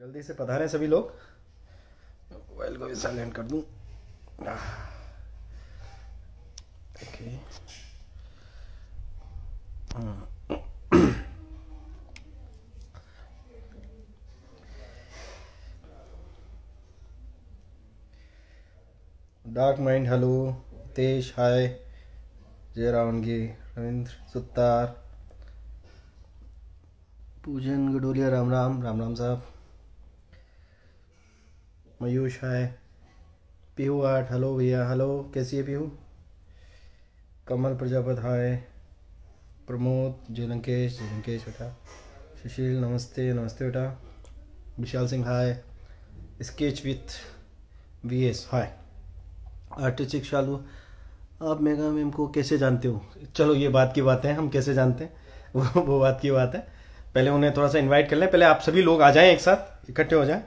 जल्दी से पधारें सभी लोग। मोबाइल को भी साइलेंट कर दूं। ओके। डार्क माइंड हेलो, तेज हाय, जय रावणगी, रविंद्र सुतार, पूजन गडोलिया, राम राम, राम राम साहब, मयूष हाय, पीहू आठ हेलो भैया, हेलो कैसी है पीहू, कमल प्रजापत हाय, प्रमोद, जय लंकेश बेटा, सुशील नमस्ते, नमस्ते बेटा, Vishal Singh hi, sketch with VS hi, artistic Shalu, आप मेगा मैम को कैसे जानते हो? चलो ये बात की बात है, हम कैसे जानते हैं वो बात की बात है। पहले उन्हें थोड़ा सा इनवाइट कर लें, पहले आप सभी लोग आ जाएं, एक साथ इकट्ठे हो जाएं।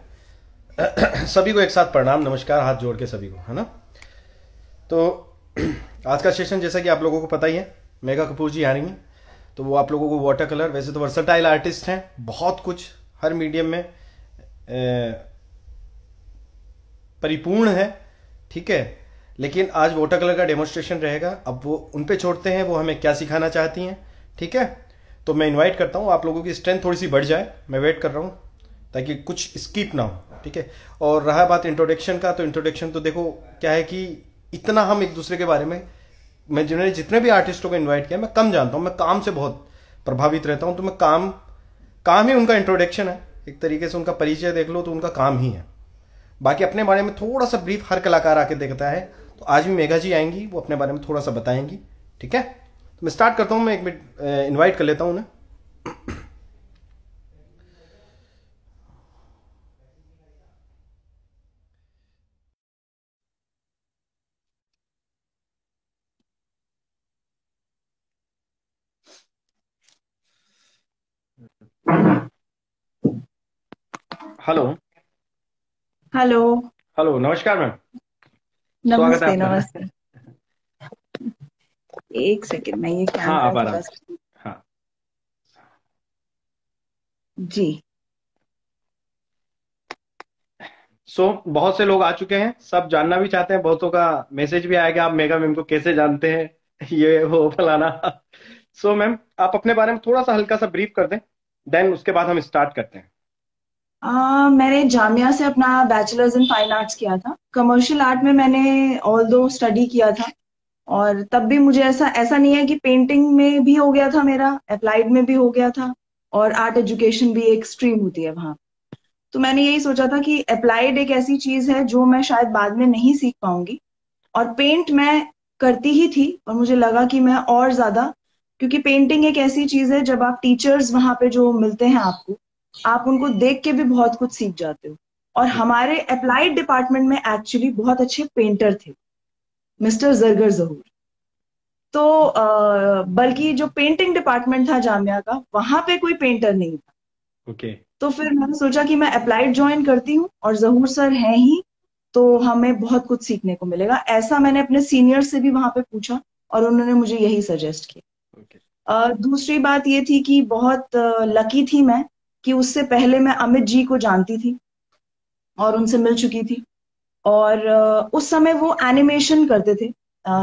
सभी को एक साथ प्रणाम नमस्कार, हाथ जोड़ के सभी को, है ना। तो आज का सेशन जैसा कि आप लोगों को पता ही है, मेगा कपूर जी आ रही हैं। तो वो आप लोगों को वाटर कलर, वैसे तो वर्सटाइल आर्टिस्ट हैं, बहुत कुछ हर मीडियम में परिपूर्ण है, ठीक है। लेकिन आज वाटर कलर का डेमोन्स्ट्रेशन रहेगा। अब वो उन पे छोड़ते हैं, वो हमें क्या सिखाना चाहती हैं, ठीक है। तो मैं इनवाइट करता हूँ, आप लोगों की स्ट्रेंथ थोड़ी सी बढ़ जाए, मैं वेट कर रहा हूँ ताकि कुछ स्किप ना हो, ठीक है। और रहा बात इंट्रोडक्शन का, तो इंट्रोडक्शन तो देखो क्या है कि इतना हम एक दूसरे के बारे में, मैं जितने भी आर्टिस्टों को इन्वाइट किया मैं कम जानता हूँ, मैं काम से बहुत प्रभावित रहता हूँ। तो मैं काम ही उनका इंट्रोडक्शन है, एक तरीके से उनका परिचय देख लो तो उनका काम ही है। बाकी अपने बारे में थोड़ा सा ब्रीफ हर कलाकार आके देखता है। तो आज भी मेघा जी आएंगी, वो अपने बारे में थोड़ा सा बताएंगी, ठीक है। तो मैं स्टार्ट करता हूँ, मैं एक मिनट इनवाइट कर लेता हूँ उन्हें। हेलो। हेलो। हेलो, नमस्कार मैम, स्वागत है नमस्ते आपका। नमस्ते। एक सेकंड में ये हाँ, कैमरा आप आराम थोड़ा से। सा। हाँ। जी। बहुत से लोग आ चुके हैं, सब जानना भी चाहते हैं, बहुतों का मैसेज भी आएगा आप मेगा मैम को कैसे जानते हैं ये वो फलाना। मैम आप अपने बारे में थोड़ा सा हल्का सा ब्रीफ कर दें, देन उसके बाद हम स्टार्ट करते हैं। मैंने जामिया से अपना बैचलर्स इन फाइन आर्ट्स किया था। कमर्शियल आर्ट में मैंने ऑल दो स्टडी किया था। और तब भी मुझे ऐसा ऐसा नहीं है कि पेंटिंग में भी हो गया था, मेरा अप्लाइड में भी हो गया था। और आर्ट एजुकेशन भी एक स्ट्रीम होती है वहाँ। तो मैंने यही सोचा था कि अप्लाइड एक ऐसी चीज है जो मैं शायद बाद में नहीं सीख पाऊंगी। और पेंट मैं करती ही थी, और मुझे लगा कि मैं और ज्यादा, क्योंकि पेंटिंग एक ऐसी चीज है जब आप टीचर्स वहां पे जो मिलते हैं आपको, आप उनको देख के भी बहुत कुछ सीख जाते हो। और हमारे अप्लाइड डिपार्टमेंट में एक्चुअली बहुत अच्छे पेंटर थे, मिस्टर जरगर जहूर। तो बल्कि जो पेंटिंग डिपार्टमेंट था जामिया का, वहां पे कोई पेंटर नहीं था। ओके। तो फिर मैंने सोचा कि मैं अप्लाइड ज्वाइन करती हूँ, और जहूर सर हैं ही, तो हमें बहुत कुछ सीखने को मिलेगा। ऐसा मैंने अपने सीनियर से भी वहां पे पूछा, और उन्होंने मुझे यही सजेस्ट किया। ओके। दूसरी बात ये थी कि बहुत लकी थी मैं कि उससे पहले मैं अमित जी को जानती थी और उनसे मिल चुकी थी। और उस समय वो एनिमेशन करते थे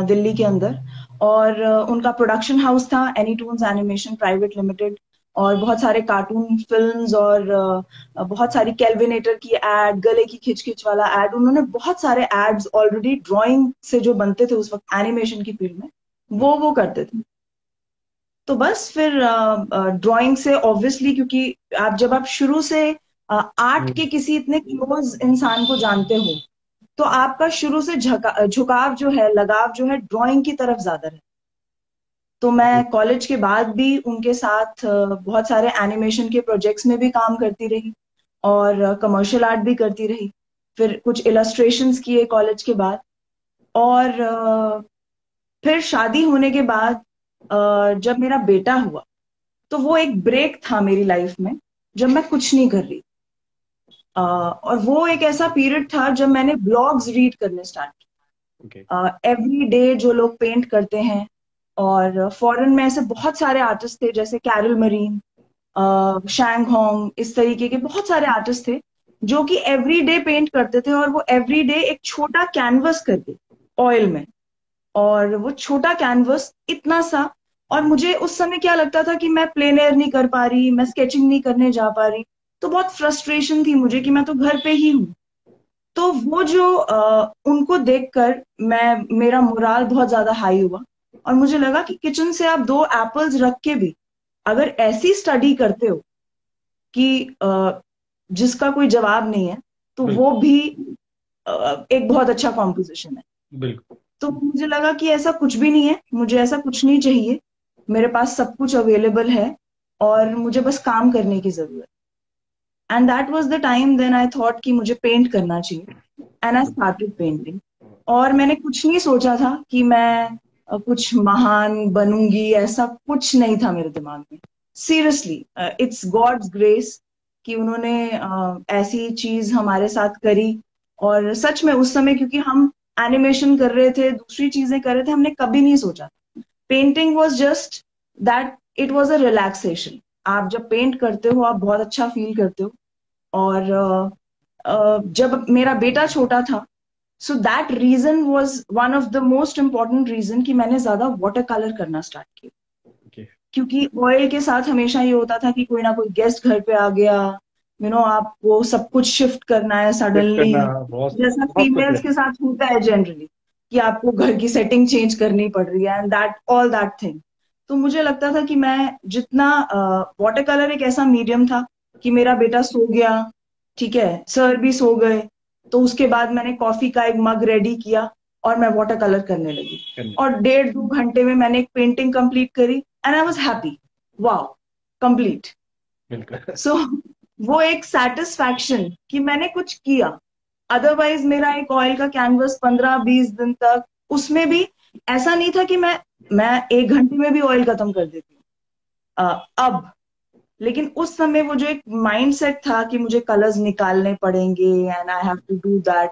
दिल्ली के अंदर। और उनका प्रोडक्शन हाउस था एनीटून्स एनिमेशन प्राइवेट लिमिटेड। और बहुत सारे कार्टून फिल्म्स और बहुत सारी कैलविनेटर की एड, गले की खिच खिच वाला एड, उन्होंने बहुत सारे एड्स ऑलरेडी ड्राइंग से जो बनते थे उस वक्त एनिमेशन की फील्ड में, वो करते थे। तो बस फिर ड्राइंग से ऑब्वियसली, क्योंकि जब आप शुरू से आर्ट के किसी इतने क्लोज इंसान को जानते हो, तो आपका शुरू से झुकाव जो है, लगाव जो है, ड्राइंग की तरफ ज्यादा है। तो मैं कॉलेज के बाद भी उनके साथ बहुत सारे एनिमेशन के प्रोजेक्ट्स में भी काम करती रही, और कमर्शियल आर्ट भी करती रही। फिर कुछ इलस्ट्रेशंस किए कॉलेज के बाद। और फिर शादी होने के बाद जब मेरा बेटा हुआ, तो वो एक ब्रेक था मेरी लाइफ में, जब मैं कुछ नहीं कर रही। और वो एक ऐसा पीरियड था जब मैंने ब्लॉग्स रीड करने स्टार्ट ओके। किए, एवरी डे जो लोग पेंट करते हैं। और फॉरेन में ऐसे बहुत सारे आर्टिस्ट थे, जैसे कैरल मरीन, शैंग होंग, इस तरीके के बहुत सारे आर्टिस्ट थे जो कि एवरी डे पेंट करते थे, और वो एवरी डे एक छोटा कैनवस करके ऑयल में, और वो छोटा कैनवस इतना सा। और मुझे उस समय क्या लगता था कि मैं प्लेन एयर नहीं कर पा रही, मैं स्केचिंग नहीं करने जा पा रही, तो बहुत फ्रस्ट्रेशन थी मुझे कि मैं तो घर पे ही हूँ। तो वो जो उनको देखकर मेरा मोराल बहुत ज्यादा हाई हुआ, और मुझे लगा कि किचन से आप दो एप्पल्स रख के भी अगर ऐसी स्टडी करते हो कि जिसका कोई जवाब नहीं है, तो वो बिल्कुल। भी एक बहुत अच्छा कॉम्पोजिशन है। बिल्कुल। तो मुझे लगा कि ऐसा कुछ भी नहीं है, मुझे ऐसा कुछ नहीं चाहिए, मेरे पास सब कुछ अवेलेबल है और मुझे बस काम करने की जरूरत। And that was the time then I thought कि मुझे पेंट करना चाहिए, एंड आई स्टार्टेड पेंटिंग। और मैंने कुछ नहीं सोचा था कि मैं कुछ महान बनूंगी, ऐसा कुछ नहीं था मेरे दिमाग में। सीरियसली, इट्स गॉड्स ग्रेस कि उन्होंने ऐसी चीज हमारे साथ करी। और सच में उस समय, क्योंकि हम एनिमेशन कर रहे थे, दूसरी चीजें कर रहे थे, हमने कभी नहीं सोचा। Painting was just that, it was a relaxation. आप जब पेंट करते हो आप बहुत अच्छा फील करते हो। और जब मेरा बेटा छोटा था, so that reason was one of the most important reason कि मैंने ज्यादा वाटर कलर करना स्टार्ट किया। ओके। क्योंकि ऑयल के साथ हमेशा ये होता था कि कोई ना कोई गेस्ट घर पे आ गया, आपको सब कुछ शिफ्ट करना है शिफ्ट सडनली, करना बहुत जैसा बहुत कुछ है। फीमेल्स के साथ होता है जनरली, कि आपको घर की सेटिंग चेंज करनी पड़ रही है, and that all that thing. तो मुझे लगता था कि मैं जितना, वाटर कलर एक ऐसा मीडियम था कि मेरा बेटा सो गया, ठीक है, सर भी सो गए, तो उसके बाद मैंने कॉफी का एक मग रेडी किया और मैं वाटर कलर करने लगी। करने। और 1.5-2 घंटे में मैंने एक पेंटिंग कंप्लीट करी, and I was happy. Wow, complete. बिल्कुल। सो वो एक सेटिस्फैक्शन कि मैंने कुछ किया। अदरवाइज मेरा एक ऑयल का कैनवस 15-20 दिन तक, उसमें भी ऐसा नहीं था कि मैं 1 घंटे में भी ऑयल खत्म कर देती हूँ अब। लेकिन उस समय वो जो एक माइंडसेट था कि मुझे कलर्स निकालने पड़ेंगे and I have to do that,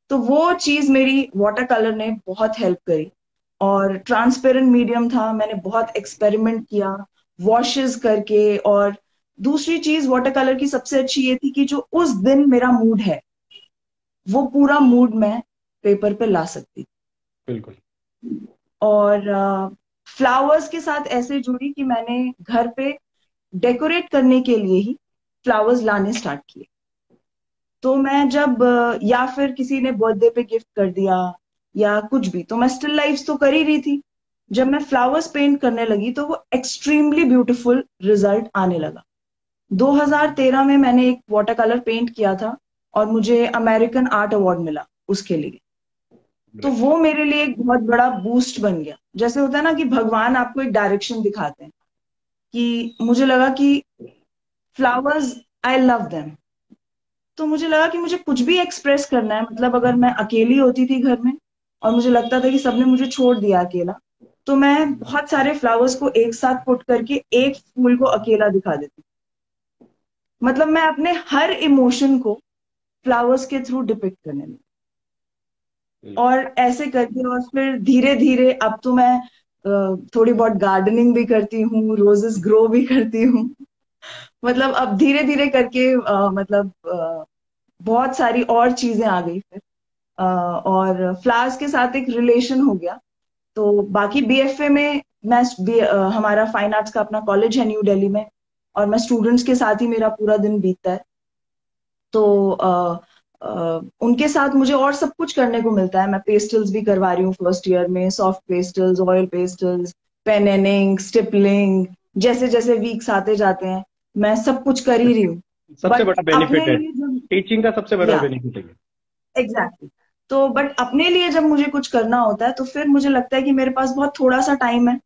तो वो चीज मेरी वाटर कलर ने बहुत हेल्प करी। और ट्रांसपेरेंट मीडियम था, मैंने बहुत एक्सपेरिमेंट किया वॉशेस करके। और दूसरी चीज वाटर कलर की सबसे अच्छी ये थी कि जो उस दिन मेरा मूड है, वो पूरा मूड मैं पेपर पे ला सकती। बिल्कुल। और फ्लावर्स के साथ ऐसे जुड़ी कि मैंने घर पे डेकोरेट करने के लिए ही फ्लावर्स लाने स्टार्ट किए। तो मैं जब या फिर किसी ने बर्थडे पे गिफ्ट कर दिया या कुछ भी, तो मैं स्टिल लाइफ्स तो कर ही रही थी। जब मैं फ्लावर्स पेंट करने लगी तो वो एक्सट्रीमली ब्यूटीफुल रिजल्ट आने लगा। 2013 में मैंने एक वाटर कलर पेंट किया था और मुझे अमेरिकन आर्ट अवार्ड मिला उसके लिए। तो ग्रेट। वो मेरे लिए एक बहुत बड़ा बूस्ट बन गया। जैसे होता है ना कि भगवान आपको एक डायरेक्शन दिखाते हैं, कि मुझे लगा कि फ्लावर्स, आई लव देम। तो मुझे लगा कि मुझे कुछ भी एक्सप्रेस करना है, मतलब अगर मैं अकेली होती थी घर में और मुझे लगता था कि सबने मुझे छोड़ दिया अकेला, तो मैं बहुत सारे फ्लावर्स को एक साथ पुट करके एक फूल को अकेला दिखा देती। मतलब मैं अपने हर इमोशन को फ्लावर्स के थ्रू डिपिक्ट करने लगी। बिल्कुल। और ऐसे करके, और फिर धीरे धीरे अब तो मैं थोड़ी बहुत गार्डनिंग भी करती हूँ, रोजेस ग्रो भी करती हूँ। मतलब अब धीरे धीरे करके बहुत सारी और चीजें आ गई फिर। और फ्लावर्स के साथ एक रिलेशन हो गया। तो बाकी बीएफए में हमारा फाइन आर्ट्स का अपना कॉलेज है न्यू दिल्ली में, और मैं स्टूडेंट्स के साथ ही मेरा पूरा दिन बीतता है। तो उनके साथ मुझे और सब कुछ करने को मिलता है। मैं पेस्टल्स भी करवा रही हूँ फर्स्ट ईयर में, soft pastels, oil pastels, pen and ink, stippling, जैसे जैसे वीक्स आते जाते हैं मैं सब कुछ कर ही रही हूँ। सबसे बट बड़ा अपने बेनिफिट है, लिए जब, टीचिंग का सबसे बड़ा या बेनिफिट है। एग्जैक्टली, तो बट अपने लिए जब मुझे कुछ करना होता है तो फिर मुझे लगता है कि मेरे पास बहुत थोड़ा सा टाइम है,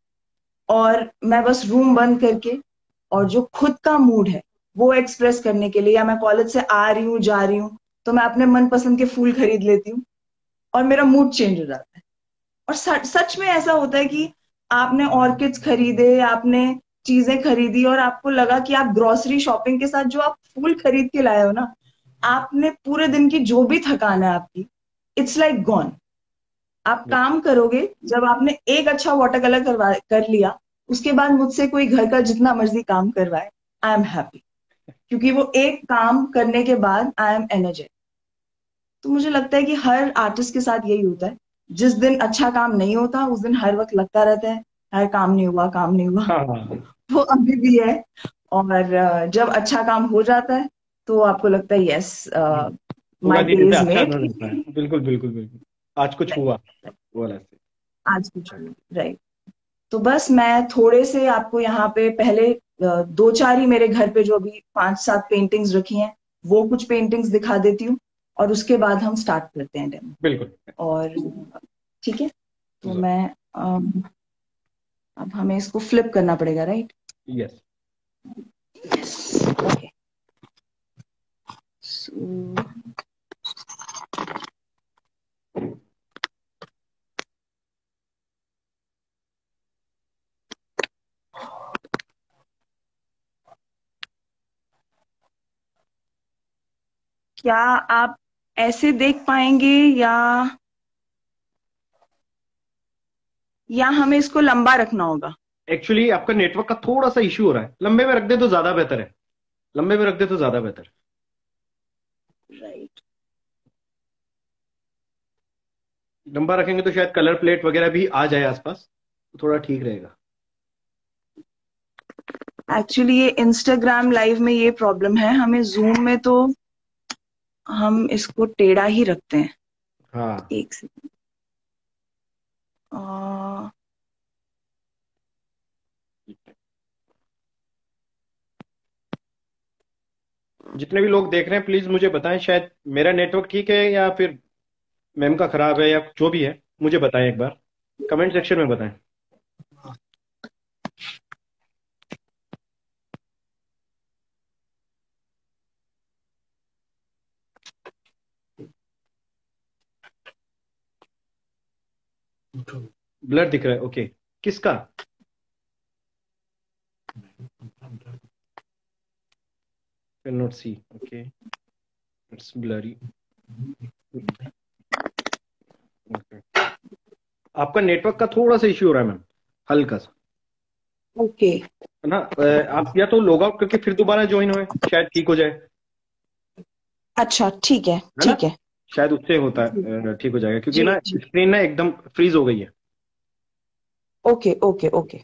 और मैं बस रूम बंद करके और जो खुद का मूड है वो एक्सप्रेस करने के लिए, या मैं कॉलेज से आ रही हूँ जा रही हूँ तो मैं अपने मनपसंद के फूल खरीद लेती हूँ और मेरा मूड चेंज हो जाता है। और सच में ऐसा होता है कि आपने ऑर्किड्स खरीदे, आपने चीजें खरीदी, और आपको लगा कि आप ग्रोसरी शॉपिंग के साथ जो आप फूल खरीद के लाए हो ना, आपने पूरे दिन की जो भी थकान है आपकी, इट्स लाइक गॉन। आप काम करोगे जब आपने एक अच्छा वाटर कलर कर लिया, उसके बाद मुझसे कोई घर का जितना मर्जी काम करवाए, आई एम हैप्पी। क्योंकि वो एक काम करने के बाद आई एम एनर्जेटिक। तो मुझे लगता है कि हर आर्टिस्ट के साथ यही होता है, जिस दिन अच्छा काम नहीं होता उस दिन हर वक्त लगता रहता है यार काम नहीं हुआ, काम नहीं हुआ। हाँ हाँ, वो अभी भी है। और जब अच्छा काम हो जाता है तो आपको लगता है यस, पूरा माय दिन डे ऐसे इज अच्छा मेड। हो जाता है। बिल्कुल बिल्कुल बिल्कुल, आज कुछ हुआ वो वाला से। आज कुछ राइट। तो बस मैं थोड़े से आपको यहाँ पे पहले दो चार ही मेरे घर पे जो अभी 5-7 पेंटिंग्स रखी हैं वो कुछ पेंटिंग्स दिखा देती हूँ, और उसके बाद हम स्टार्ट करते हैं डेमो। बिल्कुल। और ठीक है, तो लो, मैं अब हमें इसको फ्लिप करना पड़ेगा, right? Yes. Yes, okay. So क्या आप ऐसे देख पाएंगे, या हमें इसको लंबा रखना होगा? एक्चुअली आपका नेटवर्क का थोड़ा सा इश्यू हो रहा है, लंबे में रख दे तो ज्यादा बेहतर है। लंबे में रख दे तो ज्यादा बेहतर है। राइट। लंबा रखेंगे तो शायद कलर प्लेट वगैरह भी आ जाए आसपास, तो थोड़ा ठीक रहेगा। एक्चुअली ये इंस्टाग्राम लाइव में ये प्रॉब्लम है, हमें जूम में तो हम इसको टेढ़ा ही रखते हैं। हाँ, एक सेकंड। जितने भी लोग देख रहे हैं प्लीज मुझे बताएं, शायद मेरा नेटवर्क ठीक है या फिर मैम का खराब है या जो भी है, मुझे बताएं एक बार, कमेंट सेक्शन में बताएं। ब्लर दिख रहा है, ओके। किसका? Can not see, okay, it's blurry. आपका नेटवर्क का थोड़ा सा इश्यू हो रहा है मैम, हल्का सा, ओके। है ना। आप या तो लॉग आउट करके फिर दोबारा ज्वाइन होए, शायद ठीक हो जाए, अच्छा ठीक है, है ना। ठीक है। शायद उससे होता जी है, ठीक हो जाएगा, क्योंकि जी ना जी। स्क्रीन ना एकदम फ्रीज हो गई है। Okay okay okay.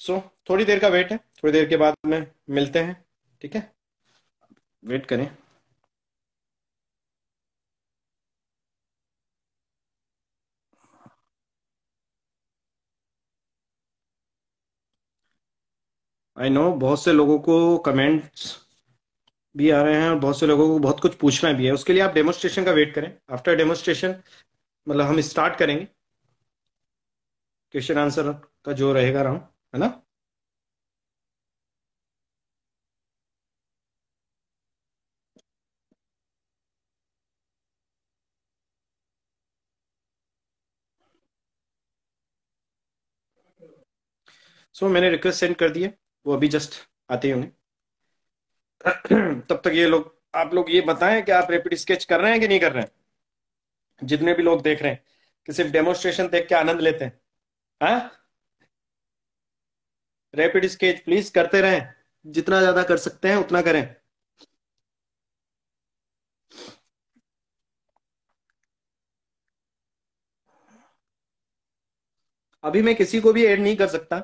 सो थोड़ी देर का वेट है, थोड़ी देर के बाद में मिलते हैं, ठीक है। वेट करें। आई नो बहुत से लोगों को कमेंट्स भी आ रहे हैं और बहुत से लोगों को बहुत कुछ पूछना भी है, उसके लिए आप डेमोस्ट्रेशन का वेट करें। आफ्टर डेमोस्ट्रेशन मतलब हम स्टार्ट करेंगे क्वेश्चन आंसर का जो रहेगा राउंड, है ना। सो मैंने रिक्वेस्ट सेंड कर दी है, वो अभी जस्ट आते ही होंगे। तब तक ये लोग, आप लोग ये बताएं कि आप रैपिड स्केच कर रहे हैं कि नहीं कर रहे हैं। जितने भी लोग देख रहे हैं कि सिर्फ डेमोस्ट्रेशन देख के आनंद लेते हैं, हाँ। रैपिड स्केच प्लीज करते रहें, जितना ज्यादा कर सकते हैं उतना करें। अभी मैं किसी को भी ऐड नहीं कर सकता,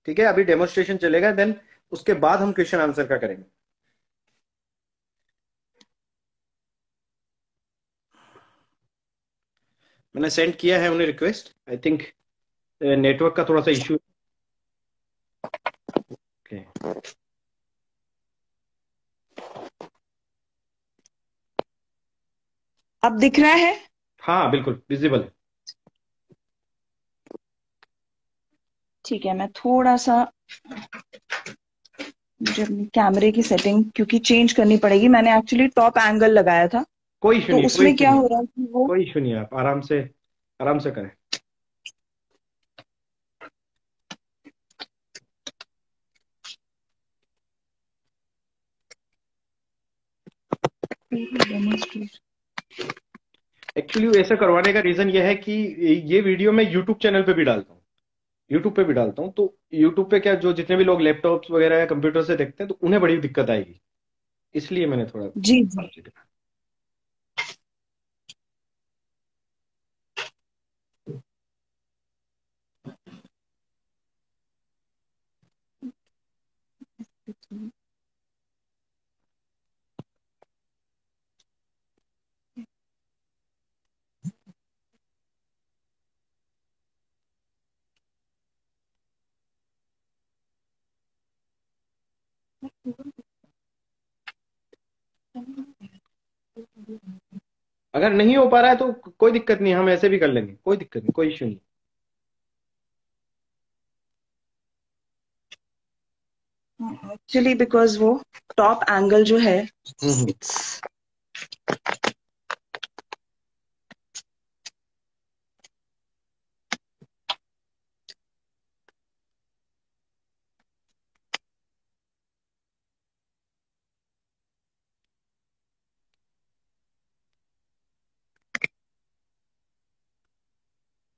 ठीक है। अभी डेमोस्ट्रेशन चलेगा, देन उसके बाद हम क्वेश्चन आंसर का करेंगे। मैंने सेंड किया है उन्हें रिक्वेस्ट, आई थिंक नेटवर्क का थोड़ा सा इश्यू। ओके, अब दिख रहा है? हाँ बिल्कुल विजिबल है। ठीक है, मैं थोड़ा सा, मुझे अपनी कैमरे की सेटिंग क्योंकि चेंज करनी पड़ेगी। मैंने एक्चुअली टॉप एंगल लगाया था, कोई इशू तो नहीं, कोई उसमें इशू क्या नहीं, हो रहा है कि वो कोई इशू नहीं है, आप आराम से करें। एक्चुअली ऐसा करवाने का रीजन ये है कि ये वीडियो मैं यूट्यूब चैनल पे भी डालता हूँ, यूट्यूब पे भी डालता हूँ, तो यूट्यूब पे क्या, जो जितने भी लोग लैपटॉप्स वगैरह या कंप्यूटर से देखते हैं तो उन्हें बड़ी दिक्कत आएगी, इसलिए मैंने थोड़ा जी जी। आपसे कहा। अगर नहीं हो पा रहा है तो कोई दिक्कत नहीं, हम ऐसे भी कर लेंगे, कोई दिक्कत नहीं, कोई इश्यू नहीं। एक्चुअली बिकॉज वो टॉप एंगल जो है, हम्म।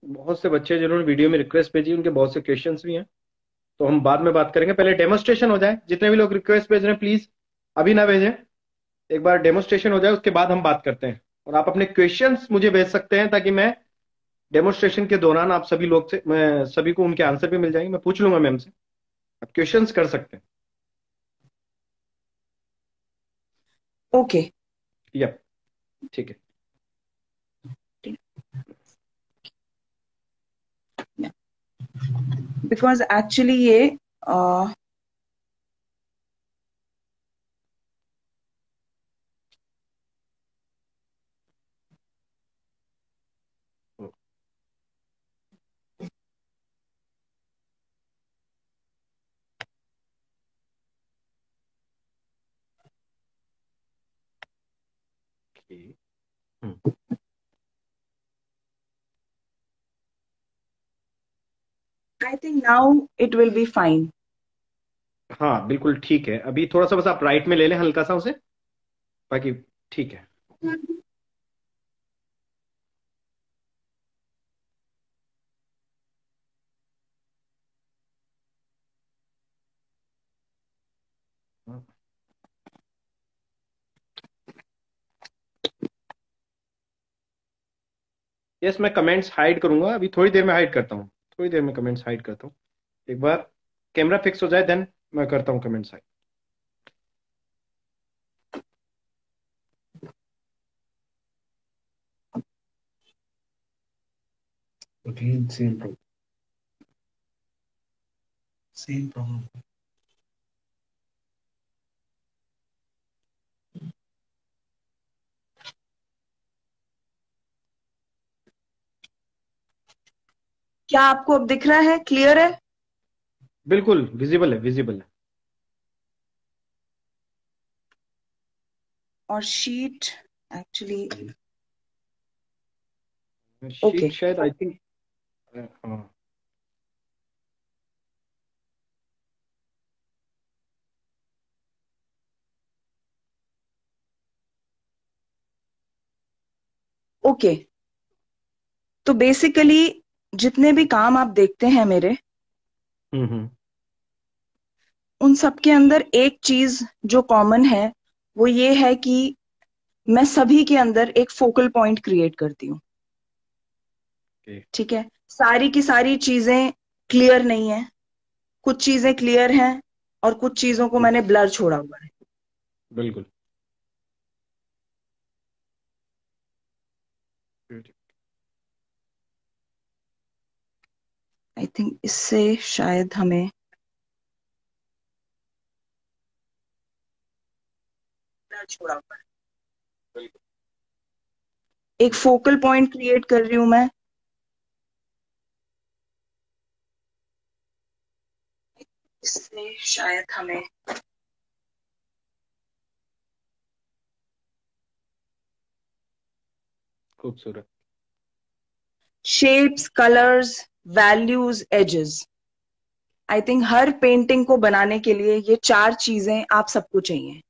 बहुत से बच्चे जिन्होंने वीडियो में रिक्वेस्ट भेजी, उनके बहुत से क्वेश्चंस भी हैं, तो हम बाद में बात करेंगे, पहले डेमोस्ट्रेशन हो जाए। जितने भी लोग रिक्वेस्ट भेज रहे हैं प्लीज अभी ना भेजें, एक बार डेमोस्ट्रेशन हो जाए उसके बाद हम बात करते हैं। और आप अपने क्वेश्चंस मुझे भेज सकते हैं, ताकि मैं डेमोस्ट्रेशन के दौरान आप सभी लोग से, मैं सभी को उनके आंसर भी मिल जाएंगे, मैं पूछ लूंगा मैम से, आप क्वेश्चंस कर सकते हैं। ओके। या ठीक है। बिकॉज एक्चुअली ये okay. Hmm. I think now it will be fine. हाँ बिल्कुल ठीक है, अभी थोड़ा सा बस आप राइट में ले लें हल्का सा उसे, बाकी ठीक है। यस, मैं कमेंट्स हाइड करूंगा, अभी थोड़ी देर में हाइड करता हूँ, थोड़ी देर में कमेंट्स हाइड करता हूँ। एक बार कैमरा फिक्स हो जाए देन मैं करता हूँ comments hide. Again, same problem. Same problem. क्या आपको अब दिख रहा है, क्लियर है? बिल्कुल विजिबल है, विजिबल और शीट एक्चुअली है। ओके। शीट शायद आई थिंक, हाँ। ओके, तो बेसिकली जितने भी काम आप देखते हैं मेरे, हम्म। उन सब के अंदर एक चीज जो कॉमन है वो ये है कि मैं सभी के अंदर एक फोकल पॉइंट क्रिएट करती हूँ। ओके। ठीक है, सारी की सारी चीजें क्लियर नहीं है, कुछ चीजें क्लियर हैं और कुछ चीजों को मैंने ब्लर छोड़ा हुआ है। बिल्कुल। आई थिंक इससे शायद हमें ब्लर छोड़ा हुआ है। बिल्कुल। एक फोकल पॉइंट क्रिएट कर रही हूं मैं, इससे शायद हमें खूबसूरत। Shapes, colours, values, edges. I think हर पेंटिंग को बनाने के लिए ये चार चीजें आप सबको चाहिए।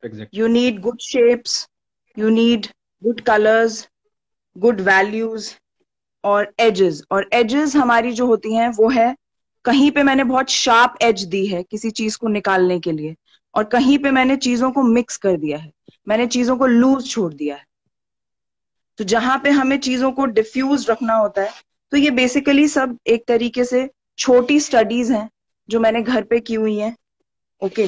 Exactly. You need good shapes, you need good colors, good values, और एजेस हमारी जो होती हैं वो है, कहीं पे मैंने बहुत शार्प एज दी है किसी चीज को निकालने के लिए, और कहीं पे मैंने चीजों को मिक्स कर दिया है, मैंने चीजों को लूज छोड़ दिया है। तो जहां पे हमें चीजों को डिफ्यूज रखना होता है, तो ये बेसिकली सब एक तरीके से छोटी स्टडीज हैं जो मैंने घर पे की हुई हैं। ओके,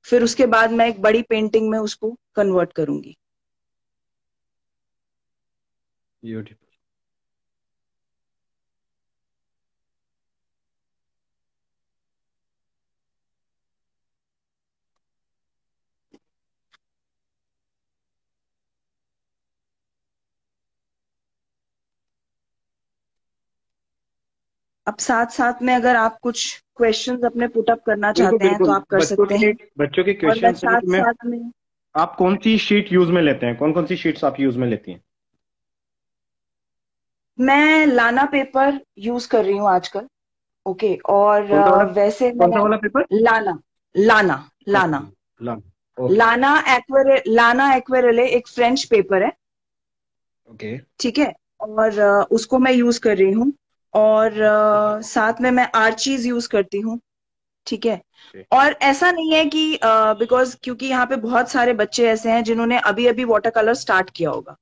फिर उसके बाद मैं एक बड़ी पेंटिंग में उसको कन्वर्ट करूंगी। ब्यूटीफुल। अब साथ साथ में अगर आप कुछ क्वेश्चंस अपने पुट अप करना बिल्कुल चाहते हैं तो बिल्कुल, आप कर सकते हैं। बच्चों के और मैं क्वेश्चन हैं साथ कि मैं, साथ में, आप कौन सी शीट यूज में लेते हैं, कौन कौन सी शीट्स आप यूज में लेती हैं? मैं लाना पेपर यूज कर रही हूँ आजकल। ओके, और कौन सा वाला, वैसे कौन सा मैं वाला पेपर? लाना लाना ओके, लाना लन। ओके। लाना एक्वेरेले एक फ्रेंच पेपर है। ओके। ठीक है, और उसको मैं यूज कर रही हूँ। और साथ में मैं आर्चीज यूज करती हूँ। ठीक है, और ऐसा नहीं है कि बिकॉज क्योंकि यहाँ पे बहुत सारे बच्चे ऐसे हैं जिन्होंने अभी अभी वाटर कलर स्टार्ट किया होगा।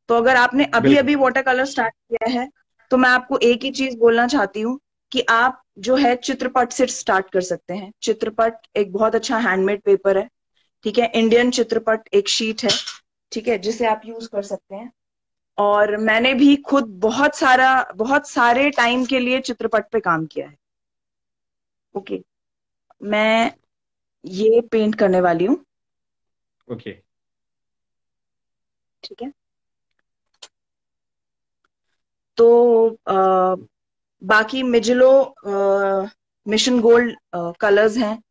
तो अगर आपने अभी बिल्कुल अभी वाटर कलर स्टार्ट किया है, तो मैं आपको एक ही चीज बोलना चाहती हूँ कि आप जो है चित्रपट से स्टार्ट कर सकते हैं। चित्रपट एक बहुत अच्छा हैंडमेड पेपर है। ठीक है, इंडियन चित्रपट एक शीट है, ठीक है, जिसे आप यूज कर सकते हैं। और मैंने भी खुद बहुत सारे टाइम के लिए चित्रपट पे काम किया है। ओके, मैं ये पेंट करने वाली हूँ। ओके। ठीक है, तो बाकी मिजिलो मिशन गोल्ड कलर्स हैं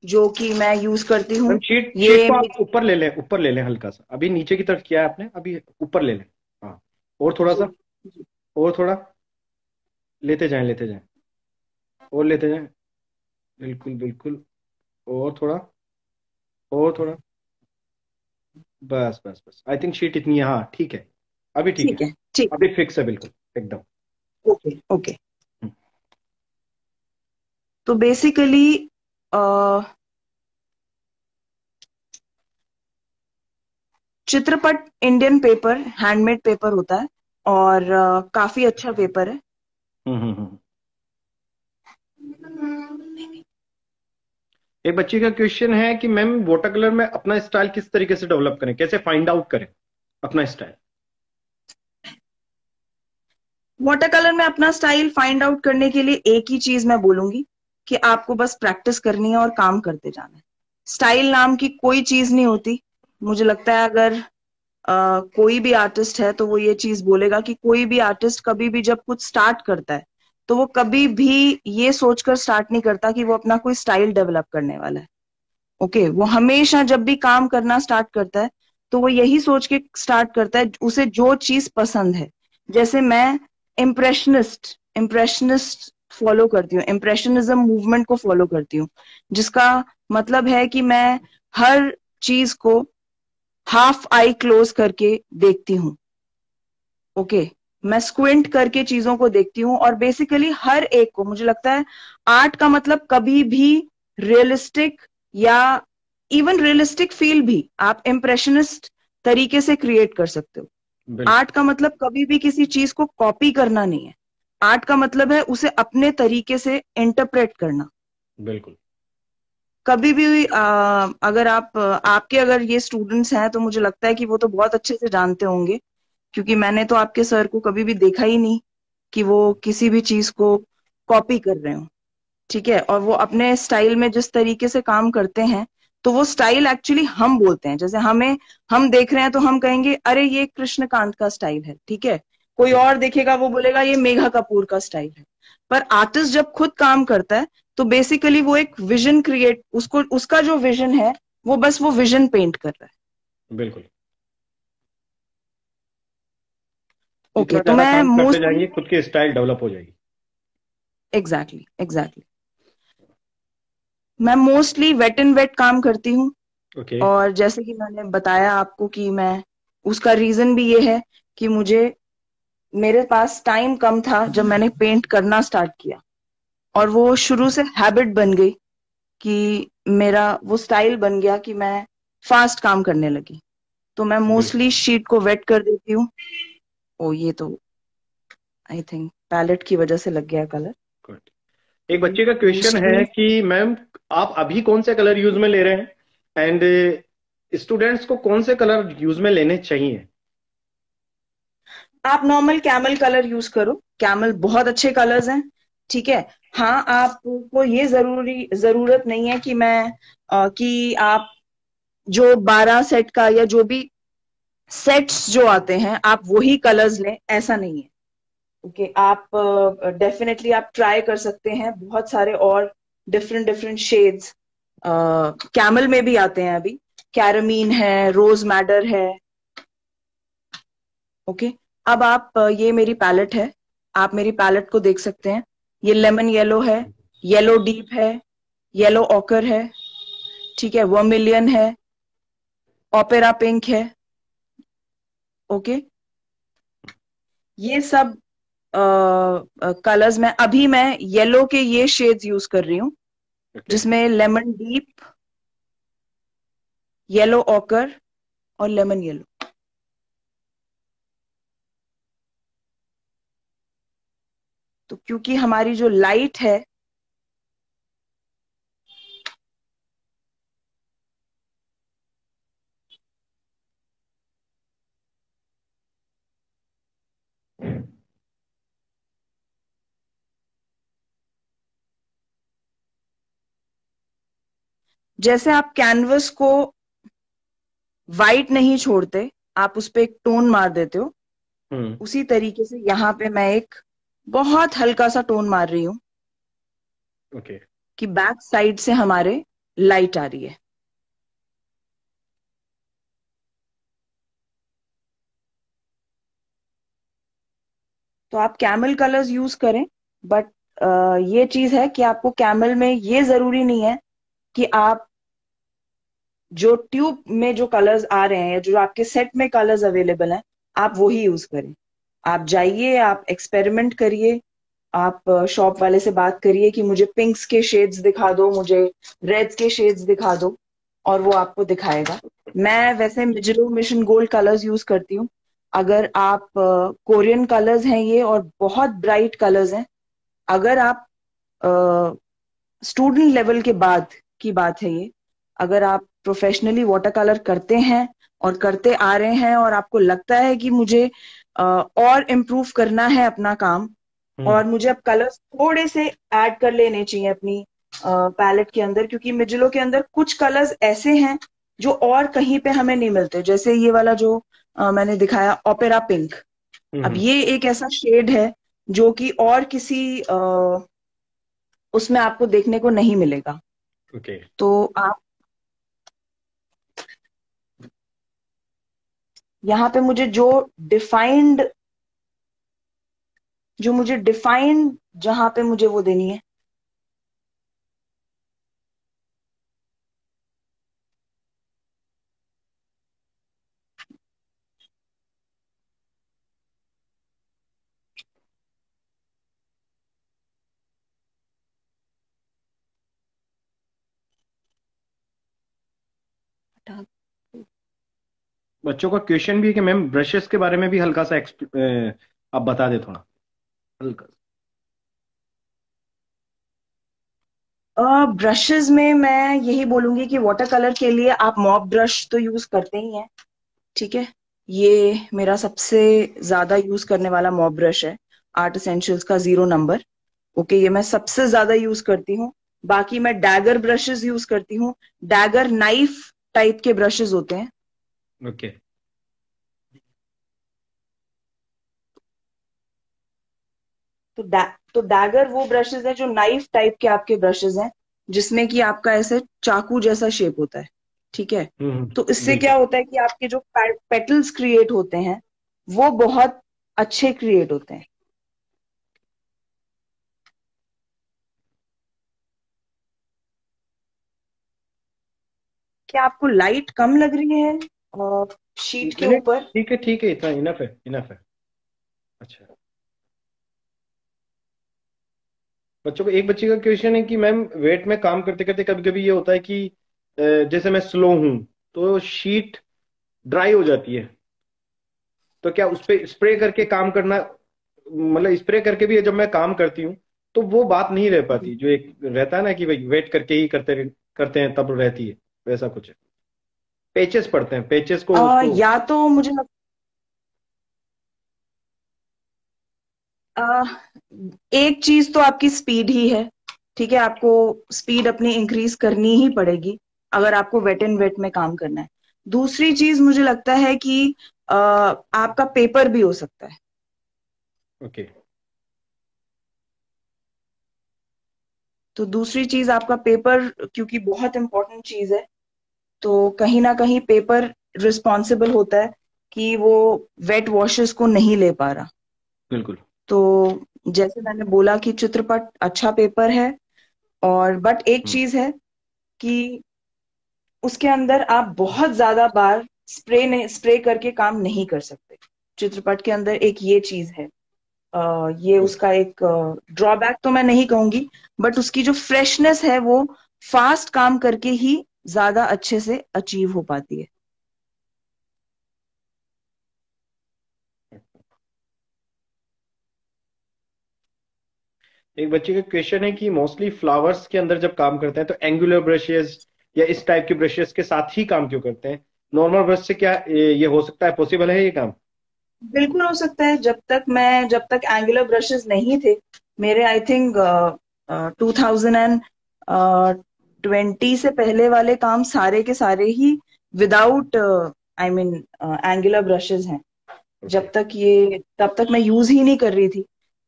जो कि मैं यूज करती हूँ। मैम शीट शीट ये को आप ऊपर ले लें, ऊपर ले लें हल्का सा, अभी नीचे की तरफ किया है आपने, अभी ऊपर ले लें। हाँ, और थोड़ा जी सा, जी, और थोड़ा, लेते जाएं लेते जाएं, और लेते जाएं, बिल्कुल बिल्कुल, और थोड़ा, और थोड़ा, बस बस बस, आई थिंक शीट इतनी है, हाँ ठीक है, अभी ठीक है, ठीक है, ठीक, अभी फिक्स है बिल्कुल एकदम। Okay okay. तो बेसिकली चित्रपट इंडियन पेपर हैंडमेड पेपर होता है, और काफी अच्छा पेपर है। हम्म। एक बच्चे का क्वेश्चन है कि मैम वाटर कलर में अपना स्टाइल किस तरीके से डेवलप करें, कैसे फाइंड आउट करें अपना स्टाइल? वाटर कलर में अपना स्टाइल फाइंड आउट करने के लिए एक ही चीज मैं बोलूंगी कि आपको बस प्रैक्टिस करनी है और काम करते जाना है। स्टाइल नाम की कोई चीज नहीं होती। मुझे लगता है अगर कोई भी आर्टिस्ट है तो वो ये चीज बोलेगा कि कोई भी आर्टिस्ट कभी भी जब कुछ स्टार्ट करता है तो वो कभी भी ये सोचकर स्टार्ट नहीं करता कि वो अपना कोई स्टाइल डेवलप करने वाला है। ओके, वो हमेशा जब भी काम करना स्टार्ट करता है तो वो यही सोच के स्टार्ट करता है उसे जो चीज पसंद है। जैसे मैं इम्प्रेशनिस्ट फॉलो करती हूँ, इम्प्रेशनिज्म मूवमेंट को फॉलो करती हूँ, जिसका मतलब है कि मैं हर चीज को हाफ आई क्लोज करके देखती हूँ। ओके, मैं स्क्विंट करके चीजों को देखती हूँ, और बेसिकली हर एक को, मुझे लगता है आर्ट का मतलब कभी भी रियलिस्टिक, या इवन रियलिस्टिक फील भी आप इम्प्रेशनिस्ट तरीके से क्रिएट कर सकते हो। बिल्कुल आर्ट का मतलब कभी भी किसी चीज को कॉपी करना नहीं है। आर्ट का मतलब है उसे अपने तरीके से इंटरप्रेट करना। बिल्कुल। कभी भी अगर आपके अगर ये स्टूडेंट्स हैं तो मुझे लगता है कि वो तो बहुत अच्छे से जानते होंगे, क्योंकि मैंने तो आपके सर को कभी भी देखा ही नहीं कि वो किसी भी चीज को कॉपी कर रहे हो। ठीक है, और वो अपने स्टाइल में जिस तरीके से काम करते हैं, तो वो स्टाइल एक्चुअली हम बोलते हैं। जैसे हम देख रहे हैं तो हम कहेंगे अरे ये कृष्णकांत का स्टाइल है। ठीक है, कोई और देखेगा वो बोलेगा ये मेघा कपूर का स्टाइल है। पर आर्टिस्ट जब खुद काम करता है तो बेसिकली वो एक विजन क्रिएट, उसको उसका जो विजन है वो बस वो विजन पेंट कर रहा है। बिल्कुल, ओके, जितना तो ज्यादा मैं काम करते मोस्टली, जाएंगे खुद की स्टाइल डेवलप हो जाएगी। एग्जैक्टली एग्जैक्टली, मैं मोस्टली वेट एंड वेट काम करती हूँ। ओके। और जैसे कि मैंने बताया आपको कि मैं, उसका रीजन भी ये है कि मुझे मेरे पास टाइम कम था जब मैंने पेंट करना स्टार्ट किया, और वो शुरू से हैबिट बन गई कि मेरा वो स्टाइल बन गया कि मैं फास्ट काम करने लगी। तो मैं बिल्कुल। मोस्टली शीट को वेट कर देती हूँ। ओ, ये तो आई थिंक पैलेट की वजह से लग गया कलर। गुड। एक बच्चे का क्वेश्चन है मोस्टली कि मैम आप अभी कौन से कलर यूज में ले रहे हैं, एंड स्टूडेंट्स को कौन से कलर यूज में लेने चाहिए? आप नॉर्मल कैमल कलर यूज करो, कैमल बहुत अच्छे कलर्स हैं। ठीक है। हाँ, आपको ये जरूरत नहीं है कि कि आप जो 12 सेट का या जो भी सेट्स जो आते हैं आप वही कलर्स लें, ऐसा नहीं है। ओके, आप डेफिनेटली आप ट्राई कर सकते हैं बहुत सारे और डिफरेंट डिफरेंट शेड्स। कैमल में भी आते हैं अभी, कैरामीन है, रोज मैडर है। ओके। अब आप ये मेरी पैलेट है, आप मेरी पैलेट को देख सकते हैं। ये लेमन येलो है, येलो डीप है, येलो ऑकर है, ठीक है, वर्मिलियन है, ओपेरा पिंक है। ओके। ये सब कलर्स में अभी मैं येलो के ये शेड्स यूज कर रही हूँ, ओके। जिसमें लेमन डीप, येलो ऑकर और लेमन येलो। तो क्योंकि हमारी जो लाइट है, जैसे आप कैनवस को वाइट नहीं छोड़ते, आप उस पर एक टोन मार देते हो, हम्म। उसी तरीके से यहाँ पे मैं एक बहुत हल्का सा टोन मार रही हूँ ओके। कि बैक साइड से हमारे लाइट आ रही है। तो आप कैमल कलर्स यूज करें, बट ये चीज है कि आपको कैमल में ये जरूरी नहीं है कि आप जो ट्यूब में जो कलर्स आ रहे हैं या जो आपके सेट में कलर्स अवेलेबल हैं आप वही यूज करें। आप जाइए, आप एक्सपेरिमेंट करिए, आप शॉप वाले से बात करिए कि मुझे पिंक्स के शेड्स दिखा दो, मुझे रेड्स के शेड्स दिखा दो, और वो आपको दिखाएगा। मैं वैसे मिजिलो मिशन गोल्ड कलर्स यूज करती हूँ। अगर आप कोरियन कलर्स हैं ये, और बहुत ब्राइट कलर्स हैं। अगर आप स्टूडेंट लेवल के बाद की बात है ये, अगर आप प्रोफेशनली वाटर कलर करते हैं और करते आ रहे हैं और आपको लगता है कि मुझे और इम्प्रूव करना है अपना काम, हम्म। और मुझे अब कलर्स थोड़े से ऐड कर लेने चाहिए अपनी पैलेट के अंदर, क्योंकि मिजिलो के अंदर कुछ कलर्स ऐसे हैं जो और कहीं पे हमें नहीं मिलते। जैसे ये वाला जो मैंने दिखाया, ओपेरा पिंक। अब हम्म। ये एक ऐसा शेड है जो कि और किसी उसमें आपको देखने को नहीं मिलेगा। ओके। तो आप यहाँ पे डिफाइंड मुझे डिफाइंड जहां पे मुझे वो देनी है। बच्चों का क्वेश्चन भी है कि मैम ब्रशेस के बारे में भी हल्का सा आप बता दे थोड़ा, हल्का ब्रशेस में मैं यही बोलूंगी कि वाटर कलर के लिए आप मॉप ब्रश तो यूज करते ही हैं। ठीक है। ये मेरा सबसे ज्यादा यूज करने वाला मॉप ब्रश है, आर्ट एसेंशियल्स का 0 नंबर। ओके, ये मैं सबसे ज्यादा यूज करती हूँ। बाकी मैं डैगर ब्रशेस यूज करती हूँ। डैगर नाइफ टाइप के ब्रशेस होते हैं। ओके। तो डैगर वो ब्रशेस हैं जो नाइफ टाइप के आपके ब्रशेस हैं, जिसमें कि आपका ऐसे चाकू जैसा शेप होता है। ठीक है। तो इससे क्या बिल्कुल। होता है कि आपके जो पेटल्स क्रिएट होते हैं वो बहुत अच्छे क्रिएट होते हैं। क्या आपको लाइट कम लग रही है शीट के नहीं, ऊपर? ठीक है, ठीक है, इतना इनफ है, इनफ है। अच्छा, बच्चों को, एक बच्चे का क्वेश्चन है कि मैम वेट में काम करते करते कभी कभी ये होता है कि जैसे मैं स्लो हूं तो शीट ड्राई हो जाती है, तो क्या उस पे स्प्रे करके काम करना, मतलब स्प्रे करके भी जब मैं काम करती हूँ तो वो बात नहीं रह पाती, जो एक रहता है ना कि भाई वेट करके ही करते हैं तब रहती है, वैसा कुछ है। पेचेस पड़ते हैं, पेचेस को उसको। या तो मुझे आ, एक चीज तो आपकी स्पीड ही है। ठीक है, आपको स्पीड अपनी इंक्रीज करनी ही पड़ेगी अगर आपको वेट एंड वेट में काम करना है। दूसरी चीज मुझे लगता है कि आपका पेपर भी हो सकता है। ओके। तो दूसरी चीज आपका पेपर, क्योंकि बहुत इंपॉर्टेंट चीज है, तो कहीं ना कहीं पेपर रिस्पॉन्सिबल होता है कि वो वेट वॉशेस को नहीं ले पा रहा। बिल्कुल। तो जैसे मैंने बोला कि चित्रपट अच्छा पेपर है, और बट एक हम्म। चीज है कि उसके अंदर आप बहुत ज्यादा बार स्प्रे करके काम नहीं कर सकते। चित्रपट के अंदर एक ये चीज है। ये ओके। उसका एक ड्रॉबैक तो मैं नहीं कहूंगी, बट उसकी जो फ्रेशनेस है वो फास्ट काम करके ही ज्यादा अच्छे से अचीव हो पाती है। एक बच्चे का क्वेश्चन है कि मोस्टली फ्लावर्स के अंदर जब काम करते हैं तो एंगुलर ब्रशेस या इस टाइप के ब्रशेस के साथ ही काम क्यों करते हैं? नॉर्मल ब्रश से क्या ये हो सकता है, पॉसिबल है ये काम? बिल्कुल हो सकता है। जब तक एंगुलर ब्रशेस नहीं थे मेरे, आई थिंक 2020 से पहले वाले काम सारे के सारे ही without I mean angular brushes हैं। ओके। तब तक मैं यूज ही नहीं कर रही थी,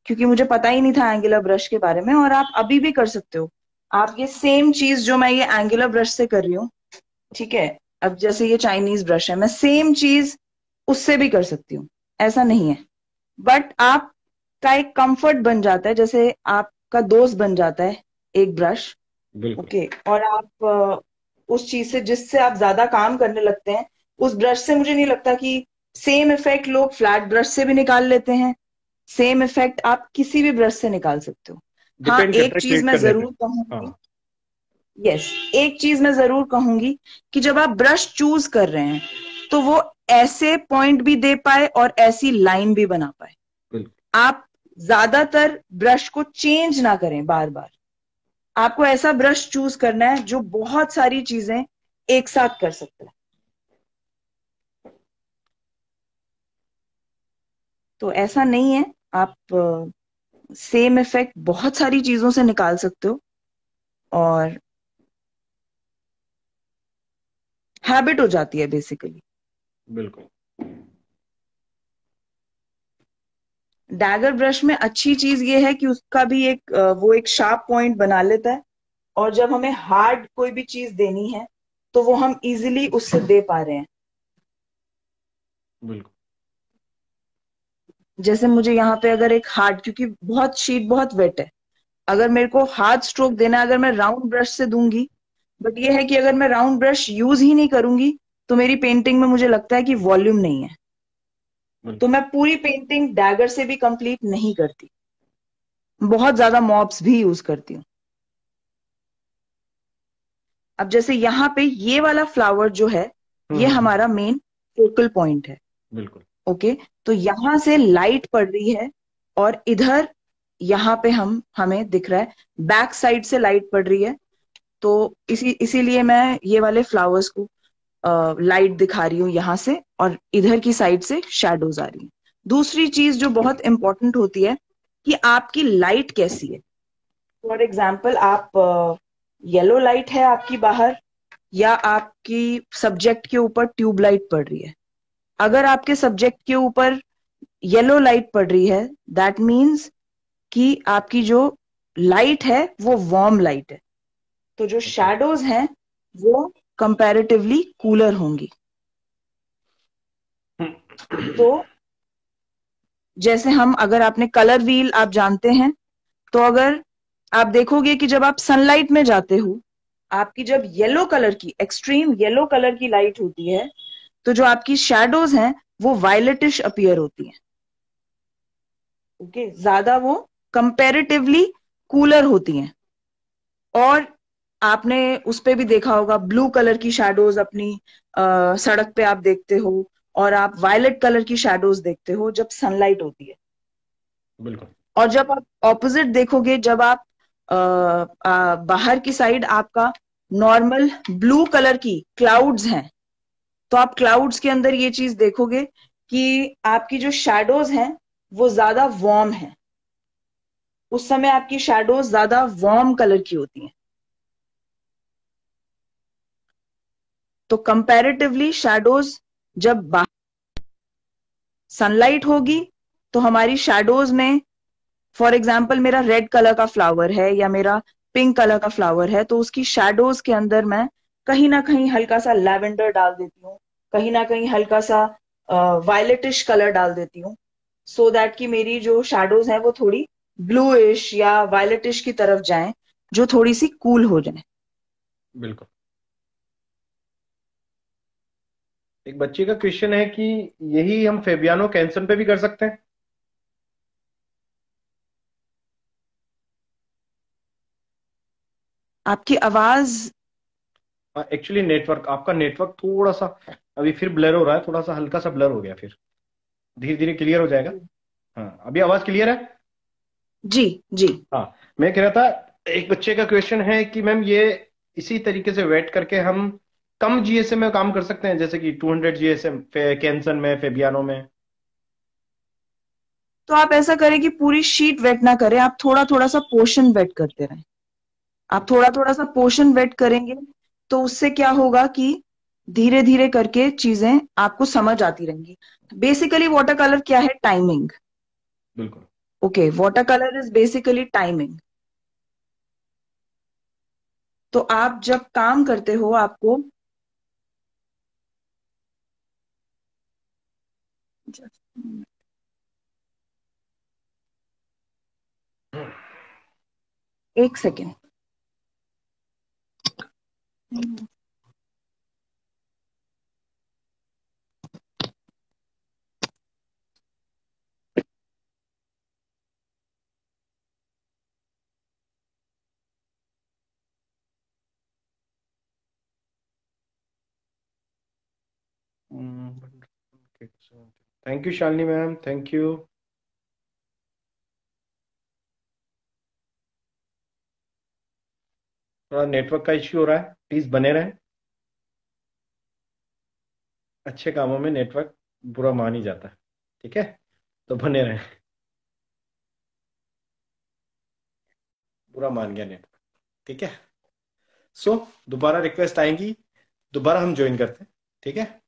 क्योंकि मुझे पता ही नहीं था एंगुलर ब्रश के बारे में। और आप अभी भी कर सकते हो। आप ये सेम चीज जो मैं ये एंगुलर ब्रश से कर रही हूँ, ठीक है, अब जैसे ये चाइनीज ब्रश है, मैं सेम चीज उससे भी कर सकती हूँ, ऐसा नहीं है। बट आपका एक कंफर्ट बन जाता है, जैसे आपका दोस्त बन जाता है एक ब्रश। बिल्कुल। ओके, और आप उस चीज से जिससे आप ज्यादा काम करने लगते हैं, उस ब्रश से मुझे नहीं लगता कि सेम इफेक्ट लोग फ्लैट ब्रश से भी निकाल लेते हैं। सेम इफेक्ट आप किसी भी ब्रश से निकाल सकते हो। हाँ, डिपेंड करता एक है चीज ट्रीट मैं करने पे। जरूर कहूंगी। हाँ। यस, एक चीज मैं जरूर कहूंगी कि जब आप ब्रश चूज कर रहे हैं तो वो ऐसे पॉइंट भी दे पाए और ऐसी लाइन भी बना पाए। बिल्कुल। आप ज्यादातर ब्रश को चेंज ना करें बार बार। आपको ऐसा ब्रश चूज करना है जो बहुत सारी चीजें एक साथ कर सकता है। तो ऐसा नहीं है, आप सेम इफेक्ट बहुत सारी चीजों से निकाल सकते हो, और हैबिट हो जाती है बेसिकली। बिल्कुल। डैगर ब्रश में अच्छी चीज ये है कि उसका भी वो एक शार्प पॉइंट बना लेता है, और जब हमें हार्ड कोई भी चीज देनी है तो वो हम इजीली उससे दे पा रहे हैं। बिल्कुल। जैसे मुझे यहाँ पे अगर एक हार्ड, क्योंकि बहुत शीट बहुत वेट है, अगर मेरे को हार्ड स्ट्रोक देना है, अगर मैं राउंड ब्रश से दूंगी, बट ये है कि अगर मैं राउंड ब्रश यूज ही नहीं करूंगी तो मेरी पेंटिंग में मुझे लगता है कि वॉल्यूम नहीं है। तो बिल्कुल। मैं पूरी पेंटिंग डैगर से भी कंप्लीट नहीं करती, बहुत ज्यादा मॉब्स भी यूज करती हूँ। अब जैसे यहाँ पे ये वाला फ्लावर जो है, ये हम्म। हमारा मेन फोकल पॉइंट है। बिल्कुल। ओके, तो यहां से लाइट पड़ रही है, और इधर यहाँ पे हमें दिख रहा है बैक साइड से लाइट पड़ रही है। तो इसीलिए मैं ये वाले फ्लावर्स को लाइट दिखा रही हूँ यहाँ से, और इधर की साइड से शैडोज आ रही हैं। दूसरी चीज जो बहुत इंपॉर्टेंट होती है कि आपकी लाइट कैसी है। फॉर एग्जाम्पल, आप येलो लाइट है आपकी बाहर, या आपकी सब्जेक्ट के ऊपर ट्यूब लाइट पड़ रही है। अगर आपके सब्जेक्ट के ऊपर येलो लाइट पड़ रही है, दैट मीन्स कि आपकी जो लाइट है वो वार्म लाइट है, तो जो ओके। शैडोज हैं वो कंपैरेटिवली कूलर होंगी। तो जैसे अगर आपने कलर व्हील आप जानते हैं, तो अगर आप देखोगे कि जब आप सनलाइट में जाते हो, आपकी जब येलो कलर की, एक्सट्रीम येलो कलर की लाइट होती है, तो जो आपकी शैडोज हैं वो वायलेटिश अपीयर होती हैं। ओके, ज्यादा वो कंपैरेटिवली कूलर होती हैं। और आपने उस पे भी देखा होगा, ब्लू कलर की शैडोज अपनी सड़क पे आप देखते हो, और आप वायलेट कलर की शैडोज देखते हो जब सनलाइट होती है। बिल्कुल। और जब आप ऑपोजिट देखोगे, जब आप बाहर की साइड आपका नॉर्मल ब्लू कलर की क्लाउड्स हैं, तो आप क्लाउड्स के अंदर ये चीज देखोगे कि आपकी जो शैडोज हैं वो ज्यादा वार्म है। उस समय आपकी शैडोज ज्यादा वार्म कलर की होती हैं। तो कंपैरेटिवली शैडोज, जब सनलाइट होगी तो हमारी शैडोज में, फॉर एग्जाम्पल मेरा रेड कलर का फ्लावर है या मेरा पिंक कलर का फ्लावर है, तो उसकी शैडोज के अंदर मैं कहीं ना कहीं हल्का सा लैवेंडर डाल देती हूँ, कहीं ना कहीं हल्का सा वायलेटिश कलर डाल देती हूँ, सो दैट कि मेरी जो शैडोज हैं वो थोड़ी ब्लूइश या वायलेटिश की तरफ जाएं, जो थोड़ी सी कूल हो जाए। बिल्कुल। एक बच्चे का क्वेश्चन है कि यही हम फेबियानो कैंसन पे भी कर सकते हैं? आपकी आवाज, एक्चुअली नेटवर्क, आपका नेटवर्क थोड़ा सा अभी फिर ब्लर हो रहा है, थोड़ा सा हल्का सा ब्लर हो गया, फिर धीरे धीरे क्लियर हो जाएगा। हाँ, अभी आवाज क्लियर है। जी जी। हाँ, मैं कह रहा था एक बच्चे का क्वेश्चन है कि मैम ये इसी तरीके से वेट करके हम कम जीएसएम में काम कर सकते हैं, जैसे कि 200 जीएसएम कैंसन में, फेबियानो में? तो आप ऐसा करें कि पूरी शीट वेट ना करें, आप थोड़ा थोड़ा सा पोर्शन वेट करते रहें। आप थोड़ा थोड़ा सा पोर्शन वेट करेंगे तो उससे क्या होगा कि धीरे धीरे करके चीजें आपको समझ आती रहेंगी। बेसिकली वाटर कलर क्या है? टाइमिंग। बिल्कुल। Okay, water colour is basically timing. तो आप जब काम करते हो आपको, एक second. Thank you Shalini ma'am, thank you. थोड़ा नेटवर्क का इश्यू हो रहा है, प्लीज बने रहें। अच्छे कामों में नेटवर्क बुरा मान ही जाता है, ठीक है, तो बने रहें। बुरा मान गया नेटवर्क, ठीक है। दोबारा रिक्वेस्ट आएंगी, दोबारा हम ज्वाइन करते हैं, ठीक है।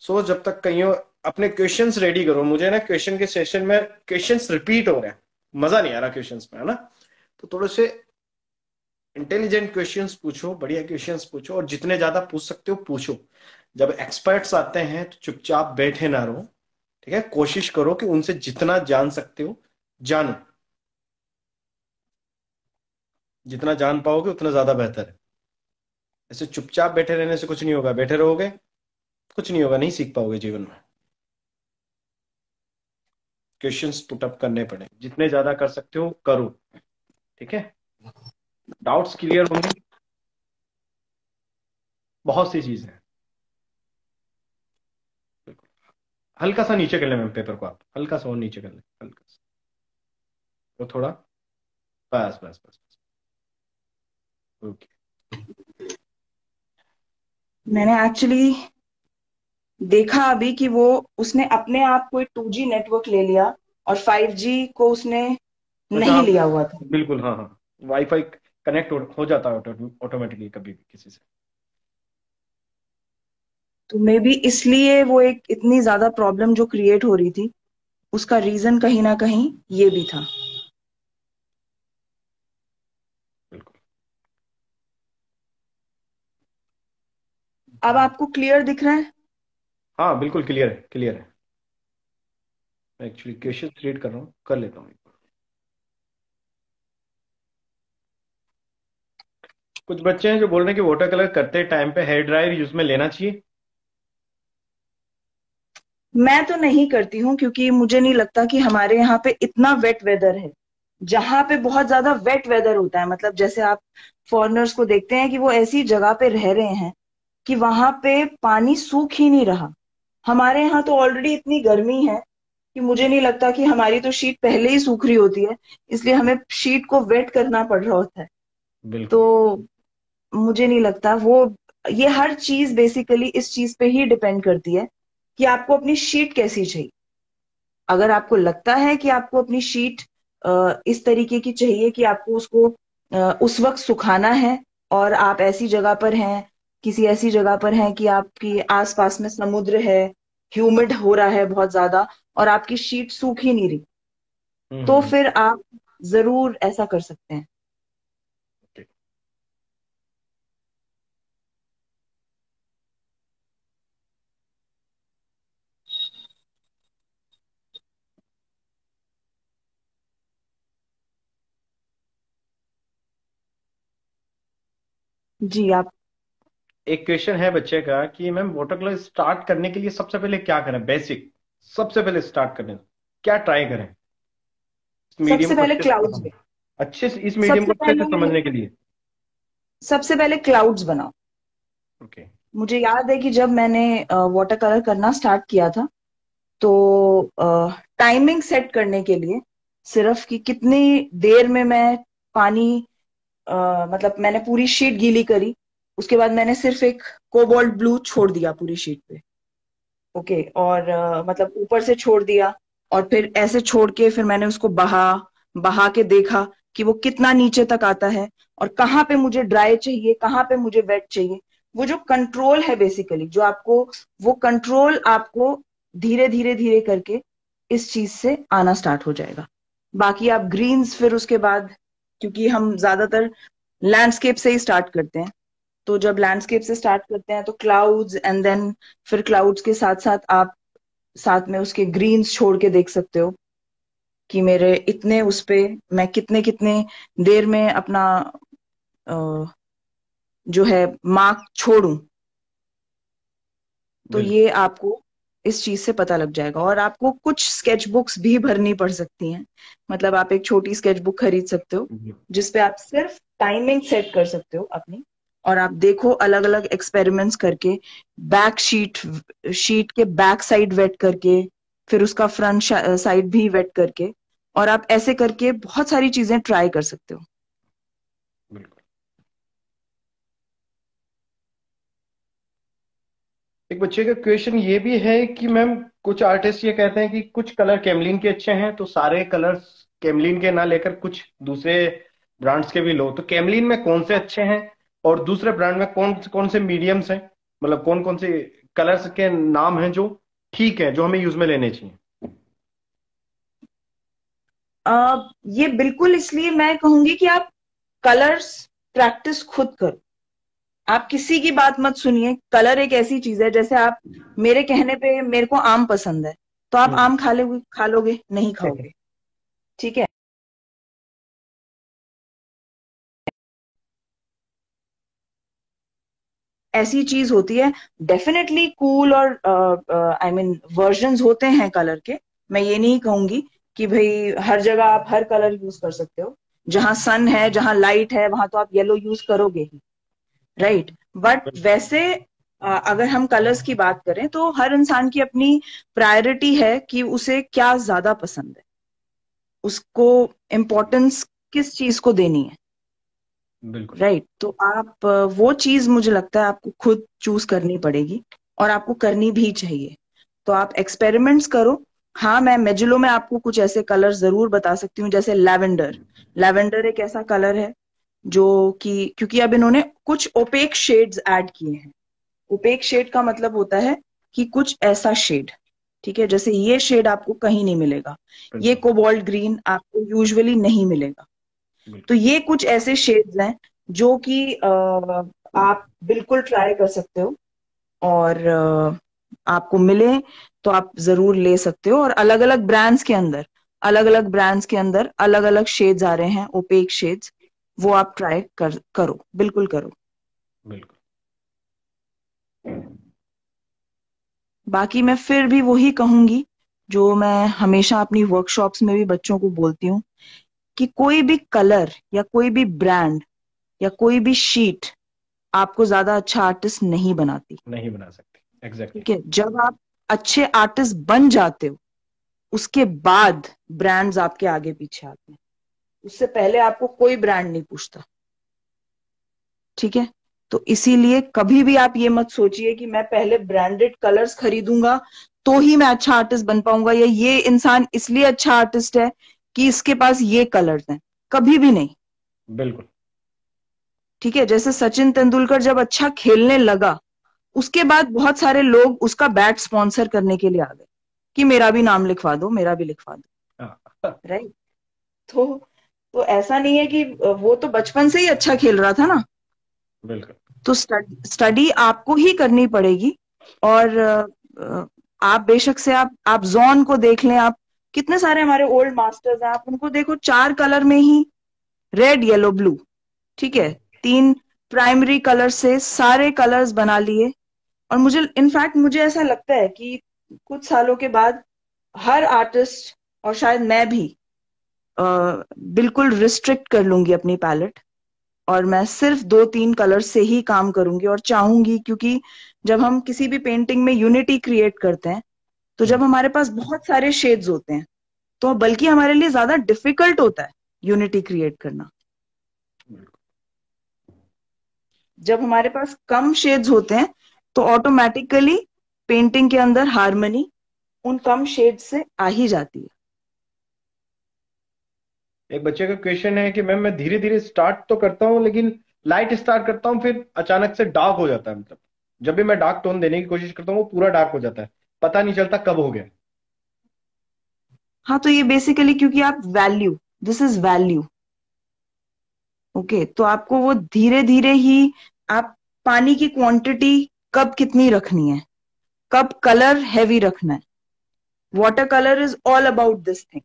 जब तक कहीं अपने क्वेश्चंस रेडी करो, मुझे ना क्वेश्चन के सेशन में क्वेश्चंस रिपीट हो रहे हैं, मजा नहीं आ रहा क्वेश्चंस में, है ना। तो थोड़े से इंटेलिजेंट क्वेश्चंस पूछो, बढ़िया क्वेश्चंस पूछो, और जितने ज्यादा पूछ सकते हो पूछो। जब एक्सपर्ट्स आते हैं तो चुपचाप बैठे ना रहो, ठीक है। कोशिश करो कि उनसे जितना जान सकते हो जानो, जितना जान पाओगे उतना ज्यादा बेहतर है। ऐसे चुपचाप बैठे रहने से कुछ नहीं होगा, बैठे रहोगे कुछ नहीं होगा, नहीं सीख पाओगे जीवन में। क्वेश्चंस पुट अप करने पड़े, जितने ज्यादा कर सकते हो करो, ठीक है। डाउट्स क्लियर होंगे, बहुत सी चीजें हैं। बिल्कुल। हल्का सा नीचे कर ले मैम पेपर को, आप हल्का सा और नीचे कर ले, हल्का सा, तो थोड़ा, बस बस बस बस। ओके। मैंने एक्चुअली देखा अभी कि वो, उसने अपने आप कोई 2G नेटवर्क ले लिया और 5G को उसने अच्छा, नहीं हाँ, लिया हुआ था। बिल्कुल, हाँ हाँ, वाईफाई कनेक्ट हो जाता है ऑटोमेटिकली कभी भी किसी से। तो मे बी इसलिए वो एक इतनी ज्यादा प्रॉब्लम जो क्रिएट हो रही थी, उसका रीजन कहीं ना कहीं ये भी था। बिल्कुल। अब आपको क्लियर दिख रहा है? हाँ बिल्कुल क्लियर है, क्लियर है। मैं एक्चुअली क्वेश्चन रीड कर रहा हूँ, कर लेता हूँ एक बार। कुछ बच्चे हैं जो बोल रहे हैं कि वाटर कलर करते टाइम पे हेयर ड्रायर यूज में लेना चाहिए। मैं तो नहीं करती हूँ, क्योंकि मुझे नहीं लगता कि हमारे यहाँ पे इतना वेट वेदर है। जहाँ पे बहुत ज्यादा वेट वेदर होता है, मतलब जैसे आप फॉरेनर्स को देखते हैं कि वो ऐसी जगह पे रह रहे हैं कि वहां पे पानी सूख ही नहीं रहा। हमारे यहाँ तो ऑलरेडी इतनी गर्मी है कि मुझे नहीं लगता कि हमारी तो शीट पहले ही सूख रही होती है, इसलिए हमें शीट को वेट करना पड़ रहा होता है। बिल्कुल। तो मुझे नहीं लगता वो, ये हर चीज बेसिकली इस चीज पे ही डिपेंड करती है कि आपको अपनी शीट कैसी चाहिए। अगर आपको लगता है कि आपको अपनी शीट इस तरीके की चाहिए कि आपको उसको उस वक्त सुखाना है, और आप ऐसी जगह पर हैं, किसी ऐसी जगह पर हैं कि आपकी आसपास में समुद्र है, ह्यूमिड हो रहा है बहुत ज्यादा, और आपकी शीट सूख ही नहीं रही, तो हम्म। फिर आप जरूर ऐसा कर सकते हैं। ओके। जी आप। एक क्वेश्चन है बच्चे का कि मैम वाटर कलर स्टार्ट करने के लिए सबसे पहले क्या करें, बेसिक सबसे पहले स्टार्ट करने क्या ट्राई करें, इस मीडियम सबसे को पहले अच्छे से क्लाउड्स समझ, अच्छे से इस मीडियम को सबसे अच्छे से पहले समझने के लिए। सबसे पहले क्लाउड्स बनाओ। ओके। मुझे याद है कि जब मैंने वाटर कलर करना स्टार्ट किया था, तो टाइमिंग सेट करने के लिए, सिर्फ कि कितनी देर में मैं पानी, मतलब मैंने पूरी शीट गीली करी, उसके बाद मैंने सिर्फ एक कोबाल्ट ब्लू छोड़ दिया पूरी शीट पे। ओके, और मतलब ऊपर से छोड़ दिया, और फिर ऐसे छोड़ के फिर मैंने उसको बहा बहा के देखा कि वो कितना नीचे तक आता है, और कहाँ पे मुझे ड्राई चाहिए, कहाँ पे मुझे वेट चाहिए। वो जो कंट्रोल है बेसिकली, जो आपको, वो कंट्रोल आपको धीरे धीरे धीरे करके इस चीज से आना स्टार्ट हो जाएगा। बाकी आप ग्रीन्स फिर उसके बाद, क्योंकि हम ज्यादातर लैंडस्केप से ही स्टार्ट करते हैं, तो जब लैंडस्केप से स्टार्ट करते हैं तो क्लाउड्स, एंड देन फिर क्लाउड्स के साथ साथ आप साथ में उसके ग्रीन्स छोड़ के देख सकते हो कि मेरे इतने उस पे मैं कितने कितने देर में अपना अ, जो है मार्क छोड़ूं। तो बिल्कुल। ये आपको इस चीज से पता लग जाएगा, और आपको कुछ स्केच बुक्स भी भरनी पड़ सकती हैं। मतलब आप एक छोटी स्केच बुक खरीद सकते हो, जिसपे आप सिर्फ टाइमिंग सेट कर सकते हो अपनी, और आप देखो अलग अलग एक्सपेरिमेंट्स करके, बैक शीट शीट के बैक साइड वेट करके, फिर उसका फ्रंट साइड भी वेट करके, और आप ऐसे करके बहुत सारी चीजें ट्राई कर सकते हो। बिल्कुल। एक बच्चे का क्वेश्चन ये भी है कि मैम कुछ आर्टिस्ट ये कहते हैं कि कुछ कलर कैमलिन के अच्छे हैं तो सारे कलर्स कैमलिन के ना लेकर कुछ दूसरे ब्रांड्स के भी लो, तो कैमलिन में कौन से अच्छे हैं और दूसरे ब्रांड में कौन से मीडियम्स हैं, मतलब कौन कौन से कलर्स के नाम हैं जो ठीक है, जो हमें यूज में लेने चाहिए। ये बिल्कुल, इसलिए मैं कहूंगी कि आप कलर्स प्रैक्टिस खुद करो। आप किसी की बात मत सुनिए। कलर एक ऐसी चीज है, जैसे आप मेरे कहने पे, मेरे को आम पसंद है, तो आप हम्म। आम खा लोगे? नहीं खाओगे। ठीक है। ऐसी चीज होती है। डेफिनेटली कूल और आई मीन वर्जन्स होते हैं कलर के। मैं ये नहीं कहूंगी कि भाई हर जगह आप हर कलर यूज कर सकते हो। जहां सन है, जहां लाइट है, वहां तो आप येलो यूज करोगे ही, राइट। बट वैसे अगर हम कलर्स की बात करें, तो हर इंसान की अपनी प्रायोरिटी है कि उसे क्या ज्यादा पसंद है, उसको इम्पोर्टेंस किस चीज को देनी है, बिल्कुल। राइट। तो आप वो चीज मुझे लगता है आपको खुद चूज करनी पड़ेगी, और आपको करनी भी चाहिए। तो आप एक्सपेरिमेंट्स करो। हाँ, मैं मेजुलो में आपको कुछ ऐसे कलर जरूर बता सकती हूँ, जैसे लैवेंडर। लैवेंडर एक ऐसा कलर है जो कि, क्योंकि अब इन्होंने कुछ ओपेक शेड्स ऐड किए हैं। ओपेक शेड का मतलब होता है कि कुछ ऐसा शेड, ठीक है, जैसे ये शेड आपको कहीं नहीं मिलेगा। ये बिल्कुल। कोबाल्ट ग्रीन आपको यूजुअली नहीं मिलेगा। तो बिल्कुल। ये कुछ ऐसे शेड्स हैं जो कि आप बिल्कुल ट्राई कर सकते हो, और आपको मिले तो आप जरूर ले सकते हो। और अलग अलग ब्रांड्स के अंदर अलग अलग शेड्स आ रहे हैं, ओपेक शेड्स। वो आप ट्राई करो, बिल्कुल करो। बिल्कुल। बाकी मैं फिर भी वही कहूंगी जो मैं हमेशा अपनी वर्कशॉप्स में भी बच्चों को बोलती हूँ, कि कोई भी कलर या कोई भी ब्रांड या कोई भी शीट आपको ज्यादा अच्छा आर्टिस्ट नहीं बनाती। नहीं बना सकते, एग्जैक्टली। ठीक है, जब आप अच्छे आर्टिस्ट बन जाते हो उसके बाद ब्रांड्स आपके आगे पीछे आते हैं, उससे पहले आपको कोई ब्रांड नहीं पूछता। ठीक है, तो इसीलिए कभी भी आप ये मत सोचिए कि मैं पहले ब्रांडेड कलर्स खरीदूंगा तो ही मैं अच्छा आर्टिस्ट बन पाऊंगा, या ये इंसान इसलिए अच्छा आर्टिस्ट है कि इसके पास ये कलर्स हैं। कभी भी नहीं। बिल्कुल। ठीक है, जैसे सचिन तेंदुलकर जब अच्छा खेलने लगा उसके बाद बहुत सारे लोग उसका बैट स्पॉन्सर करने के लिए आ गए कि मेरा भी नाम लिखवा दो, मेरा भी लिखवा दो। हाँ। राइट। तो ऐसा नहीं है कि वो तो बचपन से ही अच्छा खेल रहा था ना। बिल्कुल। तो स्टडी आपको ही करनी पड़ेगी। और आप बेशक से आप जॉन को देख लें, आप कितने सारे हमारे ओल्ड मास्टर्स हैं, आप उनको देखो, 4 कलर में ही, रेड येलो ब्लू, ठीक है, 3 प्राइमरी कलर से सारे कलर्स बना लिए। और मुझे ऐसा लगता है कि कुछ सालों के बाद हर आर्टिस्ट, और शायद मैं भी, बिल्कुल रिस्ट्रिक्ट कर लूंगी अपनी पैलेट, और मैं सिर्फ 2-3 कलर से ही काम करूंगी और चाहूंगी। क्योंकि जब हम किसी भी पेंटिंग में यूनिटी क्रिएट करते हैं, तो जब हमारे पास बहुत सारे शेड्स होते हैं तो बल्कि हमारे लिए ज्यादा डिफिकल्ट होता है यूनिटी क्रिएट करना। जब हमारे पास कम शेड्स होते हैं तो ऑटोमेटिकली पेंटिंग के अंदर हार्मनी उन कम शेड्स से आ ही जाती है। एक बच्चे का क्वेश्चन है कि मैम मैं धीरे धीरे स्टार्ट तो करता हूँ, लेकिन लाइट स्टार्ट करता हूँ फिर अचानक से डार्क हो जाता है। मतलब जब भी मैं डार्क टोन देने की कोशिश करता हूँ वो पूरा डार्क हो जाता है, पता नहीं चलता कब हो गया। हाँ, तो ये बेसिकली क्योंकि आप value, this is value. Okay, तो आपको वो धीरे धीरे ही, आप पानी की क्वांटिटी कब कितनी रखनी है, कब कलर हैवी रखना है, water colour is all about this thing.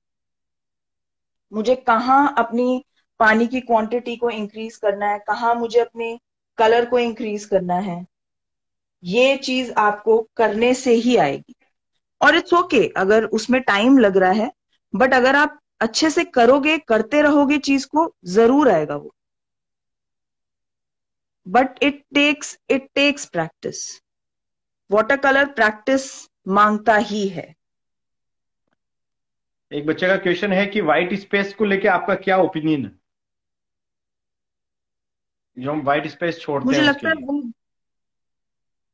मुझे कहाँ अपनी पानी की क्वांटिटी को इंक्रीज करना है, कहाँ मुझे अपने कलर को इंक्रीज करना है, ये चीज आपको करने से ही आएगी। और इट्स ओके अगर उसमें टाइम लग रहा है, बट अगर आप अच्छे से करोगे, करते रहोगे चीज को, जरूर आएगा वो। But it takes practice. Water colour practice मांगता ही है। एक बच्चे का क्वेश्चन है कि व्हाइट स्पेस को लेके आपका क्या ओपिनियन है, जो हम व्हाइट स्पेस छोड़ते मुझे हैं उसके लगता है लिए। वो,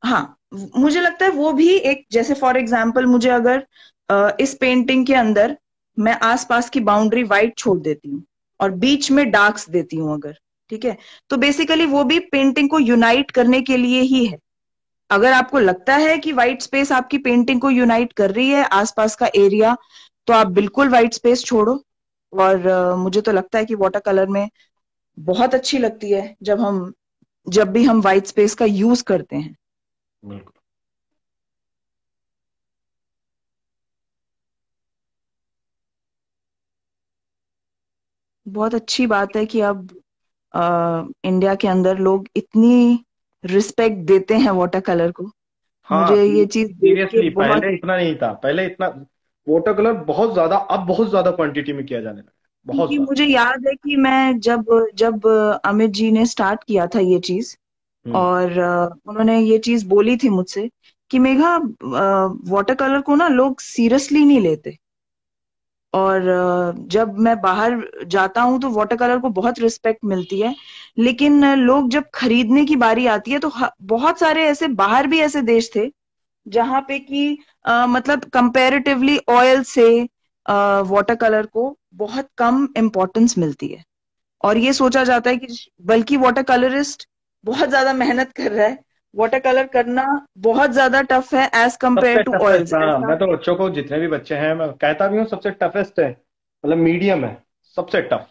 हाँ, मुझे लगता है वो भी एक, जैसे फॉर एग्जाम्पल मुझे अगर इस पेंटिंग के अंदर मैं आसपास की बाउंड्री वाइट छोड़ देती हूँ और बीच में डार्क्स देती हूँ अगर, ठीक है, तो बेसिकली वो भी पेंटिंग को यूनाइट करने के लिए ही है। अगर आपको लगता है कि व्हाइट स्पेस आपकी पेंटिंग को यूनाइट कर रही है, आसपास का एरिया, तो आप बिल्कुल व्हाइट स्पेस छोड़ो। और मुझे तो लगता है कि वाटर कलर में बहुत अच्छी लगती है जब भी हम व्हाइट स्पेस का यूज करते हैं। बिल्कुल। बहुत अच्छी बात है कि अब इंडिया के अंदर लोग इतनी रिस्पेक्ट देते हैं वाटर कलर को। हाँ, मुझे ये चीज देख के सीरियसली बहुत, पहले इतना नहीं था, पहले इतना वाटर कलर बहुत ज्यादा, अब बहुत ज्यादा क्वांटिटी में किया जाने लगा है, बहुत क्योंकि ज्यादा। मुझे याद है कि मैं जब जब अमित जी ने स्टार्ट किया था ये चीज, हम्म। और उन्होंने ये चीज बोली थी मुझसे कि मेघा, वाटर कलर को ना लोग सीरियसली नहीं लेते। और जब मैं बाहर जाता हूँ तो वाटर कलर को बहुत रिस्पेक्ट मिलती है, लेकिन लोग जब खरीदने की बारी आती है तो बहुत सारे ऐसे, बाहर भी ऐसे देश थे जहाँ पे कि मतलब कंपैरेटिवली ऑयल से वाटर कलर को बहुत कम इम्पोर्टेंस मिलती है। और ये सोचा जाता है कि बल्कि वाटर कलरिस्ट बहुत ज्यादा मेहनत कर रहा है, वाटर कलर करना बहुत ज्यादा टफ है एज कंपेयर सबसे टू टफेस्ट, ऑयल्स, हाँ, ऐसा। मैं तो बच्चों को जितने भी बच्चे हैं मैं कहता भी हूँ सबसे टफेस्ट है, मतलब मीडियम है, सबसे टफ।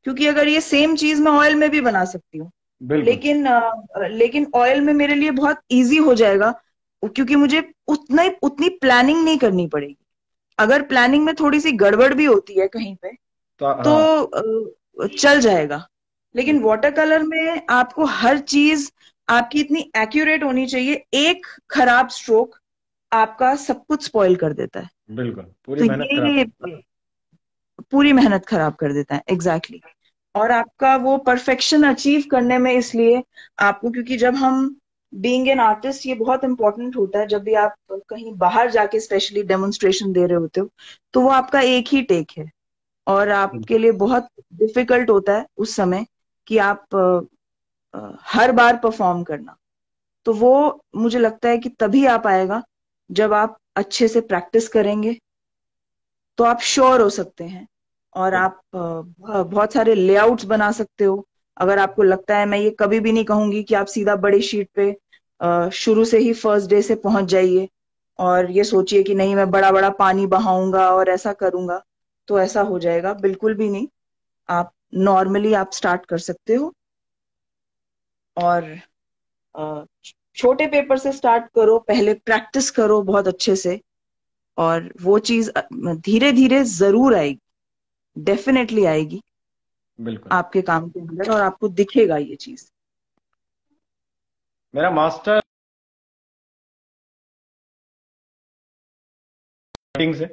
क्योंकि अगर ये सेम चीज मैं ऑयल में भी बना सकती हूँ, बिल्कुल। लेकिन ऑयल में मेरे लिए बहुत इजी हो जाएगा, क्योंकि मुझे उतनी प्लानिंग नहीं करनी पड़ेगी। अगर प्लानिंग में थोड़ी सी गड़बड़ भी होती है कहीं पे तो तो हाँ। चल जाएगा। लेकिन वाटर कलर में आपको हर चीज आपकी इतनी एक्यूरेट होनी चाहिए, एक खराब स्ट्रोक आपका सब कुछ स्पॉइल कर देता है। बिल्कुल, पूरी तो मेहनत खराब ये कर। पूरी मेहनत खराब कर देता है, एग्जैक्टली exactly। और आपका वो परफेक्शन अचीव करने में, इसलिए आपको, क्योंकि जब हम बीइंग एन आर्टिस्ट, ये बहुत इंपॉर्टेंट होता है, जब भी आप कहीं बाहर जाके स्पेशली डेमोन्स्ट्रेशन दे रहे होते हो, तो वो आपका एक ही टेक है, और आपके लिए बहुत डिफिकल्ट होता है उस समय कि आप हर बार परफॉर्म करना। तो वो मुझे लगता है कि तभी आ पाएगा जब आप अच्छे से प्रैक्टिस करेंगे, तो आप श्योर हो सकते हैं। और आप बहुत सारे लेआउट्स बना सकते हो। अगर आपको लगता है, मैं ये कभी भी नहीं कहूंगी कि आप सीधा बड़ी शीट पे शुरू से ही फर्स्ट डे से पहुंच जाइए और ये सोचिए कि नहीं मैं बड़ा बड़ा पानी बहाऊंगा और ऐसा करूंगा तो ऐसा हो जाएगा, बिल्कुल भी नहीं। आप नॉर्मली आप स्टार्ट कर सकते हो, और अ, छोटे पेपर से स्टार्ट करो, पहले प्रैक्टिस करो बहुत अच्छे से, और वो चीज धीरे धीरे जरूर आएगी, डेफिनेटली आएगी बिल्कुल। आपके काम के अंदर, और आपको दिखेगा ये चीज। मेरा मास्टर पेंटिंग से,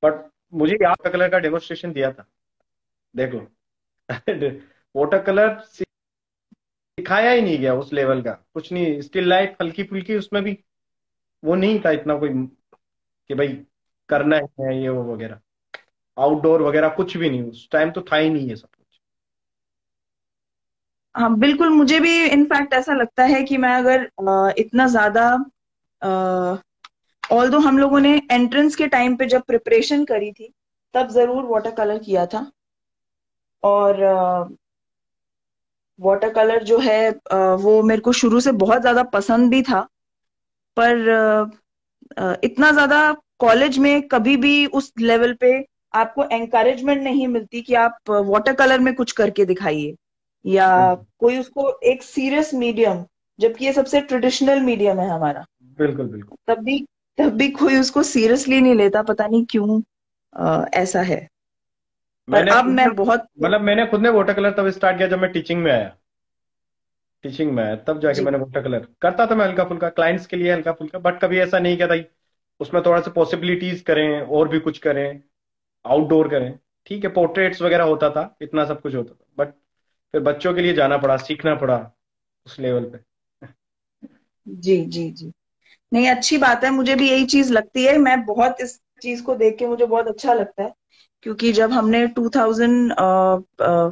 बट मुझे याद का कलर का डेमोन्स्ट्रेशन दिया था, देख लो। वाटर कलर सिखाया ही नहीं गया, उस लेवल का कुछ नहीं। स्टिल लाइफ हल्की फुल्की, उसमें भी वो नहीं था इतना कोई कि भाई करना है ये वो वगैरह। आउटडोर वगैरह कुछ भी नहीं, उस टाइम तो था ही नहीं ये सब कुछ। हाँ बिल्कुल, मुझे भी इनफैक्ट ऐसा लगता है कि मैं अगर इतना ज्यादा, ऑल्दो हम लोगों ने एंट्रेंस के टाइम पे जब प्रिपरेशन करी थी, तब जरूर वाटर कलर किया था। और वाटर कलर जो है वो मेरे को शुरू से बहुत ज्यादा पसंद भी था, पर इतना ज्यादा कॉलेज में कभी भी उस लेवल पे आपको एनकरेजमेंट नहीं मिलती कि आप वाटर कलर में कुछ करके दिखाइए, या बिल्कुल कोई उसको एक सीरियस मीडियम, जबकि ये सबसे ट्रेडिशनल मीडियम है हमारा, बिल्कुल बिल्कुल। तब भी तब भी कोई उसको सीरियसली नहीं लेता, पता नहीं क्यों ऐसा है। पर मैंने अब खुद ने मैं बहुत, मैंने खुद ने वाटर कलर तब स्टार्ट किया जब मैं टीचिंग में आया। टीचिंग में आया तब जाके जी मैंने वाटर कलर करता था। मैं हल्का फुल्का क्लाइंट्स के लिए हल्का फुल्का, बट कभी ऐसा नहीं किया था उसमें थोड़ा सा पॉसिबिलिटीज करें और भी कुछ करें, आउटडोर करें। ठीक है, पोर्ट्रेट्स वगैरह होता था, इतना सब कुछ होता था, बट फिर बच्चों के लिए जाना पड़ा, सीखना पड़ा उस लेवल पे। जी जी जी, नहीं अच्छी बात है, मुझे भी यही चीज लगती है। मैं बहुत इस चीज को देख के मुझे बहुत अच्छा लगता है, क्योंकि जब हमने 2000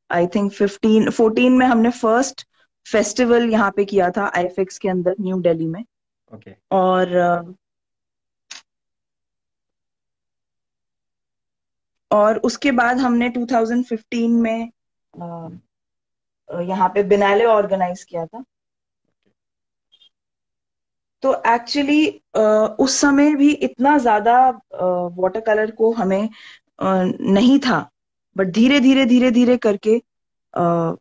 आई थिंक 15 14 में हमने फर्स्ट फेस्टिवल यहाँ पे किया था आईफेक्स के अंदर, न्यू दिल्ली में। ओके। और उसके बाद हमने 2015 में यहाँ पे बिनाले ऑर्गेनाइज किया था। तो एक्चुअली उस समय भी इतना ज्यादा वाटर कलर को हमें नहीं था, बट धीरे धीरे करके अ,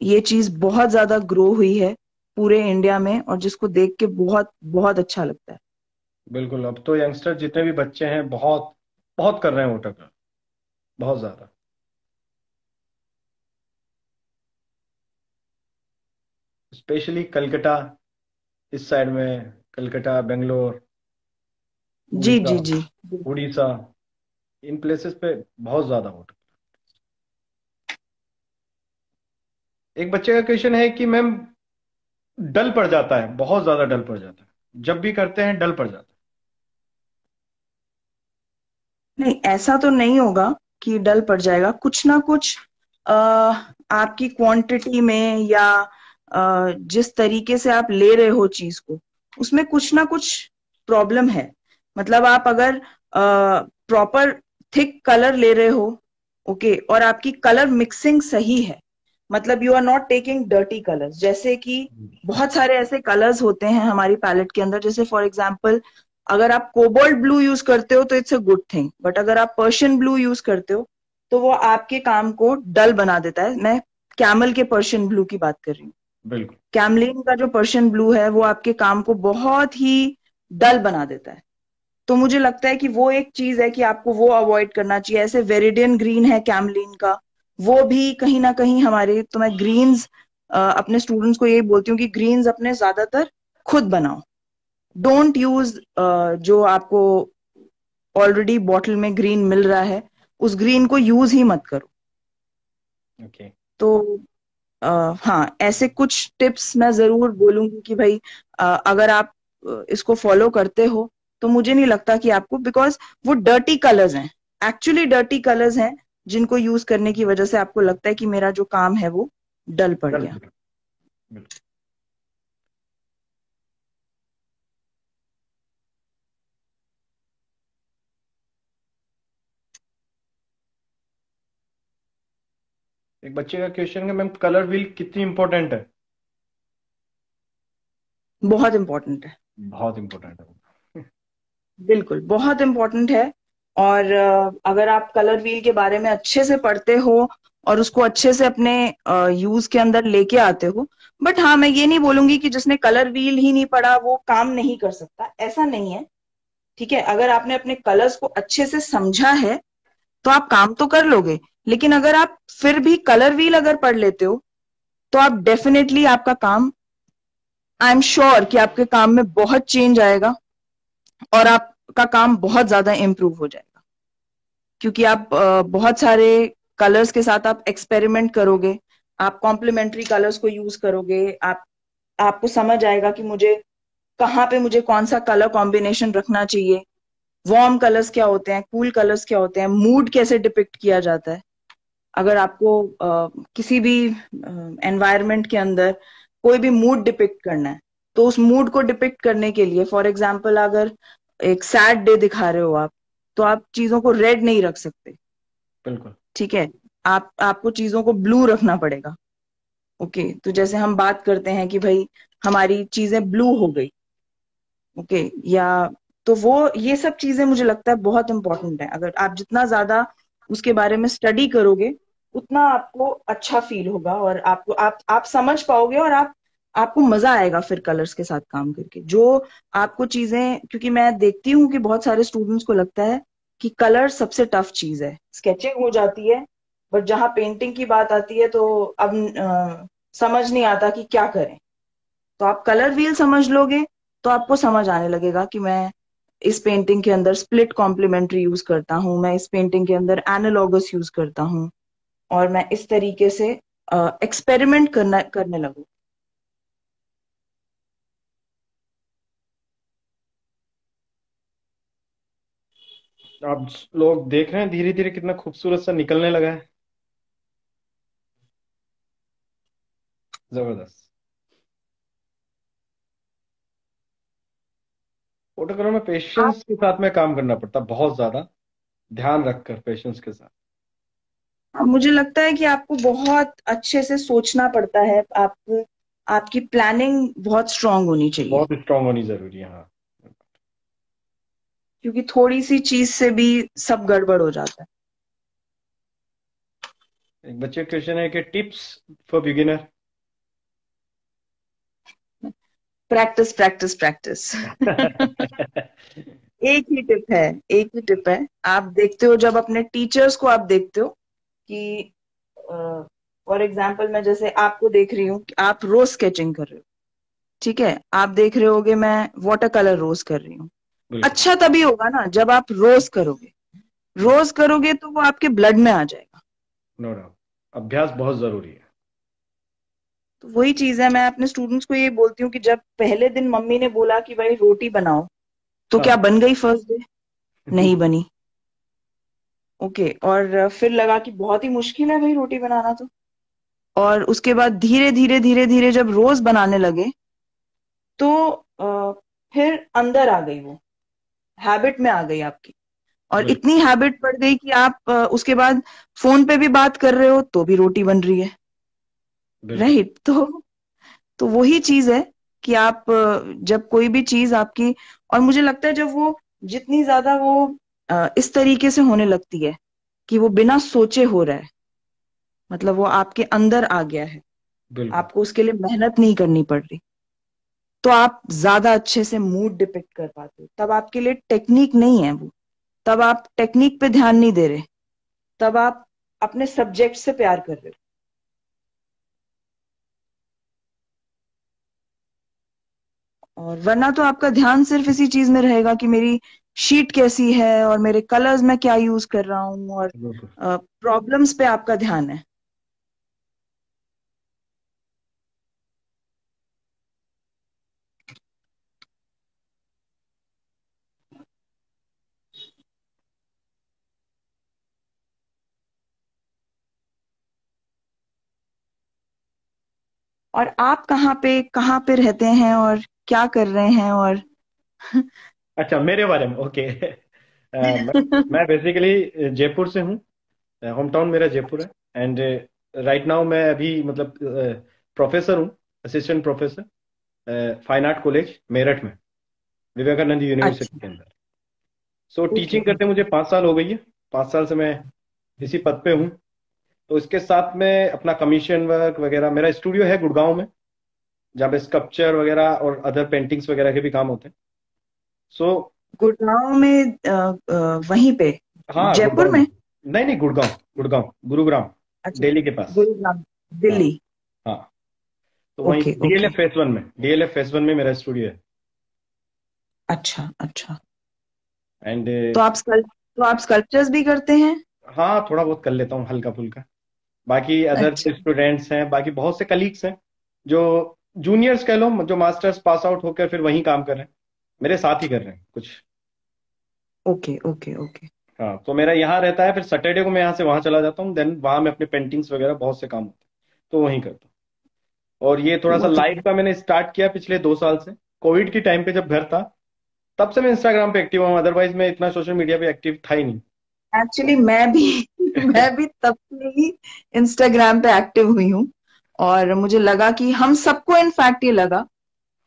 ये चीज बहुत ज्यादा ग्रो हुई है पूरे इंडिया में, और जिसको देख के बहुत बहुत अच्छा लगता है। बिल्कुल, अब तो यंगस्टर जितने भी बच्चे हैं बहुत बहुत कर रहे हैं वाटर कलर, बहुत ज्यादा। स्पेशली कलकत्ता, इस साइड में कलकत्ता, बेंगलोर, जी उड़ीसा, जी जी। उड़ीसा, इन प्लेसेस पे बहुत ज्यादा वाटर। एक बच्चे का क्वेश्चन है कि मैम डल पड़ जाता है, बहुत ज्यादा डल पड़ जाता है, जब भी करते हैं डल पड़ जाता नहीं, ऐसा तो नहीं होगा कि डल पड़ जाएगा। कुछ ना कुछ आपकी क्वांटिटी में, या जिस तरीके से आप ले रहे हो चीज को, उसमें कुछ ना कुछ प्रॉब्लम है। मतलब आप अगर प्रॉपर थिक कलर ले रहे हो, ओके, और आपकी कलर मिक्सिंग सही है, मतलब you are not taking dirty colours, जैसे कि है। बहुत सारे ऐसे कलर्स होते हैं हमारी पैलेट के अंदर, जैसे फॉर एग्जांपल अगर आप कोबाल्ट ब्लू यूज करते हो तो it's a good thing, but अगर आप पर्शियन ब्लू यूज करते हो तो वो आपके काम को डल बना देता है। मैं कैमल के पर्शियन ब्लू की बात कर रही हूँ। बिल्कुल कैमलिन का जो पर्शियन ब्लू है वो आपके काम को बहुत ही डल बना देता है। तो मुझे लगता है कि वो एक चीज है कि आपको वो अवॉइड करना चाहिए। ऐसे वेरिडियन ग्रीन है कैमलिन का, वो भी कहीं ना कहीं हमारे, तो मैं ग्रीन्स अपने स्टूडेंट्स को यही बोलती हूँ कि ग्रीन्स अपने ज्यादातर खुद बनाओ, डोंट यूज जो आपको ऑलरेडी बॉटल में ग्रीन मिल रहा है, उस ग्रीन को यूज ही मत करो। ओके। तो हाँ, ऐसे कुछ टिप्स मैं जरूर बोलूंगी कि भाई अगर आप इसको फॉलो करते हो तो मुझे नहीं लगता कि आपको, बिकॉज वो डर्टी कलर्स हैं, एक्चुअली डर्टी कलर्स हैं, जिनको यूज करने की वजह से आपको लगता है कि मेरा जो काम है वो डल पड़ गया। बिल्कुल बिल्कुल। एक बच्चे का क्वेश्चन है मैम, कलर व्हील कितनी इंपॉर्टेंट है? बहुत इंपॉर्टेंट है। बहुत इंपॉर्टेंट है। बिल्कुल बहुत इंपॉर्टेंट है। और अगर आप कलर व्हील के बारे में अच्छे से पढ़ते हो और उसको अच्छे से अपने यूज के अंदर लेके आते हो, बट हाँ, मैं ये नहीं बोलूंगी कि जिसने कलर व्हील ही नहीं पढ़ा वो काम नहीं कर सकता, ऐसा नहीं है। ठीक है, अगर आपने अपने कलर्स को अच्छे से समझा है तो आप काम तो कर लोगे। लेकिन अगर आप फिर भी कलर व्हील अगर पढ़ लेते हो तो आप डेफिनेटली आपका काम, आई एम श्योर कि आपके काम में बहुत चेंज आएगा और आपका काम बहुत ज्यादा इम्प्रूव हो जाएगा। क्योंकि आप बहुत सारे कलर्स के साथ आप एक्सपेरिमेंट करोगे, आप कॉम्प्लीमेंट्री कलर्स को यूज करोगे, आप आपको समझ आएगा कि मुझे कहाँ पे मुझे कौन सा कलर कॉम्बिनेशन रखना चाहिए, वार्म कलर्स क्या होते हैं, कूल कलर्स क्या होते हैं, मूड कैसे डिपिक्ट किया जाता है। अगर आपको किसी भी एनवायरनमेंट के अंदर कोई भी मूड डिपिक्ट करना है, तो उस मूड को डिपिक्ट करने के लिए, फॉर एग्जाम्पल अगर एक सैड डे दिखा रहे हो आप, तो आप चीजों को रेड नहीं रख सकते। बिल्कुल। ठीक है, आपको चीजों को ब्लू रखना पड़ेगा। ओके, तो जैसे हम बात करते हैं कि भाई हमारी चीजें ब्लू हो गई, ओके, या तो वो ये सब चीजें मुझे लगता है बहुत इंपॉर्टेंट है। अगर आप जितना ज्यादा उसके बारे में स्टडी करोगे उतना आपको अच्छा फील होगा और आपको आप समझ पाओगे और आपको मजा आएगा फिर कलर्स के साथ काम करके। जो आपको चीजें, क्योंकि मैं देखती हूँ कि बहुत सारे स्टूडेंट्स को लगता है कि कलर सबसे टफ चीज है, स्केचिंग हो जाती है, बट जहाँ पेंटिंग की बात आती है तो अब समझ नहीं आता कि क्या करें। तो आप कलर व्हील समझ लोगे तो आपको समझ आने लगेगा कि मैं इस पेंटिंग के अंदर स्प्लिट कॉम्प्लीमेंट्री यूज करता हूँ, मैं इस पेंटिंग के अंदर एनालॉगस यूज करता हूँ, और मैं इस तरीके से एक्सपेरिमेंट करने लगूँ। आप लोग देख रहे हैं धीरे धीरे कितना खूबसूरत सा निकलने लगा है। जबरदस्त। फोटोग्राफर में आप पेशेंस के साथ में काम करना पड़ता है, बहुत ज्यादा ध्यान रखकर पेशेंस के साथ। मुझे लगता है कि आपको बहुत अच्छे से सोचना पड़ता है, आपकी प्लानिंग बहुत स्ट्रांग होनी चाहिए। बहुत स्ट्रांग होनी जरूरी है, हाँ। क्योंकि थोड़ी सी चीज से भी सब गड़बड़ हो जाता है। एक बच्चे का क्वेश्चन है कि tips for beginner. Practice practice practice. एक ही टिप है, एक ही टिप है। आप देखते हो जब अपने टीचर्स को आप देखते हो कि फॉर एग्जाम्पल मैं जैसे आपको देख रही हूँ कि आप रोज स्केचिंग कर रहे हो, ठीक है, आप देख रहे होगे मैं वाटर कलर रोज कर रही हूँ। बिल्कुल। अच्छा तभी होगा ना जब आप रोज करोगे, रोज करोगे तो वो आपके ब्लड में आ जाएगा। नो डाउट, अभ्यास बहुत जरूरी है। तो वही चीज है, मैं अपने स्टूडेंट्स को ये बोलती हूँ कि जब पहले दिन मम्मी ने बोला कि भाई रोटी बनाओ, तो क्या हाँ। बन गई फर्स्ट डे? नहीं बनी। ओके, और फिर लगा कि बहुत ही मुश्किल है भाई रोटी बनाना तो। और उसके बाद धीरे धीरे धीरे धीरे जब रोज बनाने लगे तो फिर अंदर आ गई, वो हैबिट में आ गई आपकी। और बिल्कुल इतनी हैबिट पड़ गई कि आप उसके बाद फोन पे भी बात कर रहे हो तो भी रोटी बन रही है। बिल्कुल। राइट, तो वही चीज है कि आप जब कोई भी चीज आपकी, और मुझे लगता है जब वो जितनी ज्यादा वो इस तरीके से होने लगती है कि वो बिना सोचे हो रहा है, मतलब वो आपके अंदर आ गया है, बिल्कुल। आपको उसके लिए मेहनत नहीं करनी पड़ रही, तो आप ज्यादा अच्छे से मूड डिपिक्ट कर पाते हो। तब आपके लिए टेक्निक नहीं है वो, तब आप टेक्निक पे ध्यान नहीं दे रहे, तब आप अपने सब्जेक्ट से प्यार कर रहे हो। और वरना तो आपका ध्यान सिर्फ इसी चीज में रहेगा कि मेरी शीट कैसी है और मेरे कलर्स मैं क्या यूज कर रहा हूँ, और बिल्कुल। प्रॉब्लम्स पे आपका ध्यान है। और आप कहाँ पे रहते हैं और क्या कर रहे हैं और अच्छा, मेरे बारे में, ओके। मैं बेसिकली जयपुर से हूँ। होम टाउन मेरा जयपुर है। एंड राइट नाउ मैं अभी मतलब प्रोफेसर हूँ, assistant professor, fine art college Meerut में, विवेकानंद यूनिवर्सिटी अच्छा। के अंदर। सो ओके टीचिंग करते ओके। मुझे 5 साल हो गई है। 5 साल से मैं इसी पद पे हूँ। तो इसके साथ में अपना कमीशन वर्क वगैरह, मेरा स्टूडियो है गुड़गांव में, जहाँ पे स्कल्पचर वगैरह और अदर पेंटिंग्स वगैरह के भी काम होते हैं। सो गुड़गांव में वहीं पे, हाँ, जयपुर गुड़गांव में। में? नहीं नहीं, गुड़गांव, गुड़गांव, गुरुग्राम, अच्छा, दिल्ली के पास। गुरुग्राम, हाँ दिल्ली। हाँ। तो वहीं ओके ओके। डीएलएफ फेज 1 में मेरा स्टूडियो है। अच्छा अच्छा। एंड तो आप स्कल्पचर्स भी करते हैं? हाँ, थोड़ा बहुत कर लेता हूँ हल्का फुल्का। बाकी अदर अच्छा। स्टूडेंट्स हैं, बाकी बहुत से कलीग्स हैं जो जूनियर्स कह लो, जो मास्टर्स पास आउट होकर फिर वहीं काम कर रहे हैं, मेरे साथ ही कर रहे हैं कुछ। Okay okay okay. हाँ, तो मेरा यहाँ रहता है, फिर सैटरडे को मैं यहाँ से वहाँ चला जाता हूँ, देन वहाँ मैं अपने पेंटिंग्स वगैरह बहुत से काम होते हैं तो वहीं करता हूँ। और ये थोड़ा सा वो तो लाइव का मैंने स्टार्ट किया पिछले 2 साल से, कोविड की टाइम पे जब घर था, तब से मैं इंस्टाग्राम पे एक्टिव हूँ। अदरवाइज मैं इतना सोशल मीडिया पे एक्टिव था ही नहीं। एक्चुअली मैं भी मैं भी तब से ही इंस्टाग्राम पे एक्टिव हुई हूँ। और मुझे लगा कि हम सबको इनफैक्ट ये लगा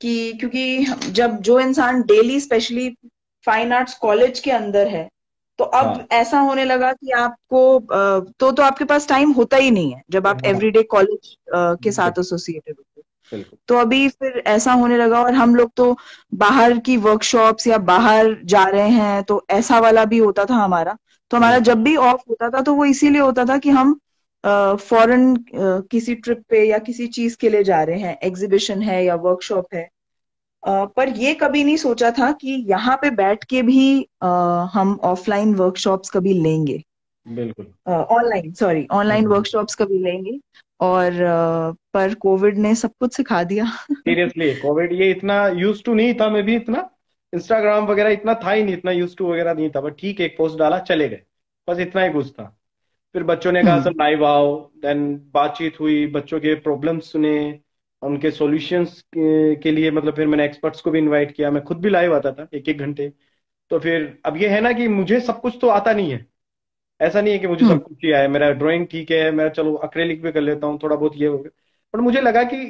कि क्योंकि जब जो इंसान daily specially fine arts college के अंदर है, तो अब हाँ ऐसा होने लगा कि आपको तो आपके पास टाइम होता ही नहीं है जब आप हाँ, एवरीडे कॉलेज के बिल्कुल साथ एसोसिएटेड होते हो। बिल्कुल। तो अभी फिर ऐसा होने लगा, और हम लोग तो बाहर की वर्कशॉप्स या बाहर जा रहे हैं तो ऐसा वाला भी होता था हमारा। तो हमारा बिल्कुल जब भी ऑफ होता था तो वो इसीलिए होता था कि हम फॉरेन किसी ट्रिप पे या किसी चीज के लिए जा रहे हैं, एग्जीबिशन है या वर्कशॉप है। पर ये कभी नहीं सोचा था कि यहाँ पे बैठ के भी हम ऑफलाइन वर्कशॉप्स कभी लेंगे, बिल्कुल। ऑनलाइन सॉरी ऑनलाइन वर्कशॉप्स कभी लेंगे। और पर कोविड ने सब कुछ सिखा दिया। सीरियसली कोविड ये इतना यूज टू नहीं था, मैं भी इतना इंस्टाग्राम वगैरह इतना था ही नहीं, इतना यूज टू वगैरह नहीं था, बट ठीक है, एक पोस्ट डाला चले गए, बस इतना ही कुछ था। फिर बच्चों ने कहा हम्म। सर लाइव आओ, देन बातचीत हुई, बच्चों के प्रॉब्लम्स सुने, उनके सॉल्यूशंस के लिए मतलब फिर मैंने एक्सपर्ट्स को भी इनवाइट किया, मैं खुद भी लाइव आता था 1-1 घंटे। तो फिर अब ये है ना कि मुझे सब कुछ तो आता नहीं है, ऐसा नहीं है कि मुझे हम्म। सब कुछ ही आया है। मेरा ड्राइंग ठीक है, मैं चलो एक्रेलिक भी कर लेता हूँ थोड़ा बहुत, ये हो गया। पर मुझे लगा कि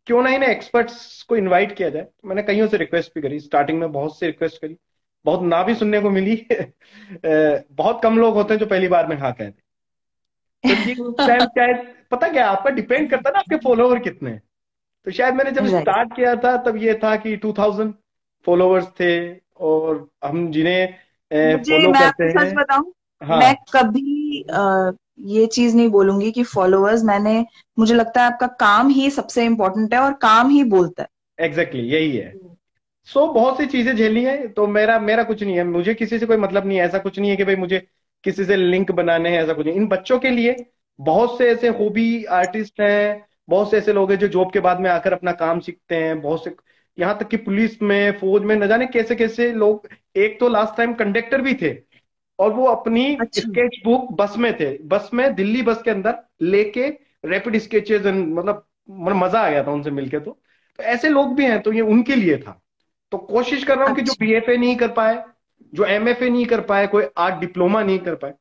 क्यों ना इन्हें एक्सपर्ट्स को इनवाइट किया जाए। तो मैंने कईयों से रिक्वेस्ट भी करी, स्टार्टिंग में बहुत से रिक्वेस्ट करी, बहुत ना भी सुनने को मिली। बहुत कम लोग होते हैं जो पहली बार में हाँ कहते हैं, क्योंकि उस टाइम शायद पता क्या, आपका डिपेंड करता है ना आपके फॉलोवर कितने हैं। तो शायद मैंने जब राइट। स्टार्ट किया था तब ये था कि 2000 फॉलोवर्स थे, और हम जिन्हें मुझे फॉलो मैं करते आपको हैं। सच बताऊं, मैं हाँ, कभी ये चीज नहीं बोलूंगी कि फॉलोअर्स, मुझे लगता है आपका काम ही सबसे इम्पोर्टेंट है और काम ही बोलता है। एग्जैक्टली यही है। सो बहुत सी चीजें झेली है, तो मेरा मेरा कुछ नहीं है, मुझे किसी से कोई मतलब नहीं है, ऐसा कुछ नहीं है कि भाई मुझे किसी से लिंक बनाने हैं, ऐसा कुछ नहीं। इन बच्चों के लिए बहुत से ऐसे हॉबी आर्टिस्ट हैं, बहुत से ऐसे लोग हैं जो जॉब के बाद में आकर अपना काम सीखते हैं, बहुत से यहाँ तक कि पुलिस में, फौज में, न जाने कैसे कैसे लोग। एक तो लास्ट टाइम कंडक्टर भी थे, और वो अपनी अच्छा। स्केच बुक बस में थे, बस में दिल्ली बस के अंदर लेके रैपिड स्केचेस, मतलब मजा आ गया था उनसे मिलके। तो ऐसे लोग भी हैं, तो ये उनके लिए था। तो कोशिश कर रहा हूं कि जो अच्छा। बीएफए नहीं कर पाए, जो एमएफए नहीं कर पाए, कोई आर्ट डिप्लोमा नहीं कर पाए,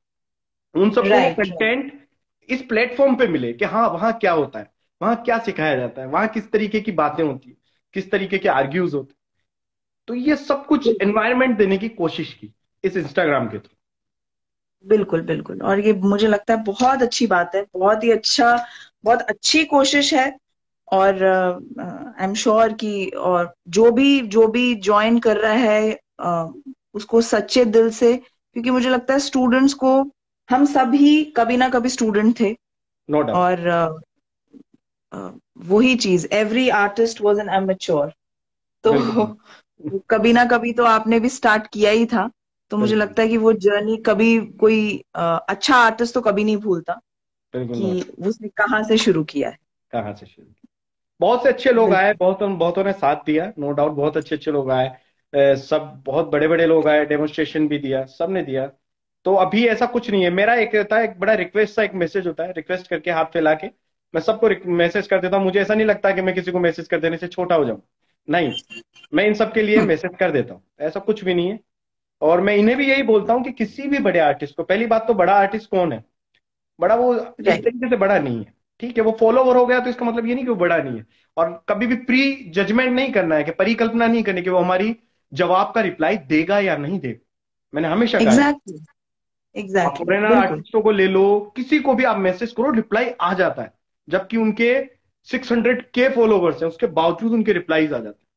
उन सबको वो राइट राइट। कंटेंट इस प्लेटफॉर्म पे मिले कि हाँ वहां क्या होता है, वहां क्या सिखाया जाता है, वहां किस तरीके की बातें होती है, किस तरीके के आर्ग्यूज होते हैं। तो ये सब कुछ बिल्कुल एनवायरनमेंट देने की कोशिश की इस इंस्टाग्राम के थ्रू। बिल्कुल बिल्कुल। और ये मुझे लगता है बहुत अच्छी बात है, बहुत ही अच्छा, बहुत अच्छी कोशिश है। और आई एम श्योर कि और जो भी ज्वाइन कर रहा है उसको सच्चे दिल से, क्योंकि मुझे लगता है स्टूडेंट्स को, हम सब ही कभी ना कभी स्टूडेंट थे। No doubt. और वही चीज, every artist was an amateur. बिल्कुल। तो कभी ना कभी तो आपने भी स्टार्ट किया ही था। तो मुझे बिल्कुल। लगता है कि वो जर्नी कभी कोई अच्छा आर्टिस्ट तो कभी नहीं भूलता बिल्कुल नो। कि उसने कहाँ से शुरू किया है। कहाँ से शुरू? बहुत से अच्छे लोग आए, बिल्कुल। बहुतों ने साथ दिया, नो डाउट, बहुत अच्छे अच्छे लोग आए। सब बहुत बड़े बड़े लोग आए, डेमोन्स्ट्रेशन भी दिया, सबने दिया। तो अभी ऐसा कुछ नहीं है। मेरा एक रहता है, एक बड़ा रिक्वेस्ट सा एक मैसेज होता है, रिक्वेस्ट करके हाथ फैला के मैं सबको मैसेज कर देता हूँ। मुझे ऐसा नहीं लगता कि मैं किसी को मैसेज कर देने से छोटा हो जाऊं। नहीं, मैं इन सब के लिए मैसेज कर देता हूँ, ऐसा कुछ भी नहीं है। और मैं इन्हें भी यही बोलता हूँ कि किसी भी बड़े आर्टिस्ट को, पहली बात तो बड़ा आर्टिस्ट कौन है? बड़ा वो इस राइट। तरीके से बड़ा नहीं है। ठीक है, वो फॉलोवर हो गया तो इसका मतलब ये नहीं कि वो बड़ा नहीं है। और कभी भी प्री जजमेंट नहीं करना है, कि परिकल्पना नहीं करनी कि वो हमारी जवाब का रिप्लाई देगा या नहीं देगा। मैंने हमेशा कहा है, एग्जैक्टली। आप एग्जैक्टली फॉरेनर बिल्कुल। आर्टिस्टों को ले लो, किसी को भी आप मैसेज करो, रिप्लाई आ जाता है। जबकि उनके 600K फॉलोवर्स हैं, उसके बावजूद उनके रिप्लाईज आ जाते हैं।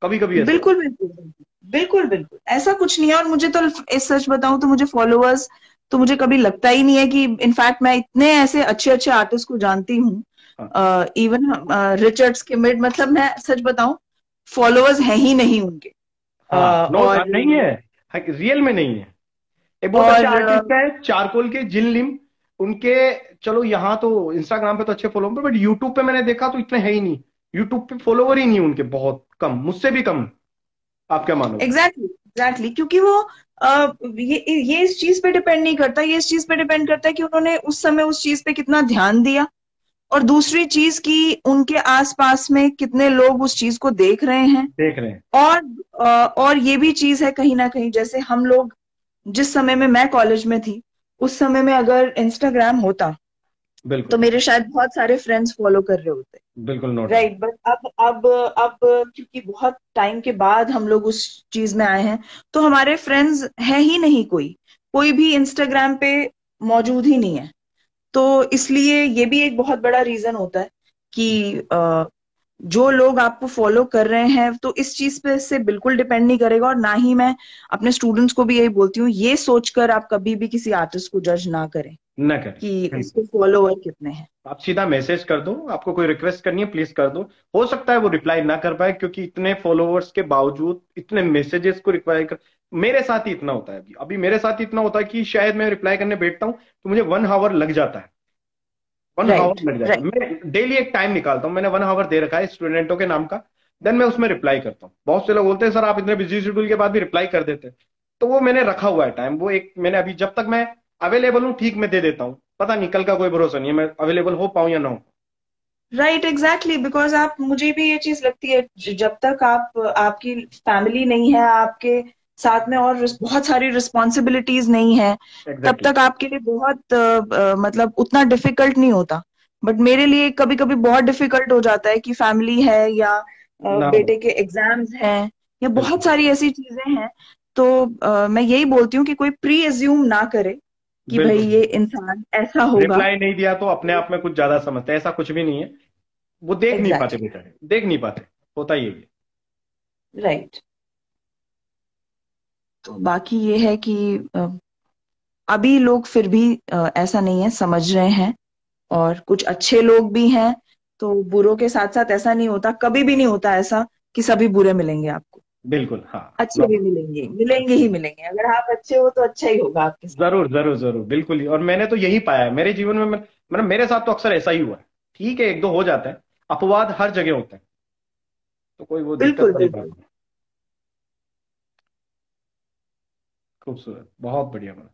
कभी कभी ऐसे होता बिल्कुल बिल्कुल बिल्कुल बिल्कुल बिल्कुल ऐसा कुछ नहीं है। और मुझे तो इस सच बताऊं तो मुझे फॉलोअर्स तो मुझे कभी लगता ही नहीं है कि इनफैक्ट मैं इतने ऐसे अच्छे अच्छे आर्टिस्ट को जानती हूँ। है। हाँ। इवन रिचर्ड स्किमिड, मतलब मैं सच बताऊं फॉलोअर्स हैं ही नहीं उनके। हाँ नो, और नहीं है, रियल में नहीं है। एक बहुत अच्छे और आर्टिस्ट है चारकोल के, जिन लिम, उनके, चलो यहाँ तो इंस्टाग्राम पे तो अच्छे फॉलोवर, बट यूट्यूब पे मैंने देखा तो इतने है ही नहीं। यूट्यूब पे फॉलोवर ही नहीं उनके, बहुत कम, मुझसे भी कम। आप क्या मानोगे? एग्जैक्टली एग्जैक्टली क्योंकि वो ये इस चीज पे डिपेंड नहीं करता। ये इस चीज पे डिपेंड करता है कि उन्होंने उस समय उस चीज पे कितना ध्यान दिया। और दूसरी चीज कि उनके आसपास में कितने लोग उस चीज को देख रहे हैं। देख रहे हैं। और और ये भी चीज है कहीं ना कहीं, जैसे हम लोग जिस समय में मैं कॉलेज में थी उस समय में अगर इंस्टाग्राम होता तो बिल्कुल। मेरे शायद बहुत सारे फ्रेंड्स फॉलो कर रहे होते। बिल्कुल नो डाउट। राइट। बट अब क्योंकि बहुत टाइम के बाद हम लोग उस चीज में आए हैं तो हमारे फ्रेंड्स है ही नहीं, कोई कोई भी इंस्टाग्राम पे मौजूद ही नहीं है। तो इसलिए ये भी एक बहुत बड़ा रीजन होता है कि जो लोग आपको फॉलो कर रहे हैं तो इस चीज पे से बिल्कुल डिपेंड नहीं करेगा। और ना ही मैं अपने स्टूडेंट्स को भी यही बोलती हूँ, ये सोचकर आप कभी भी किसी आर्टिस्ट को जज ना करें न करें। कि बिल्कुल। उसके फॉलोअर कितने हैं। आप सीधा मैसेज कर दो, आपको कोई रिक्वेस्ट करनी है प्लीज कर दो। हो सकता है वो रिप्लाई ना कर पाए, क्योंकि इतने फॉलोअर्स के बावजूद इतने मैसेजेस को रिप्लाई कर, मेरे साथ ही इतना होता है। अभी अभी मेरे साथ ही इतना होता है कि शायद मैं रिप्लाई करने बैठता हूँ तो मुझे 1 आवर लग जाता है। 1 आवर राइट लग जाता है। राइट। मैं डेली एक टाइम निकालता हूँ, मैंने 1 आवर दे रखा है स्टूडेंटों के नाम का। देन मैं उसमें रिप्लाई करता हूँ। बहुत से लोग बोलते हैं सर आप इतने बिजी शेड्यूल के बाद भी रिप्लाई कर देते हैं। तो वो मैंने रखा हुआ है टाइम, वो एक मैंने अभी, जब तक मैं अवेलेबल हूँ ठीक, मैं दे देता हूँ। पता नहीं कल का कोई भरोसा नहीं है, मैं अवेलेबल हो पाऊँ या ना हो। राइट एग्जैक्टली बिकॉज आप, मुझे भी ये चीज लगती है जब तक आप, आपकी फैमिली नहीं है आपके साथ में और बहुत सारी रिस्पॉन्सिबिलिटीज नहीं है, तब एग्जैक्टली। तक आपके लिए बहुत मतलब उतना डिफिकल्ट नहीं होता। बट मेरे लिए कभी कभी बहुत डिफिकल्ट हो जाता है कि फैमिली है या ना हो। बेटे के एग्जाम्स हैं या बहुत बिल्कुल। सारी ऐसी चीजें हैं। तो मैं यही बोलती हूँ कि कोई प्री एज्यूम ना करे कि भाई बिल्कुल। ये इंसान ऐसा होगा। रिप्लाई नहीं दिया तो अपने आप में कुछ ज्यादा समझते हैं, ऐसा कुछ भी नहीं है। वो देख नहीं पाते एग्जैक्टली। बेचारे, देख नहीं पाते। होता ही है। राइट। तो बाकी ये है कि अभी लोग फिर भी ऐसा नहीं है, समझ रहे हैं। और कुछ अच्छे लोग भी हैं। तो बुरों के साथ साथ ऐसा नहीं होता, कभी भी नहीं होता ऐसा कि सभी बुरे मिलेंगे आपको। बिल्कुल हाँ। अच्छे भी मिलेंगे, मिलेंगे ही मिलेंगे। अगर आप अच्छे हो तो अच्छा ही होगा आपके साथ। जरूर जरूर जरूर, बिल्कुल ही। और मैंने तो यही पाया है मेरे जीवन में। मतलब मेरे साथ तो अक्सर ऐसा ही हुआ है। ठीक है, एक दो हो जाता है, अपवाद हर जगह होता है, तो कोई वो दिक्कत बिल्कुल वाली बात बिल्कुल। नहीं। खूबसूरत, बहुत बढ़िया बना।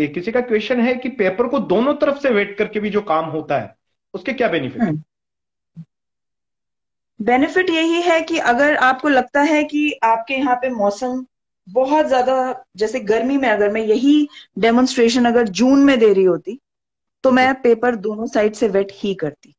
किसी का क्वेश्चन है कि पेपर को दोनों तरफ से वेट करके भी जो काम होता है, उसके क्या बेनिफिट है? बेनिफिट यही है कि अगर आपको लगता है कि आपके यहाँ पे मौसम बहुत ज्यादा, जैसे गर्मी में अगर मैं यही डेमोन्स्ट्रेशन अगर जून में दे रही होती तो ओके। मैं पेपर दोनों साइड से वेट ही करती।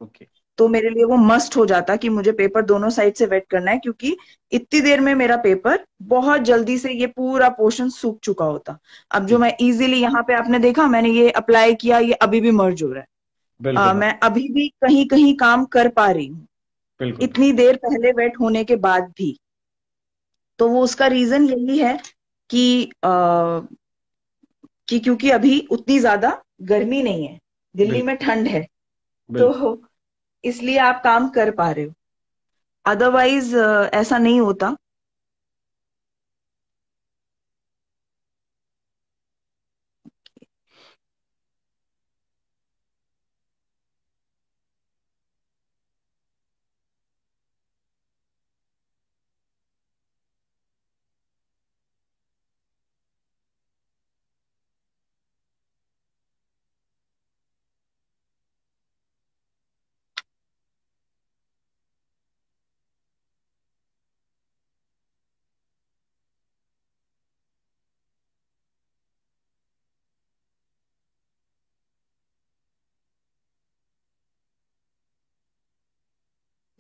ओके। तो मेरे लिए वो मस्ट हो जाता कि मुझे पेपर दोनों साइड से वेट करना है, क्योंकि इतनी देर में मेरा पेपर बहुत जल्दी से ये पूरा पोर्शन सूख चुका होता। अब जो ठीक। मैं इजीली यहाँ पे, आपने देखा मैंने ये अप्लाई किया, ये अभी भी मर्ज हो रहा है। बिल्कुल हाँ। मैं अभी भी कहीं कहीं काम कर पा रही हूँ बिल्कुल। इतनी देर पहले वेट होने के बाद भी। तो वो उसका रीजन यही है कि कि क्योंकि अभी उतनी ज्यादा गर्मी नहीं है, दिल्ली बिल्कुल। में ठंड है। बिल्कुल। तो इसलिए आप काम कर पा रहे हो, अदरवाइज ऐसा नहीं होता।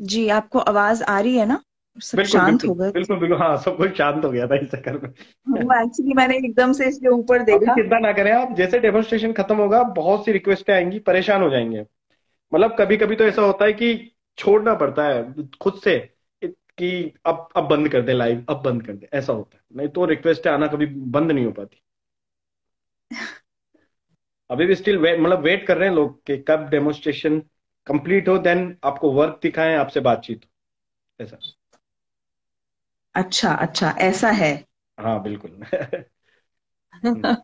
जी, आपको आवाज आ रही है ना? सब बिल्कुल शांत बिल्कुल हो गए थे। बिल्कुल बिल्कुल, हाँ सब कुछ शांत हो गया था इस चक्कर में। वो एक्चुअली मैंने एकदम से इसके ऊपर अभी देखा। चिंता ना करें आप, जैसे डेमोन्स्ट्रेशन खत्म होगा बहुत सी रिक्वेस्टें आएंगी, परेशान हो जाएंगे। मतलब कभी कभी तो ऐसा होता है कि छोड़ना पड़ता है खुद से कि अब बंद कर दे लाइव, अब बंद कर दे, ऐसा होता है। नहीं तो रिक्वेस्ट आना कभी बंद नहीं हो पाती। अभी भी स्टिल मतलब वेट कर रहे हैं लोग कि कब डेमोन्स्ट्रेशन कंप्लीट हो, देन आपको वर्क दिखाएं, आपसे बातचीत हो, ऐसा। अच्छा अच्छा, ऐसा है। हाँ बिल्कुल। हम्म।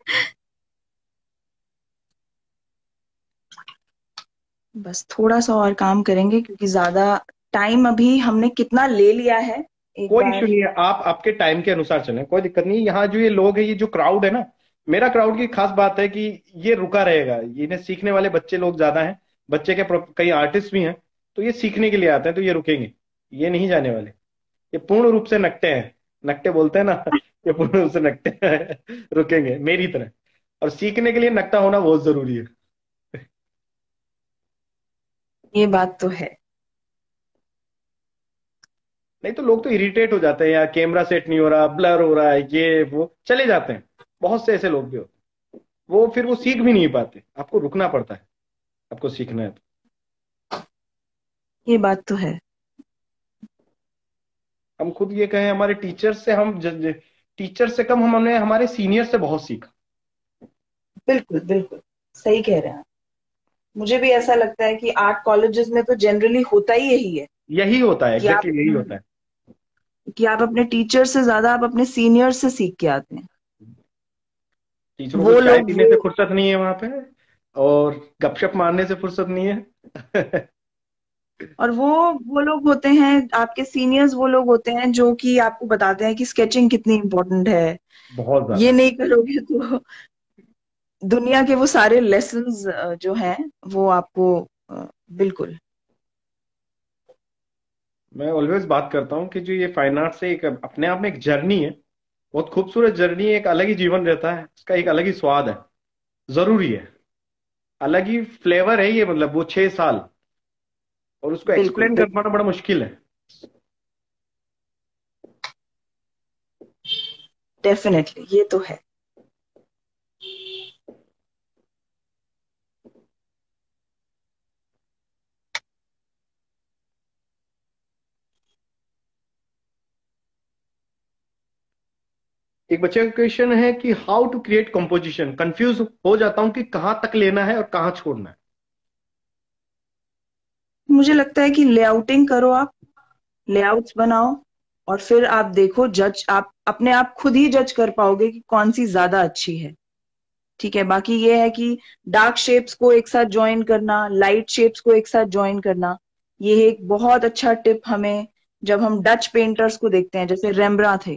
बस थोड़ा सा और काम करेंगे, क्योंकि ज्यादा टाइम अभी हमने कितना ले लिया है, एक कोई इश्यू बार। नहीं है, आप आपके टाइम के अनुसार चलें, कोई दिक्कत नहीं है। यहाँ जो ये लोग हैं, ये जो क्राउड है ना, मेरा क्राउड की खास बात है कि ये रुका रहेगा। ये इन्हें सीखने वाले बच्चे लोग ज्यादा हैं, बच्चे के कई आर्टिस्ट भी हैं, तो ये सीखने के लिए आते हैं, तो ये रुकेंगे, ये नहीं जाने वाले। ये पूर्ण रूप से नकटे हैं, नकटे बोलते हैं ना। ये पूर्ण रूप से नकटे हैं, रुकेंगे मेरी तरह। और सीखने के लिए नकटा होना बहुत जरूरी है। ये बात तो है। नहीं तो लोग तो इरिटेट हो जाते हैं, या कैमरा सेट नहीं हो रहा, ब्लर हो रहा है, ये वो चले जाते हैं। बहुत से ऐसे लोग भी होते हैं, वो फिर वो सीख भी नहीं पाते। आपको रुकना पड़ता है, आपको सीखना है तो। ये बात तो है। हम खुद ये कहें, हमारे टीचर से हम टीचर से कम हमने हमारे सीनियर से बहुत सीखा। बिल्कुल बिल्कुल, सही कह रहे हैं आप। मुझे भी ऐसा लगता है कि आर्ट कॉलेजेस में तो जनरली होता ही यही है यही होता है, कि आप एग्जैक्टली यही होता है। अपने टीचर से ज्यादा आप अपने सीनियर से सीख के आते हैं। टीचरों को वो चाय लोग पीने वो से फुर्सत नहीं है वहां पे, और गपशप मारने से फुर्सत नहीं है। और वो लोग होते हैं, आपके सीनियर्स वो लोग होते हैं जो कि आपको बताते हैं कि स्केचिंग कितनी इंपॉर्टेंट है। बहुत ये ज्यादा। नहीं करोगे तो दुनिया के वो सारे लेसन्स जो हैं वो आपको बिल्कुल। मैं ऑलवेज बात करता हूँ कि जो ये फाइन आर्ट से एक अपने आप में एक जर्नी है, बहुत खूबसूरत जर्नी है। एक अलग ही जीवन रहता है, इसका एक अलग ही स्वाद है, जरूरी है। अलग ही फ्लेवर है ये, मतलब वो 6 साल, और उसको बिल्कुल एक्सप्लेन कर बिल्कुल, पाना बड़ा मुश्किल है। डेफिनेटली ये तो है। एक बच्चे का क्वेश्चन है कि how to create composition. Confuse हो जाता हूं कि कहाँ तक लेना है और कहाँ छोड़ना है। मुझे लगता है कि लेआउटिंग करो आप, लेआउट्स बनाओ, और फिर आप देखो, जज आप अपने आप खुद ही जज कर पाओगे कि कौन सी ज्यादा अच्छी है। ठीक है, बाकी ये है कि डार्क शेप्स को एक साथ ज्वाइन करना, लाइट शेप्स को एक साथ ज्वाइन करना, ये एक बहुत अच्छा टिप हमें जब हम डच पेंटर्स को देखते हैं, जैसे रेम्ब्रा थे।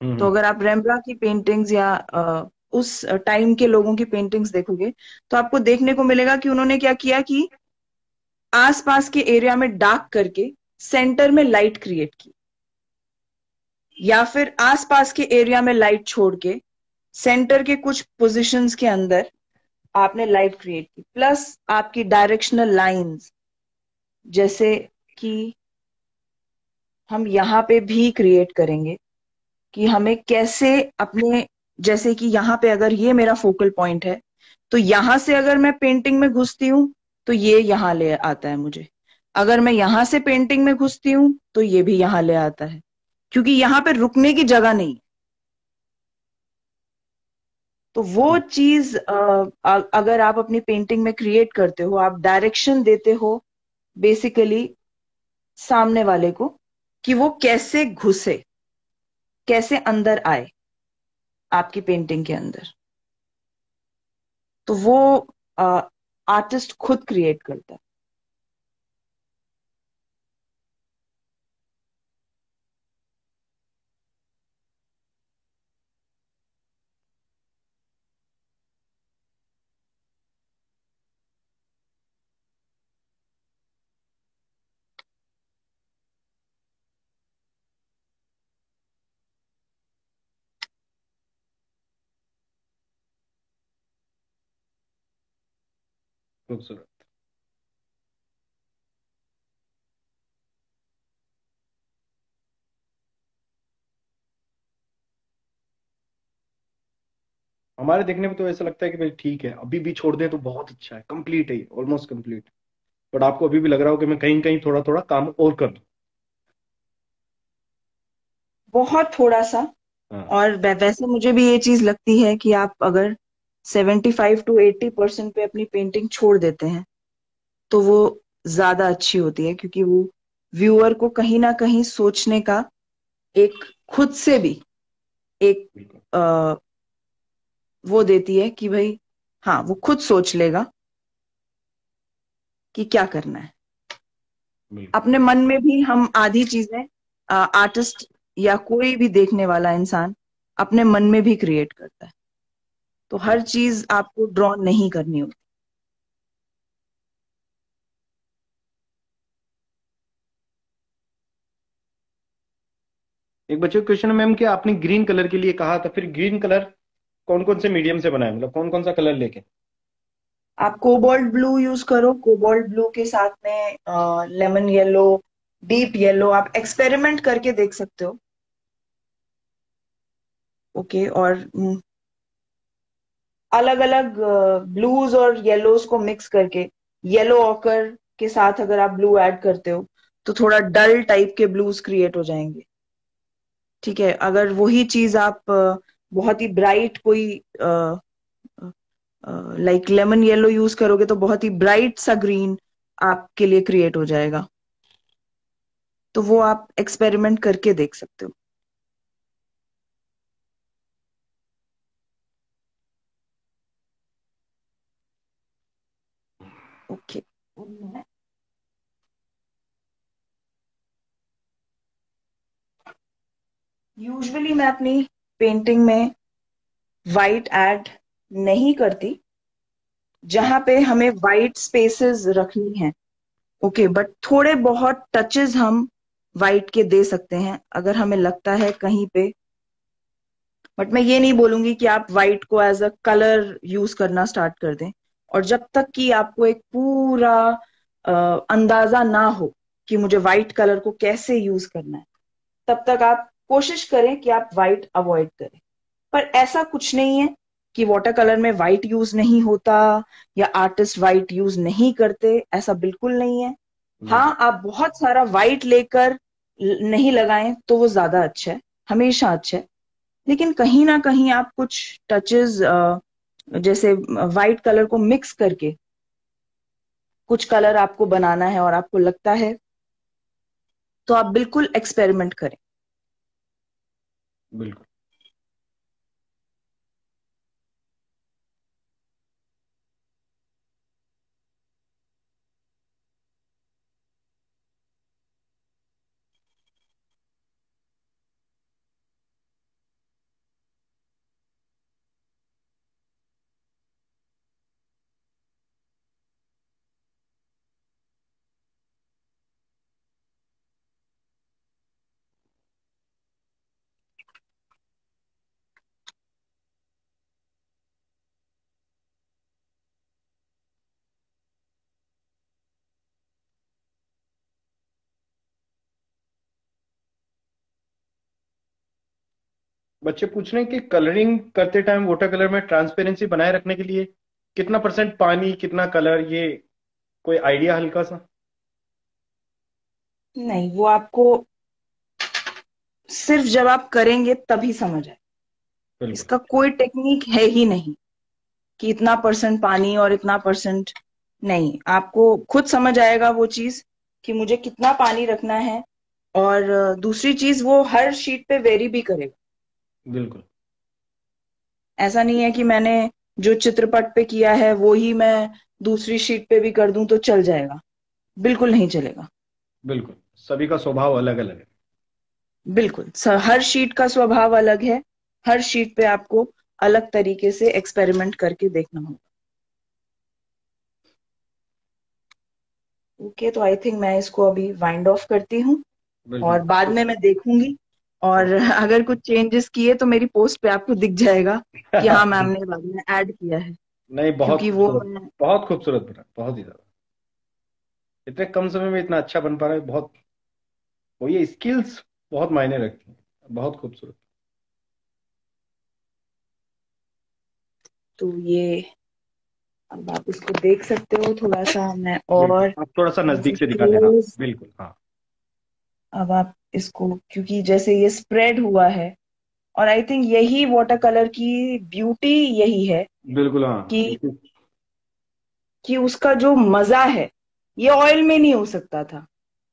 तो हम्म। अगर आप रेम्ब्रा की पेंटिंग्स या उस टाइम के लोगों की पेंटिंग्स देखोगे, तो आपको देखने को मिलेगा कि उन्होंने क्या किया कि आसपास के एरिया में डार्क करके सेंटर में लाइट क्रिएट की, या फिर आसपास के एरिया में लाइट छोड़ के सेंटर के कुछ पोजीशंस के अंदर आपने लाइट क्रिएट की, प्लस आपकी डायरेक्शनल लाइंस, जैसे कि हम यहाँ पे भी क्रिएट करेंगे कि हमें कैसे अपने, जैसे कि यहाँ पे अगर ये मेरा फोकल पॉइंट है, तो यहां से अगर मैं पेंटिंग में घुसती हूँ तो ये यहाँ ले आता है मुझे। अगर मैं यहां से पेंटिंग में घुसती हूँ तो ये भी यहाँ ले आता है, क्योंकि यहाँ पे रुकने की जगह नहीं। तो वो चीज अगर आप अपनी पेंटिंग में क्रिएट करते हो, आप डायरेक्शन देते हो बेसिकली सामने वाले को कि वो कैसे घुसे, कैसे अंदर आए आपकी पेंटिंग के अंदर, तो वो आर्टिस्ट खुद क्रिएट करता है। खूबसूरत। हमारे देखने में तो ऐसा लगता है कि भाई ठीक है, अभी भी छोड़ दें तो बहुत अच्छा है, कंप्लीट है, ऑलमोस्ट कंप्लीट। बट आपको अभी भी लग रहा हो कि मैं कहीं कहीं थोड़ा थोड़ा काम और कर दूं। बहुत थोड़ा सा। हाँ। और वैसे मुझे भी ये चीज लगती है कि आप अगर 75 to 80% पे अपनी पेंटिंग छोड़ देते हैं तो वो ज्यादा अच्छी होती है, क्योंकि वो व्यूअर को कहीं ना कहीं सोचने का एक, खुद से भी एक बिल्कुल। आ, वो देती है कि भाई हाँ, वो खुद सोच लेगा कि क्या करना है। बिल्कुल। अपने मन में भी हम आधी चीजें, आर्टिस्ट या कोई भी देखने वाला इंसान अपने मन में भी क्रिएट करता है, तो हर बिल्कुल। चीज आपको ड्रॉ नहीं करनी होती। एक बच्चे का क्वेश्चन है, मैम कि आपने ग्रीन कलर के लिए कहा था, फिर ग्रीन कलर कौन कौन से मीडियम से बनाए, मतलब कौन कौन सा कलर लेके? आप कोबाल्ट ब्लू यूज करो, कोबाल्ट ब्लू के साथ में लेमन येलो, डीप येलो, आप एक्सपेरिमेंट करके देख सकते हो। ओके। और अलग अलग ब्लूज और येलोज को मिक्स करके, येलो ऑकर के साथ अगर आप ब्लू ऐड करते हो तो थोड़ा डल टाइप के ब्लूज क्रिएट हो जाएंगे। ठीक है। अगर वही चीज आप बहुत ही ब्राइट कोई लाइक लेमन येलो यूज करोगे तो बहुत ही ब्राइट सा ग्रीन आपके लिए क्रिएट हो जाएगा। तो वो आप एक्सपेरिमेंट करके देख सकते हो। ओके। यूजुअली मैं अपनी पेंटिंग में वाइट ऐड नहीं करती, जहां पे हमें वाइट स्पेसेस रखनी है। ओके, बट थोड़े बहुत टचेस हम वाइट के दे सकते हैं अगर हमें लगता है कहीं पे। बट मैं ये नहीं बोलूंगी कि आप वाइट को एज अ कलर यूज करना स्टार्ट कर दें। और जब तक कि आपको एक पूरा अंदाजा ना हो कि मुझे वाइट कलर को कैसे यूज करना है, तब तक आप कोशिश करें कि आप वाइट अवॉइड करें। पर ऐसा कुछ नहीं है कि वाटर कलर में वाइट यूज नहीं होता या आर्टिस्ट वाइट यूज नहीं करते, ऐसा बिल्कुल नहीं है। हाँ, बिल्कुल। आप बहुत सारा वाइट लेकर नहीं लगाएं तो वो ज्यादा अच्छा है, हमेशा अच्छा है। लेकिन कहीं ना कहीं आप कुछ टचेस, जैसे वाइट कलर को मिक्स करके कुछ कलर आपको बनाना है और आपको लगता है, तो आप बिल्कुल एक्सपेरिमेंट करें। बिल्कुल। बच्चे पूछ रहे हैं कि कलरिंग करते टाइम वाटर कलर में ट्रांसपेरेंसी बनाए रखने के लिए कितना परसेंट पानी, कितना कलर, ये कोई आइडिया हल्का सा? नहीं, वो आपको सिर्फ जब आप करेंगे तभी समझ आए। बिल्कुल। इसका कोई टेक्निक है ही नहीं कि इतना परसेंट पानी और इतना परसेंट नहीं। आपको खुद समझ आएगा वो चीज कि मुझे कितना पानी रखना है। और दूसरी चीज, वो हर शीट पे वेरी भी करेगा। बिल्कुल। ऐसा नहीं है कि मैंने जो चित्रपट पे किया है वो ही मैं दूसरी शीट पे भी कर दूं तो चल जाएगा। बिल्कुल नहीं चलेगा। बिल्कुल, सभी का स्वभाव अलग अलग है। बिल्कुल हर शीट का स्वभाव अलग है। हर शीट पे आपको अलग तरीके से एक्सपेरिमेंट करके देखना होगा। ओके, तो आई थिंक मैं इसको अभी वाइंड ऑफ करती हूँ बिल्कुल। और बाद में मैं देखूंगी। और अगर कुछ चेंजेस किए तो मेरी पोस्ट पे आपको दिख जाएगा कि हाँ मैम ने बाद में ऐड किया है। नहीं, बहुत क्योंकि वो खूबसूरत, मैं बहुत खूबसूरत बना, बहुत ही ज्यादा। इतने कम समय में इतना अच्छा बन पा रहा है, बहुत। वो ये स्किल्स बहुत मायने रखती हैं। बहुत खूबसूरत। तो ये अब आप इसको देख सकते हो थोड़ा सा मैं बिल्कुल, और आप थोड़ा सा जैसे नजदीक से दिखा देना। क्लोज। बिल्कुल, हाँ। अब आप इसको, क्योंकि जैसे ये स्प्रेड हुआ है, और आई थिंक यही वाटर कलर की ब्यूटी यही है बिल्कुल, हाँ। कि उसका जो मजा है ये ऑयल में नहीं हो सकता था।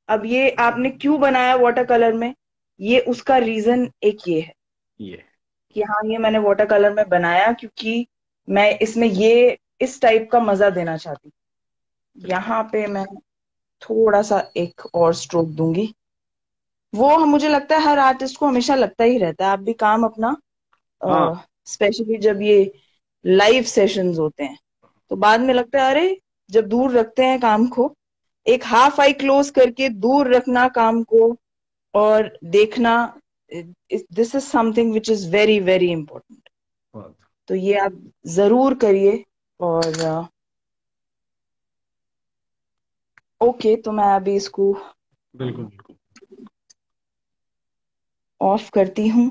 अब ये आपने क्यों बनाया वाटर कलर में, ये उसका रीजन एक ये है ये कि हाँ ये मैंने वाटर कलर में बनाया क्योंकि मैं इसमें ये इस टाइप का मजा देना चाहती हूँ। यहाँ पे मैं थोड़ा सा एक और स्ट्रोक दूंगी। वो मुझे लगता है हर आर्टिस्ट को हमेशा लगता ही रहता है। आप भी काम अपना, हाँ। स्पेशली जब ये लाइव सेशंस होते हैं तो बाद में लगता है अरे, जब दूर रखते हैं काम को, एक हाफ आई क्लोज करके दूर रखना काम को और देखना, this is something which is very very important. बहुत। तो ये आप जरूर करिए। और ओके, तो मैं अभी इसको बिल्कुल, बिल्कुल। ऑफ करती हूँ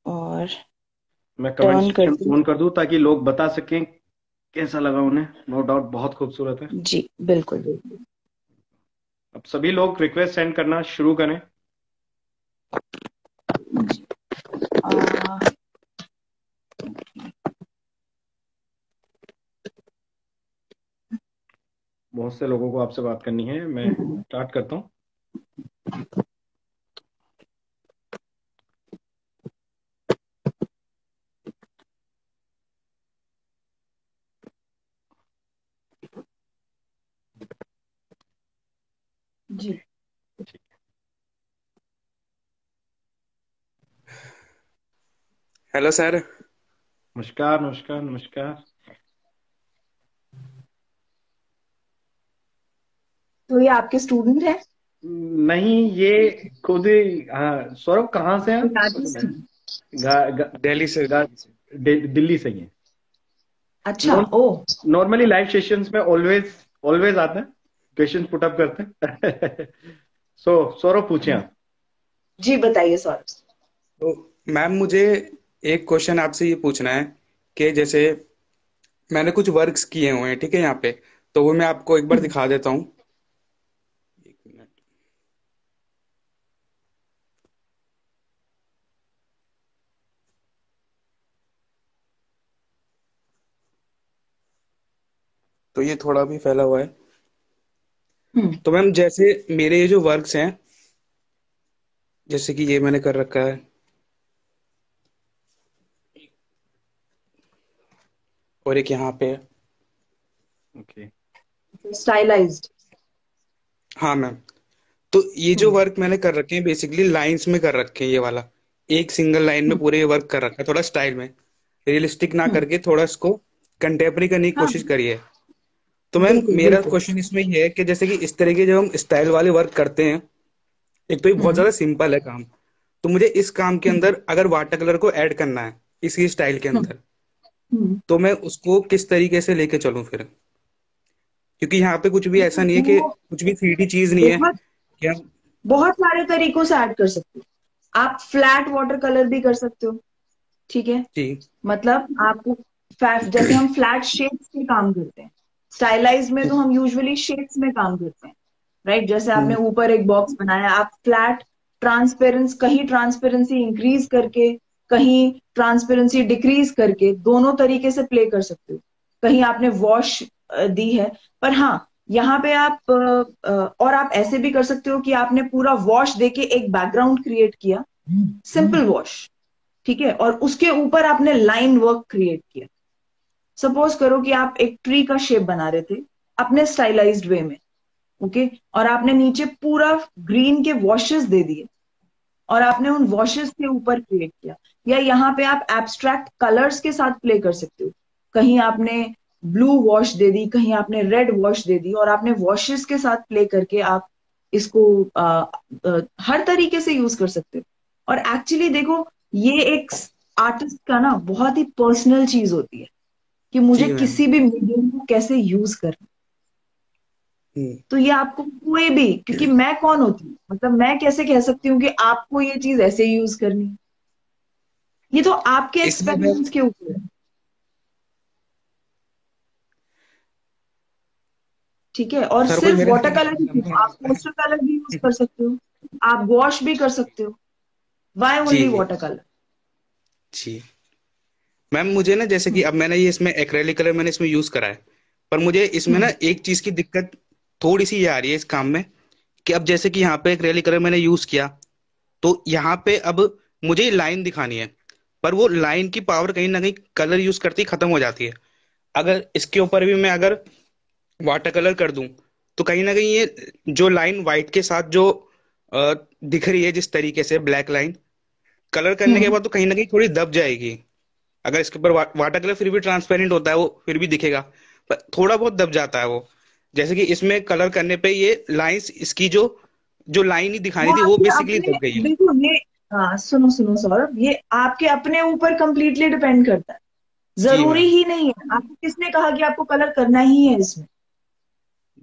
और मैं कमेंट टर्न सेक्शन करती हूँ। ऑन कर दूं ताकि लोग बता सकें कैसा लगा उन्हें। नो डाउट बहुत खूबसूरत है। जी बिल्कुल बिल्कुल। अब सभी लोग रिक्वेस्ट सेंड करना शुरू करें। आ, बहुत से लोगों को आपसे बात करनी है। मैं स्टार्ट करता हूँ। जी। ठीक। Hello sir. नमस्कार, नमस्कार, नमस्कार। तो ये आपके स्टूडेंट है? नहीं, ये खुद ही। हाँ, सौरभ कहाँ से हैं एक आप? आर्टिस्ट है? दिल्ली से गा, दिल्ली से दिल्ली से ही हैं। अच्छा, ओ। नॉर्मली लाइव सेशंस में ऑलवेज ऑलवेज आते हैं, क्वेश्चन पुट अप करते हैं। सो सौरभ, पूछें आप। जी बताइए सर। तो मैम, मुझे एक क्वेश्चन आपसे ये पूछना है कि जैसे मैंने कुछ वर्क्स किए हुए हैं, ठीक है, यहाँ पे, तो वो मैं आपको एक बार दिखा देता हूँ। एक मिनट। तो ये थोड़ा भी फैला हुआ है। हम्म। तो मैम, जैसे मेरे ये जो वर्क्स हैं, जैसे कि ये मैंने कर रखा है, और एक यहाँ पे है। ओके। स्टाइलाइज्ड। हाँ मैम। तो ये जो हम्म। वर्क मैंने कर रखे हैं बेसिकली लाइंस में कर रखे हैं, ये वाला एक सिंगल लाइन में हम्म। पूरे ये वर्क कर रखा है, थोड़ा स्टाइल में, रियलिस्टिक ना हम्म। करके थोड़ा इसको कंटेम्प्रेरी करने की हाँ, कोशिश करी है। तो मैम, बिल्कुल मेरा बिल्कुल। क्वेश्चन इसमें ये है कि जैसे कि इस तरीके जब हम स्टाइल वाले वर्क करते हैं, एक तो ये बहुत हम्म। ज्यादा सिंपल है काम, तो मुझे इस काम के हम्म। अंदर अगर वाटर कलर को ऐड करना है इसी स्टाइल के हम्म। अंदर, हम्म। तो मैं उसको किस तरीके से लेके चलूं फिर? क्योंकि यहाँ पे कुछ भी ऐसा नहीं है कि वो कुछ भी 3D चीज नहीं है बहुत कि हम। बहुत सारे तरीकों से ऐड कर सकते हो। आप फ्लैट वाटर कलर भी कर सकते हो। ठीक है। जी। मतलब आपको जैसे हम फ्लैट शेड्स में काम करते हैं, स्टाइलाइज में तो हम यूजुअली शेड्स में काम करते हैं। राइट, जैसे आपने ऊपर एक बॉक्स बनाया, आप फ्लैट ट्रांसपेरेंस, कहीं ट्रांसपेरेंसी इंक्रीज करके कहीं ट्रांसपेरेंसी डिक्रीज करके, दोनों तरीके से प्ले कर सकते हो। कहीं आपने वॉश दी है, पर हाँ यहाँ पे आप और आप ऐसे भी कर सकते हो कि आपने पूरा वॉश देके एक बैकग्राउंड क्रिएट किया, सिंपल वॉश, ठीक है, और उसके ऊपर आपने लाइन वर्क क्रिएट किया। सपोज करो कि आप एक ट्री का शेप बना रहे थे अपने स्टाइलाइज्ड वे में, ओके, और आपने नीचे पूरा ग्रीन के वॉशेस दे दिए और आपने उन वॉशेस के ऊपर क्रिएट किया। या यहाँ पे आप एब्स्ट्रैक्ट कलर्स के साथ प्ले कर सकते हो। कहीं आपने ब्लू वॉश दे दी, कहीं आपने रेड वॉश दे दी, और आपने वॉशेस के साथ प्ले करके आप इसको हर तरीके से यूज कर सकते हो। और एक्चुअली देखो, ये एक आर्टिस्ट का ना बहुत ही पर्सनल चीज होती है कि मुझे जी मैम। किसी भी मीडियम को कैसे यूज करना। हम्म। तो ये आपको कोई भी, क्योंकि मैं कौन होती हूँ, मतलब मैं कैसे कह सकती हूँ कि आपको ये चीज ऐसे यूज करनी है? ये तो आपके इसमें मैं एक्सपेरिमेंट्स के ऊपर है, ठीक है। और सर कोई सिर्फ मेरे से वाटर भी कलर ही क्यों, आप पोस्टर कलर भी यूज कर सकते हो, आप वॉश भी कर सकते हो। वाई जी ओनली जी वाटर कलर? जी मैम, मुझे ना जैसे कि अब मैंने ये इसमें एक्रेलिक कलर मैंने इसमें यूज करा है, पर मुझे इसमें ना हम्म एक चीज की दिक्कत थोड़ी सी ये आ रही है इस काम में, कि अब जैसे कि यहाँ पे एक्रेलिक कलर मैंने यूज किया, तो यहाँ पे अब मुझे लाइन दिखानी है, पर वो लाइन की पावर कहीं ना कहीं कलर यूज करते ही खत्म हो जाती है। अगर इसके ऊपर भी मैं अगर वाटर कलर कर दूं, तो कहीं ना कहीं ये जो लाइन व्हाइट के साथ जो दिख रही है जिस तरीके से ब्लैक लाइन, कलर करने के हम्म बाद तो कहीं ना कहीं थोड़ी दब जाएगी। अगर इसके ऊपर वाटर कलर फिर भी ट्रांसपेरेंट होता है, वो फिर भी दिखेगा, पर थोड़ा बहुत दब जाता है वो। जैसे कि इसमें कलर करने पे ये लाइंस, इसकी जो जो लाइन ही दिखानी वो थी वो आपके बेसिकली अपने, दब गई है। देखो ये, हाँ सुनो सुनो सौरभ, ये आपके अपने ऊपर कंप्लीटली डिपेंड करता है। जी जरूरी मैम। ही नहीं है, आपको किसने कहा कि आपको कलर करना ही है इसमें?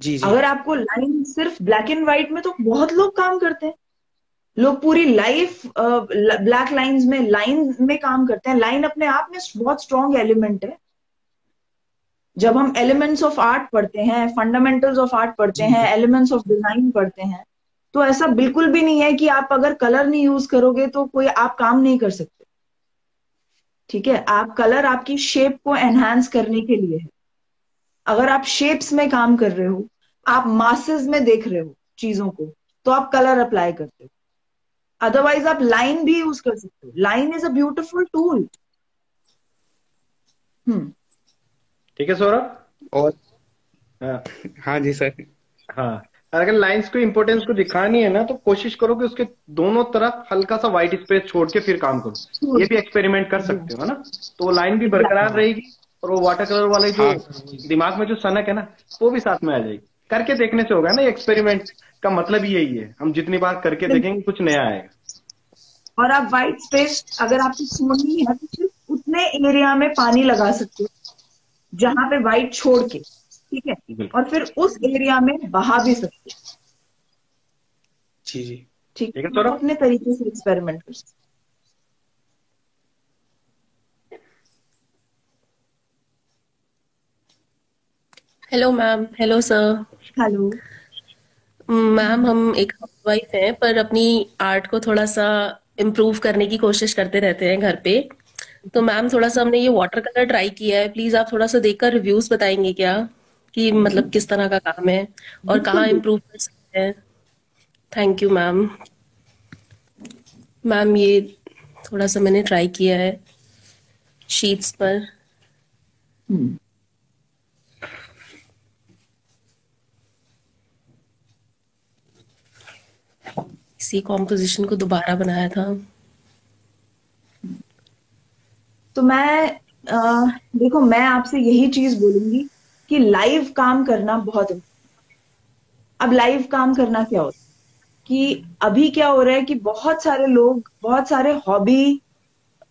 जी जी अगर आपको लाइन सिर्फ ब्लैक एंड व्हाइट में, तो बहुत लोग काम करते हैं, लोग पूरी लाइफ ब्लैक लाइंस में, लाइन में काम करते हैं। लाइन अपने आप में बहुत स्ट्रॉन्ग एलिमेंट है। जब हम एलिमेंट्स ऑफ आर्ट पढ़ते हैं, फंडामेंटल्स ऑफ आर्ट पढ़ते जी हैं, जी एलिमेंट्स ऑफ डिजाइन पढ़ते हैं, तो ऐसा बिल्कुल भी नहीं है कि आप अगर कलर नहीं यूज करोगे तो कोई आप काम नहीं कर सकते, ठीक है। आप कलर आपकी शेप को एनहांस करने के लिए है। अगर आप शेप्स में काम कर रहे हो, आप मासेस में देख रहे हो चीजों को, तो आप कलर अप्लाई करते हो। अदरवाइज आप लाइन भी यूज कर सकते हो। Line is a beautiful tool. Hmm ठीक है सौरभ। और हाँ। हाँ जी सर। हाँ, और अगर लाइंस को इंपॉर्टेंस को दिखानी है ना, तो कोशिश करो कि उसके दोनों तरफ हल्का सा व्हाइट स्पेस छोड़ के फिर काम करो। ये भी एक्सपेरिमेंट कर सकते हो, है ना। तो वो लाइन भी बरकरार एग्जैक्टली। रहेगी, और वो वाटर कलर वाले जो हाँ सर वही। दिमाग में जो सनक है ना, वो भी साथ में आ जाएगी। करके देखने से होगा ना, ये एक्सपेरिमेंट का मतलब ही यही है, हम जितनी बार करके देखेंगे कुछ नया आएगा। और आप व्हाइट स्पेस अगर आपको छोड़नी है, तो सिर्फ उतने एरिया में पानी लगा सकते हो जहां पे व्हाइट छोड़ के, ठीक है, बिल्कुल। और फिर उस एरिया में बहा भी सकते हो, जी जी ठीक ठीक है है। आप सौरभ। अपने तरीके से एक्सपेरिमेंट कर सकते हेलो मैम। Hello sir. हो। हेलो। मैम हम एक हाउसवाइफ हैं, पर अपनी आर्ट को थोड़ा सा इम्प्रूव करने की कोशिश करते रहते हैं घर पे। तो मैम थोड़ा सा हमने ये वाटर कलर ट्राई किया है, प्लीज आप थोड़ा सा देखकर रिव्यूज बताएंगे क्या, कि मतलब किस तरह का काम है और बिल्कुल कहाँ बिल्कुल। इम्प्रूव कर सकते हैं। Thank you ma'am. मैम ये थोड़ा सा मैंने ट्राई किया है शीट्स पर। हम्म, इसी कॉम्पोजिशन को दोबारा बनाया था। तो मैं देखो, मैं आपसे यही चीज बोलूंगी कि लाइव काम करना बहुत अब लाइव काम करना क्या होता है कि अभी क्या हो रहा है कि बहुत सारे लोग, बहुत सारे हॉबी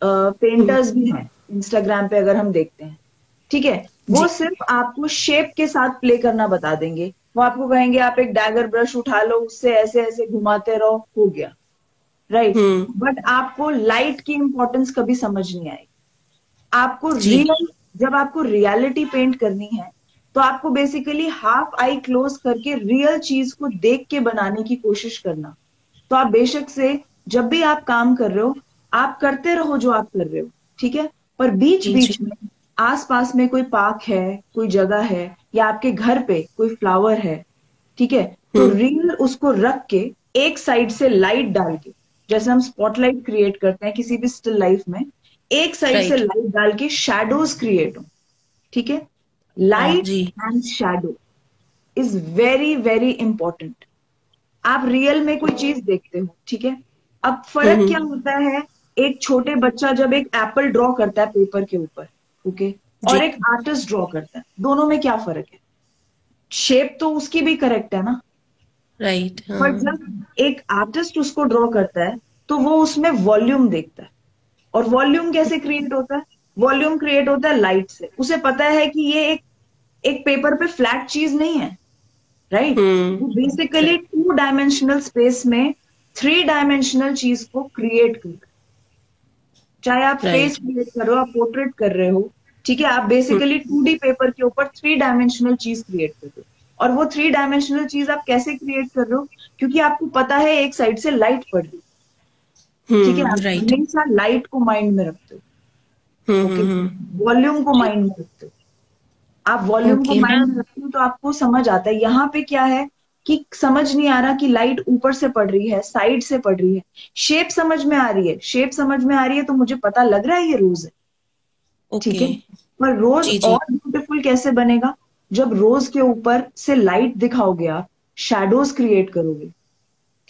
हम्म, पेंटर्स भी हैं इंस्टाग्राम पे, अगर हम देखते हैं, ठीक है। वो जी। सिर्फ आपको शेप के साथ प्ले करना बता देंगे। वो आपको कहेंगे आप एक डैगर ब्रश उठा लो, उससे ऐसे ऐसे घुमाते रहो, हो गया, राइट। हम्म। बट आपको लाइट की इंपॉर्टेंस कभी समझ नहीं आएगी। आपको जी। रियल, जब आपको रियलिटी पेंट करनी है, तो आपको बेसिकली हाफ आई क्लोज करके रियल चीज को देख के बनाने की कोशिश करना। तो आप बेशक से, जब भी आप काम कर रहे हो, आप करते रहो जो आप कर रहे हो, ठीक है, पर बीच जी बीच जी। में आसपास में कोई पार्क है, कोई जगह है, या आपके घर पे कोई फ्लावर है, ठीक है, तो हम्म। रील उसको रख के एक साइड से लाइट डाल के, जैसे हम स्पॉटलाइट क्रिएट करते हैं किसी भी स्टिल लाइफ में, एक साइड से राइट। लाइट डाल के शैडोज क्रिएट हो, ठीक है। हाँ लाइट जी। And shadow is very very important. आप रियल में कोई चीज देखते हो, ठीक है, अब फर्क क्या हम्म। होता है, एक छोटे बच्चा जब एक एप्पल ड्रॉ करता है पेपर के ऊपर, ओके, जी। और एक आर्टिस्ट ड्रॉ करता है, दोनों में क्या फर्क है? शेप तो उसकी भी करेक्ट है ना, राइट। पर हाँ। जब एक आर्टिस्ट उसको ड्रॉ करता है तो वो उसमें वॉल्यूम देखता है। और वॉल्यूम कैसे क्रिएट होता है? वॉल्यूम क्रिएट होता है लाइट से। उसे पता है कि ये एक पेपर पे फ्लैट चीज नहीं है, राइट। वो बेसिकली राइट। 2 डायमेंशनल स्पेस में 3 डायमेंशनल चीज को क्रिएट कर रहे हो। चाहे आप फेस राइट। क्रिएट कर रहे हो, आप पोर्ट्रेट कर रहे हो, ठीक है, आप बेसिकली 2D पेपर के ऊपर 3 डायमेंशनल चीज क्रिएट कर रहे हो। और वो 3 डायमेंशनल चीज आप कैसे क्रिएट कर रहे हो? क्योंकि आपको पता है एक साइड से लाइट पड़ रही है, ठीक है, आप राइट। हमेशा लाइट को माइंड में रखते हो, ओके, हम्म। वॉल्यूम को जी। माइंड में रखते हो। आप वॉल्यूम को ओके माइंड मैम। में रखते हो तो आपको समझ आता है। यहाँ पे क्या है कि समझ नहीं आ रहा कि लाइट ऊपर से पड़ रही है, साइड से पड़ रही है, शेप समझ में आ रही है, शेप समझ में आ रही है, तो मुझे पता लग रहा है ये रोज है, ठीक ओके। है। पर रोज जी जी। और ब्यूटीफुल कैसे बनेगा? जब रोज के ऊपर से लाइट दिखाओगे, आप शैडोज क्रिएट करोगे,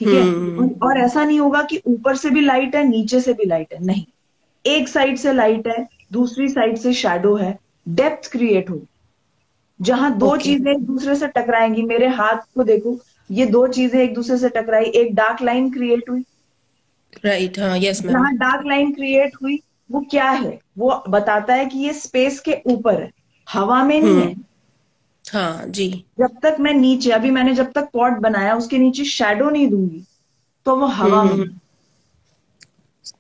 ठीक है। और ऐसा नहीं होगा कि ऊपर से भी लाइट है, नीचे से भी लाइट है, नहीं, एक साइड से लाइट है, दूसरी साइड से शैडो है, डेप्थ क्रिएट हो, जहां दो ओके। चीजें एक दूसरे से टकराएंगी। मेरे हाथ को देखो, ये दो चीजें एक दूसरे से टकराई, एक डार्क लाइन क्रिएट हुई। राइट। हाँ, यस मैम। जहां डार्क लाइन क्रिएट हुई, वो क्या है? वो बताता है कि ये स्पेस के ऊपर है, हवा में नहीं है। हाँ जी। जब तक मैं नीचे, अभी मैंने जब तक पॉट बनाया उसके नीचे शैडो नहीं दूंगी तो वो हवा में, हम्म।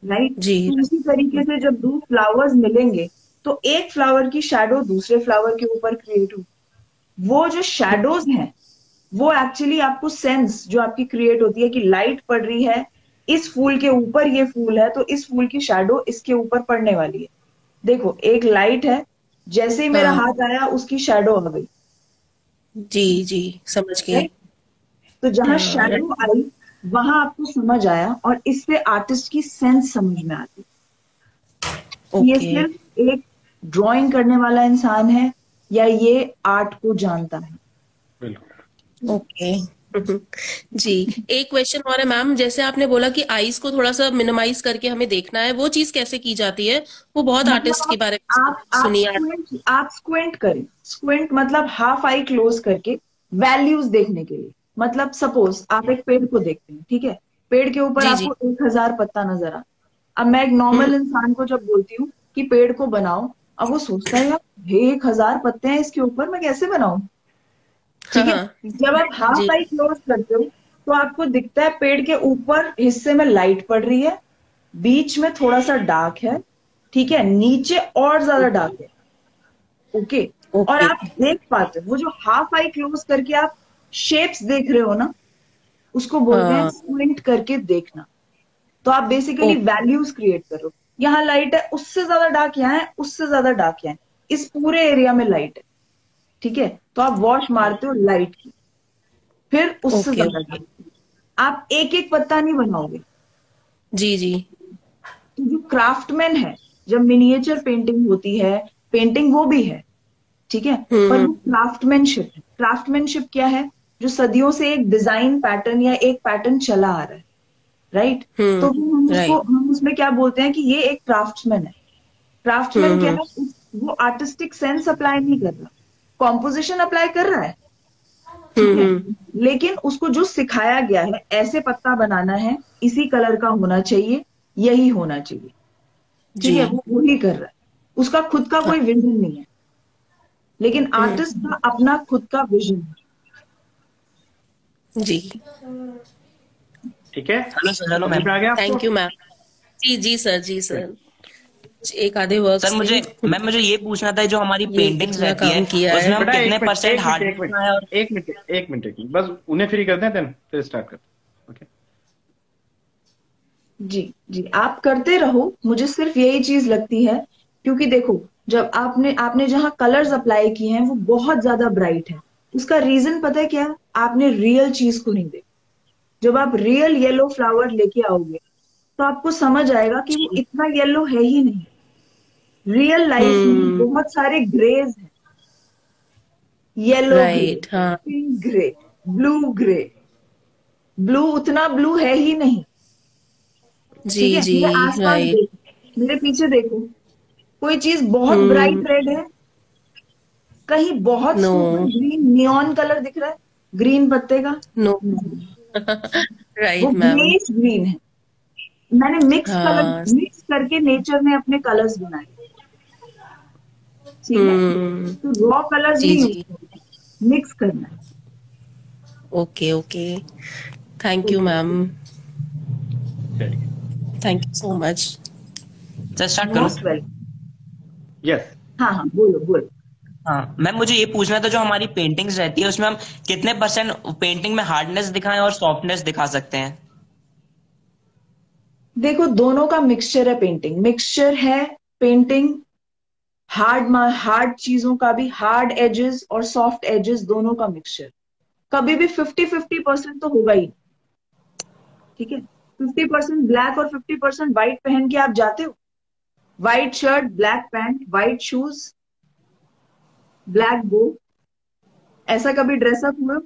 राइट। जी। तो इसी तरीके से जब 2 फ्लावर्स मिलेंगे तो एक फ्लावर की शैडो दूसरे फ्लावर के ऊपर क्रिएट हो। वो जो शैडोज हैं वो एक्चुअली आपको सेंस जो आपकी क्रिएट होती है कि लाइट पड़ रही है, इस फूल के ऊपर ये फूल है तो इस फूल की शैडो इसके ऊपर पड़ने वाली है। देखो, एक लाइट है, जैसे ही मेरा हाँ हाथ आया उसकी शैडो आ गई, जी जी, समझ गई। राइट। तो जहां हाँ शैडो आई वहां आपको समझ आया, और इससे आर्टिस्ट की सेंस समझ में आती है। ये ओके। सिर्फ एक ड्राइंग करने वाला इंसान है या ये आर्ट को जानता है। बिल्कुल। ओके। जी। एक क्वेश्चन और है मैम, जैसे आपने बोला कि आईज को थोड़ा सा मिनिमाइज करके हमें देखना है, वो चीज कैसे की जाती है? वो बहुत आर्टिस्ट मतलब के बारे में आप सुनी है। स्क्वेंट करें। स्क्वेंट मतलब हाफ आई क्लोज करके वैल्यूज देखने के लिए। मतलब सपोज आप एक पेड़ को देखते हैं, ठीक है, पेड़ के ऊपर जी जी। आपको 1000 पत्ता नजर आता। अब मैं एक हम्म। नॉर्मल इंसान को जब बोलती हूँ कि पेड़ को बनाओ, अब वो सोचता है यार, हे 1000 पत्ते हैं इसके ऊपर, मैं कैसे बनाऊं, हाँ ठीक है। हाँ। जब आप हाफ जी। आई क्लोज करते हो तो आपको दिखता है पेड़ के ऊपर हिस्से में लाइट पड़ रही है, बीच में थोड़ा सा डार्क है, ठीक है, नीचे और ज्यादा डार्क है, ओके। और ओके। आप देख पाते हो वो जो हाफ आई क्लोज करके आप शेप्स देख रहे हो ना, उसको बोलते हैं हाँ। स्क्विंट करके देखना। तो आप बेसिकली ओके। वैल्यूज क्रिएट करो। यहाँ लाइट है, उससे ज्यादा डार्क यहाँ है, उससे ज्यादा डार्क यहाँ है, इस पूरे एरिया में लाइट है, ठीक है, तो आप वॉश मारते हो लाइट की, फिर उससे ओके। ज्यादा डार्क। आप एक एक पत्ता नहीं बनाओगे। जी जी। तो जो क्राफ्टमैन है, जब मिनिएचर पेंटिंग होती है, पेंटिंग वो भी है, ठीक है, पर हम्म। वो क्राफ्टमैनशिप है। क्राफ्टमैनशिप क्या है? जो सदियों से एक डिजाइन पैटर्न या एक पैटर्न चला आ रहा है, राइट। तो वो राइट। हम उसमें क्या बोलते हैं कि ये एक क्राफ्ट्समैन है। क्राफ्ट्समैन क्या हम्म। है? वो आर्टिस्टिक सेंस अप्लाई नहीं कर रहा, कॉम्पोजिशन अप्लाई कर रहा है, ठीक है, हम्म। लेकिन उसको जो सिखाया गया है ऐसे पत्ता बनाना है, इसी कलर का होना चाहिए, यही होना चाहिए, ठीक जी। है, वो वही कर रहा है। उसका खुद का हाँ। कोई विजन नहीं है, लेकिन आर्टिस्ट का अपना खुद का विजन है। जी। ठीक है, हेलो सर, हेलो समझ मैम। में आ गया आपको? Thank you ma'am. जी जी सर, जी सर। एक आधे सर वर्क्स थे, मुझे ये पूछना था, जो हमारी ये पेंटिंग्स इतना रहती है काम किया है। उसमें हम बेटा कितने एक मिनट, परसेंट एक हार्ड मिनट, एक मिनट, बनाए और एक मिनट, एक मिनट, एक मिनट, बस उन्हें फ्री करते हैं, देन फिर स्टार्ट करते हैं। ओके। जी जी, आप करते रहो, मुझे सिर्फ यही चीज लगती है, क्योंकि देखो, जब आपने आपने जहां कलर्स अप्लाई किए हैं वो बहुत ज्यादा ब्राइट है। उसका रीजन पता है क्या है? आपने रियल चीज को नहीं देखा। जब आप रियल येलो फ्लावर लेके आओगे तो आपको समझ आएगा कि वो जी। इतना येलो है ही नहीं। रियल लाइफ में हम्म। बहुत सारे ग्रेज हैं, येलो ग्रे, राइट, हाँ। Pink grey, blue grey. Blue उतना ब्लू है ही नहीं। जी ठीक है, जी। मेरे आसपास राइट। देखो, मेरे पीछे देखो, कोई चीज बहुत हम्म। ब्राइट रेड है, कहीं बहुत no. Super green neon colour दिख रहा है ग्रीन पत्ते का। नो। नहीं, वो राइट मैम। ग्रेस ग्रीन है। मैंने मिक्स कलर हाँ। मिक्स करके नेचर ने अपने कलर्स बनाए। ठीक है, हम्म। तो रॉ कलर्स जी नहीं यूज जी। करना, मिक्स करना है। Okay okay. Thank you okay, ma'am. Thank you so much. Sir start करूं? Most welcome. यस। हाँ हाँ, बोलो बोलो। हाँ मैम, मुझे ये पूछना था, जो हमारी पेंटिंग्स रहती है उसमें हम कितने परसेंट पेंटिंग में हार्डनेस दिखाएं और सॉफ्टनेस दिखा सकते हैं? देखो, दोनों का मिक्सचर है, पेंटिंग मिक्सचर है। पेंटिंग हार्ड चीजों का भी, हार्ड एजेस और सॉफ्ट एजेस दोनों का मिक्सचर। कभी भी 50-50% तो होगा ही। ठीक है, 50% ब्लैक और 50% व्हाइट पहन के आप जाते हो? White shirt, black pant, white shoes, black बो, ऐसा कभी ड्रेसअप हुआ?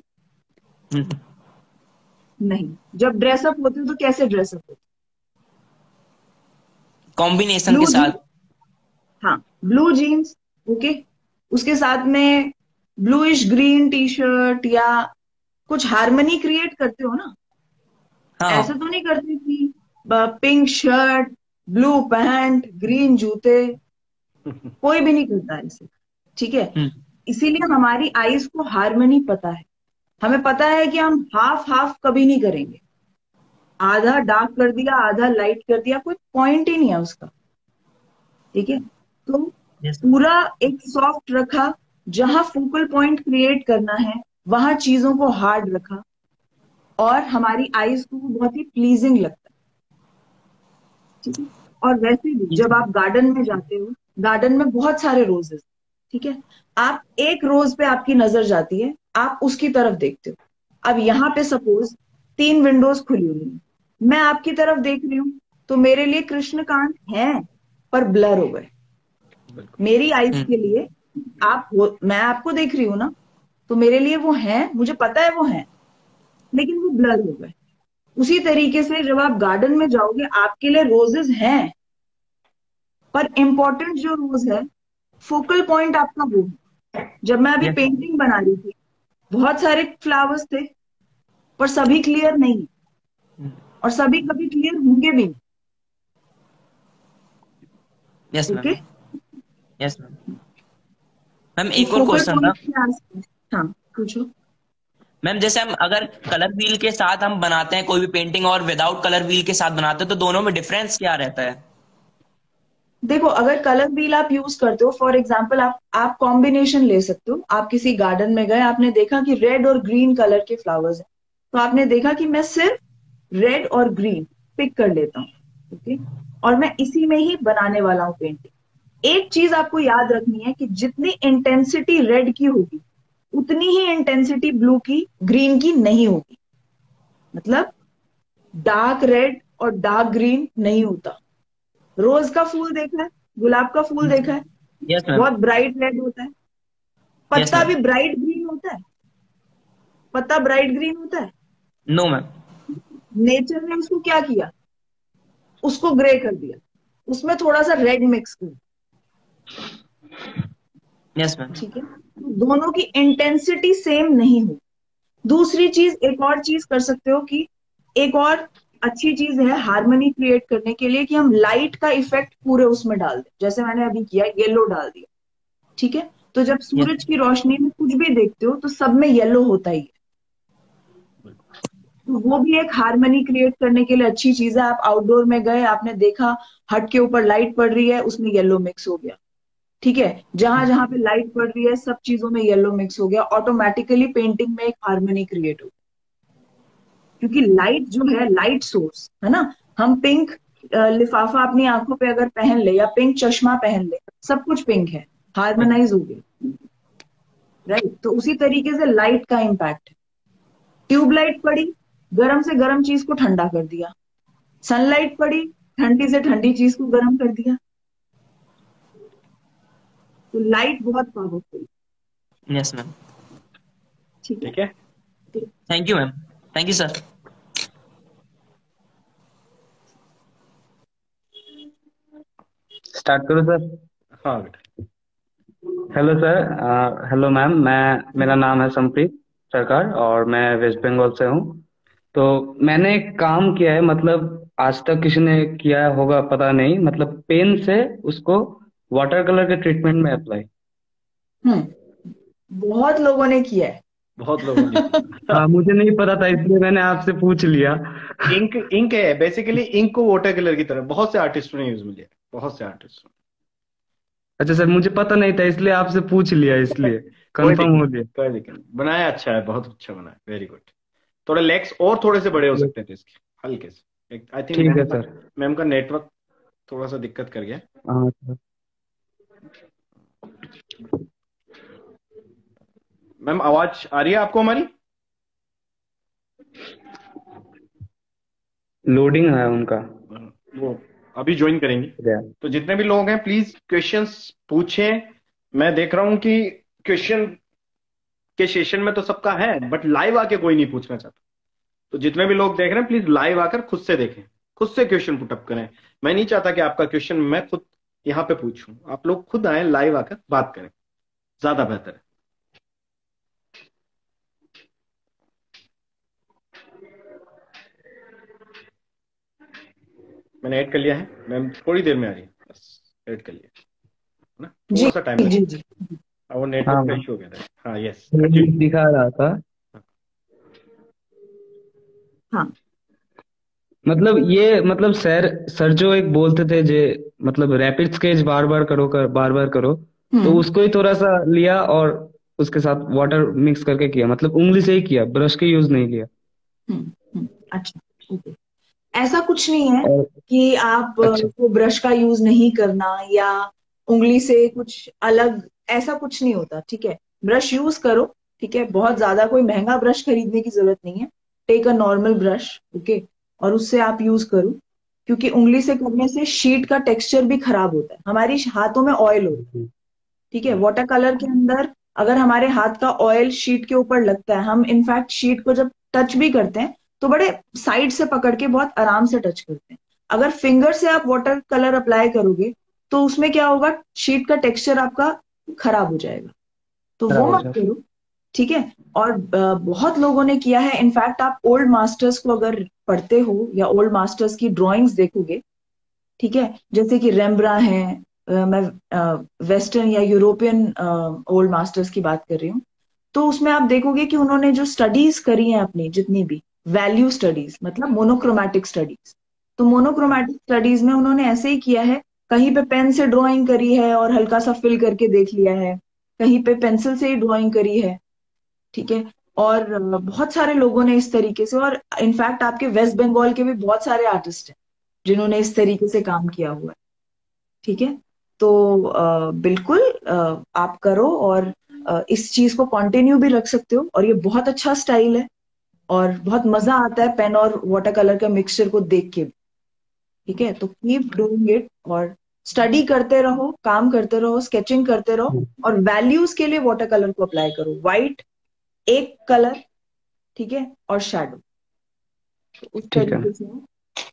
नहीं। जब ड्रेसअप होते हो तो कैसे ड्रेसअप होते हो? कॉम्बिनेशन के ब्लू साथ। जीन्स, हाँ, ब्लू जीन्स, ओके, उसके साथ में ब्लूइश ग्रीन टी शर्ट, या कुछ हार्मनी क्रिएट करते हो ना। ऐसे हाँ। तो नहीं करते कि pink shirt, blue pant, green जूते, कोई भी नहीं करता ऐसे। ठीक है, हम्म। इसीलिए हमारी आईज को हार्मनी पता है। हमें पता है कि हम हाफ हाफ कभी नहीं करेंगे। आधा डार्क कर दिया, आधा लाइट कर दिया, कोई पॉइंट ही नहीं है उसका। ठीक है, तो यस। पूरा एक सॉफ्ट रखा, जहां फोकल पॉइंट क्रिएट करना है वहां चीजों को हार्ड रखा, और हमारी आईज को वो बहुत ही प्लीजिंग लगता है। ठीक है, और वैसे भी जब आप गार्डन में जाते हो, गार्डन में बहुत सारे रोजेस, ठीक है, आप एक रोज पे आपकी नजर जाती है, आप उसकी तरफ देखते हो। अब यहाँ पे सपोज 3 विंडोज खुली हुई हैं, मैं आपकी तरफ देख रही हूँ, तो मेरे लिए कृष्णकांत है, पर ब्लर हो गए। मेरी आईज हम्म। के लिए मैं आपको देख रही हूं ना, तो मेरे लिए वो है, मुझे पता है वो है, लेकिन वो ब्लर हो गए। उसी तरीके से जब आप गार्डन में जाओगे, आपके लिए रोजेस हैं, पर इंपॉर्टेंट जो रोज है, फोकल पॉइंट आपका वो है। जब मैं अभी यस। पेंटिंग बना रही थी, बहुत सारे फ्लावर्स थे, पर सभी क्लियर नहीं है, और सभी कभी क्लियर होंगे भी नहीं। Yes ma'am. Okay, yes ma'am. Ma'am तो एक और फोकल क्वेश्चन था। पॉइंट के आसपास। हाँ, पूछो। मैम जैसे हम अगर कलर व्हील के साथ हम बनाते हैं कोई भी पेंटिंग, और विदाउट कलर व्हील के साथ बनाते हैं, तो दोनों में डिफरेंस क्या रहता है? देखो, अगर कलर व्हील आप यूज करते हो, फॉर एग्जाम्पल आप कॉम्बिनेशन ले सकते हो। आप किसी गार्डन में गए, आपने देखा कि रेड और ग्रीन कलर के फ्लावर्स हैं, तो आपने देखा कि मैं सिर्फ रेड और ग्रीन पिक कर लेता हूँ। ओके, और मैं इसी में ही बनाने वाला हूँ पेंटिंग। एक चीज आपको याद रखनी है कि जितनी इंटेंसिटी रेड की होगी, उतनी ही इंटेंसिटी ब्लू की, ग्रीन की नहीं होगी। मतलब डार्क रेड और डार्क ग्रीन नहीं होता। रोज का फूल देखा है, गुलाब का फूल देखा है, यस मैम। बहुत ब्राइट रेड होता है। यस पत्ता मैम। भी ब्राइट ग्रीन होता है, पत्ता ब्राइट ग्रीन होता है। No ma'am. नेचर ने उसको क्या किया? उसको ग्रे कर दिया, उसमें थोड़ा सा रेड मिक्स कर दिया। Yes ma'am. ठीक है, तो दोनों की इंटेंसिटी सेम नहीं हो। दूसरी चीज, एक और चीज कर सकते हो कि एक और अच्छी चीज है हार्मनी क्रिएट करने के लिए, कि हम लाइट का इफेक्ट पूरे उसमें डाल दें। जैसे मैंने अभी किया, येलो डाल दिया। ठीक है, तो जब यस। सूरज की रोशनी में कुछ भी देखते हो तो सब में येलो होता ही है। तो वो भी एक हार्मनी क्रिएट करने के लिए अच्छी चीज है। आप आउटडोर में गए, आपने देखा हट के ऊपर लाइट पड़ रही है, उसमें येलो मिक्स हो गया। ठीक है, जहां जहां पे लाइट पड़ रही है सब चीजों में येलो मिक्स हो गया, ऑटोमेटिकली पेंटिंग में एक हार्मनी क्रिएट हो। क्योंकि लाइट जो है, लाइट सोर्स है ना, हम पिंक लिफाफा अपनी आंखों पे अगर पहन ले या पिंक चश्मा पहन ले, सब कुछ पिंक है, हार्मोनाइज हो गया, राइट। तो उसी तरीके से लाइट का इम्पैक्ट है। ट्यूबलाइट पड़ी, गर्म से गर्म चीज को ठंडा कर दिया। सनलाइट पड़ी, ठंडी से ठंडी चीज को गर्म कर दिया। तो लाइट बहुत पावरफुल। Yes ma'am. ठीक है। ठीक है। Thank you ma'am. Thank you sir. Start करो सर। हाँ बेटा। Hello sir. हेलो मैम, मेरा नाम है संप्रीत सरकार और मैं वेस्ट बंगाल से हूँ। तो मैंने एक काम किया है, मतलब आज तक किसी ने किया होगा पता नहीं, मतलब पेन से उसको वाटर कलर के ट्रीटमेंट में अप्लाई। बहुत लोगों ने किया है। बहुत लोगों ने हाँ, मुझे नहीं पता था इसलिए मैंने आपसे पूछ लिया। इंक इंक है बेसिकली, इंक को वाटर कलर की तरह बहुत से आर्टिस्टों ने यूज में लिया, बहुत से आर्टिस्टों। अच्छा सर, मुझे पता नहीं था इसलिए आपसे पूछ लिया, इसलिए कोई दिक्कत कंफर्म हो नहीं, गया। कोई दिक्कत नहीं। बनाया अच्छा है, बहुत अच्छा बना है, वेरी गुड। थोड़े लेग्स और थोड़े से बड़े हो सकते थे इसके, हल्के से। आई थिंक ठीक है सर। मैम का नेटवर्क थोड़ा सा दिक्कत कर गया। हाँ सर। मैम आवाज आ रही है आपको हमारी? लोडिंग है उनका। वो अभी ज्वाइन करेंगी। तो जितने भी लोग हैं प्लीज क्वेश्चंस पूछें। मैं देख रहा हूं कि क्वेश्चन के सेशन में तो सबका है, बट लाइव आके कोई नहीं पूछना चाहता। तो जितने भी लोग देख रहे हैं प्लीज लाइव आकर खुद से देखें, खुद से क्वेश्चन पुटअप करें। मैं नहीं चाहता कि आपका क्वेश्चन मैं खुद यहाँ पे पूछूं, आप लोग खुद आए लाइव आकर बात करें, ज्यादा बेहतर है। मैंने ऐड कर लिया है मैम, थोड़ी देर में आ रही है, बस ऐड कर लिया है ना, जी थोड़ा सा टाइम जी लगेगा। जी। वो हाँ नेटवर्क का मैम, इशू हो गया था। हाँ यस, दिखा रहा था। हाँ। मतलब ये, मतलब सर सर जो एक बोलते थे जे, मतलब रैपिड स्केच बार बार करो, बार बार करो, तो हम्म उसको ही थोड़ा सा लिया और उसके साथ वाटर मिक्स करके किया, मतलब उंगली से ही किया, ब्रश के यूज नहीं लिया। अच्छा, ओके। ऐसा कुछ नहीं है और कि आप अच्छा। को ब्रश का यूज नहीं करना या उंगली से कुछ अलग, ऐसा कुछ नहीं होता। ठीक है, ब्रश यूज करो। ठीक है, बहुत ज्यादा कोई महंगा ब्रश खरीदने की जरूरत नहीं है। Take a normal brush, okay, और उससे आप यूज करो। क्योंकि उंगली से करने से शीट का टेक्सचर भी खराब होता है, हमारी हाथों में ऑयल होता है। ठीक है, वाटर कलर के अंदर अगर हमारे हाथ का ऑयल शीट के ऊपर लगता है, हम इनफैक्ट शीट को जब टच भी करते हैं तो बड़े साइड से पकड़ के बहुत आराम से टच करते हैं। अगर फिंगर से आप वाटर कलर अप्लाई करोगे तो उसमें क्या होगा, शीट का टेक्सचर आपका खराब हो जाएगा, तो वो खराब हो मत जाता। करो। ठीक है। और बहुत लोगों ने किया है, इनफैक्ट आप ओल्ड मास्टर्स को अगर पढ़ते हो या ओल्ड मास्टर्स की ड्राइंग्स देखोगे, ठीक है, जैसे कि रेम्ब्रा है, मैं वेस्टर्न या यूरोपियन ओल्ड मास्टर्स की बात कर रही हूँ, तो उसमें आप देखोगे कि उन्होंने जो स्टडीज करी हैं अपनी, जितनी भी वैल्यू स्टडीज, मतलब मोनोक्रोमैटिक स्टडीज, तो मोनोक्रोमैटिक स्टडीज में उन्होंने ऐसे ही किया है। कहीं पे पेन से ड्राइंग करी है और हल्का सा फिल करके देख लिया है, कहीं पे पेंसिल से ही ड्राइंग करी है। ठीक है। और बहुत सारे लोगों ने इस तरीके से, और इनफैक्ट आपके वेस्ट बंगाल के भी बहुत सारे आर्टिस्ट हैं जिन्होंने इस तरीके से काम किया हुआ है। ठीक है। तो बिल्कुल आप करो, और इस चीज को कंटिन्यू भी रख सकते हो, और ये बहुत अच्छा स्टाइल है और बहुत मजा आता है पेन और वाटर कलर का मिक्सचर को देख के भी। ठीक है, तो कीप डूइंग इट, और स्टडी करते रहो, काम करते रहो, स्केचिंग करते रहो, और वैल्यूज के लिए वाटर कलर को अप्लाई करो। व्हाइट एक कलर, ठीक है, और शेडो, तो उस ठीक है। तरीके से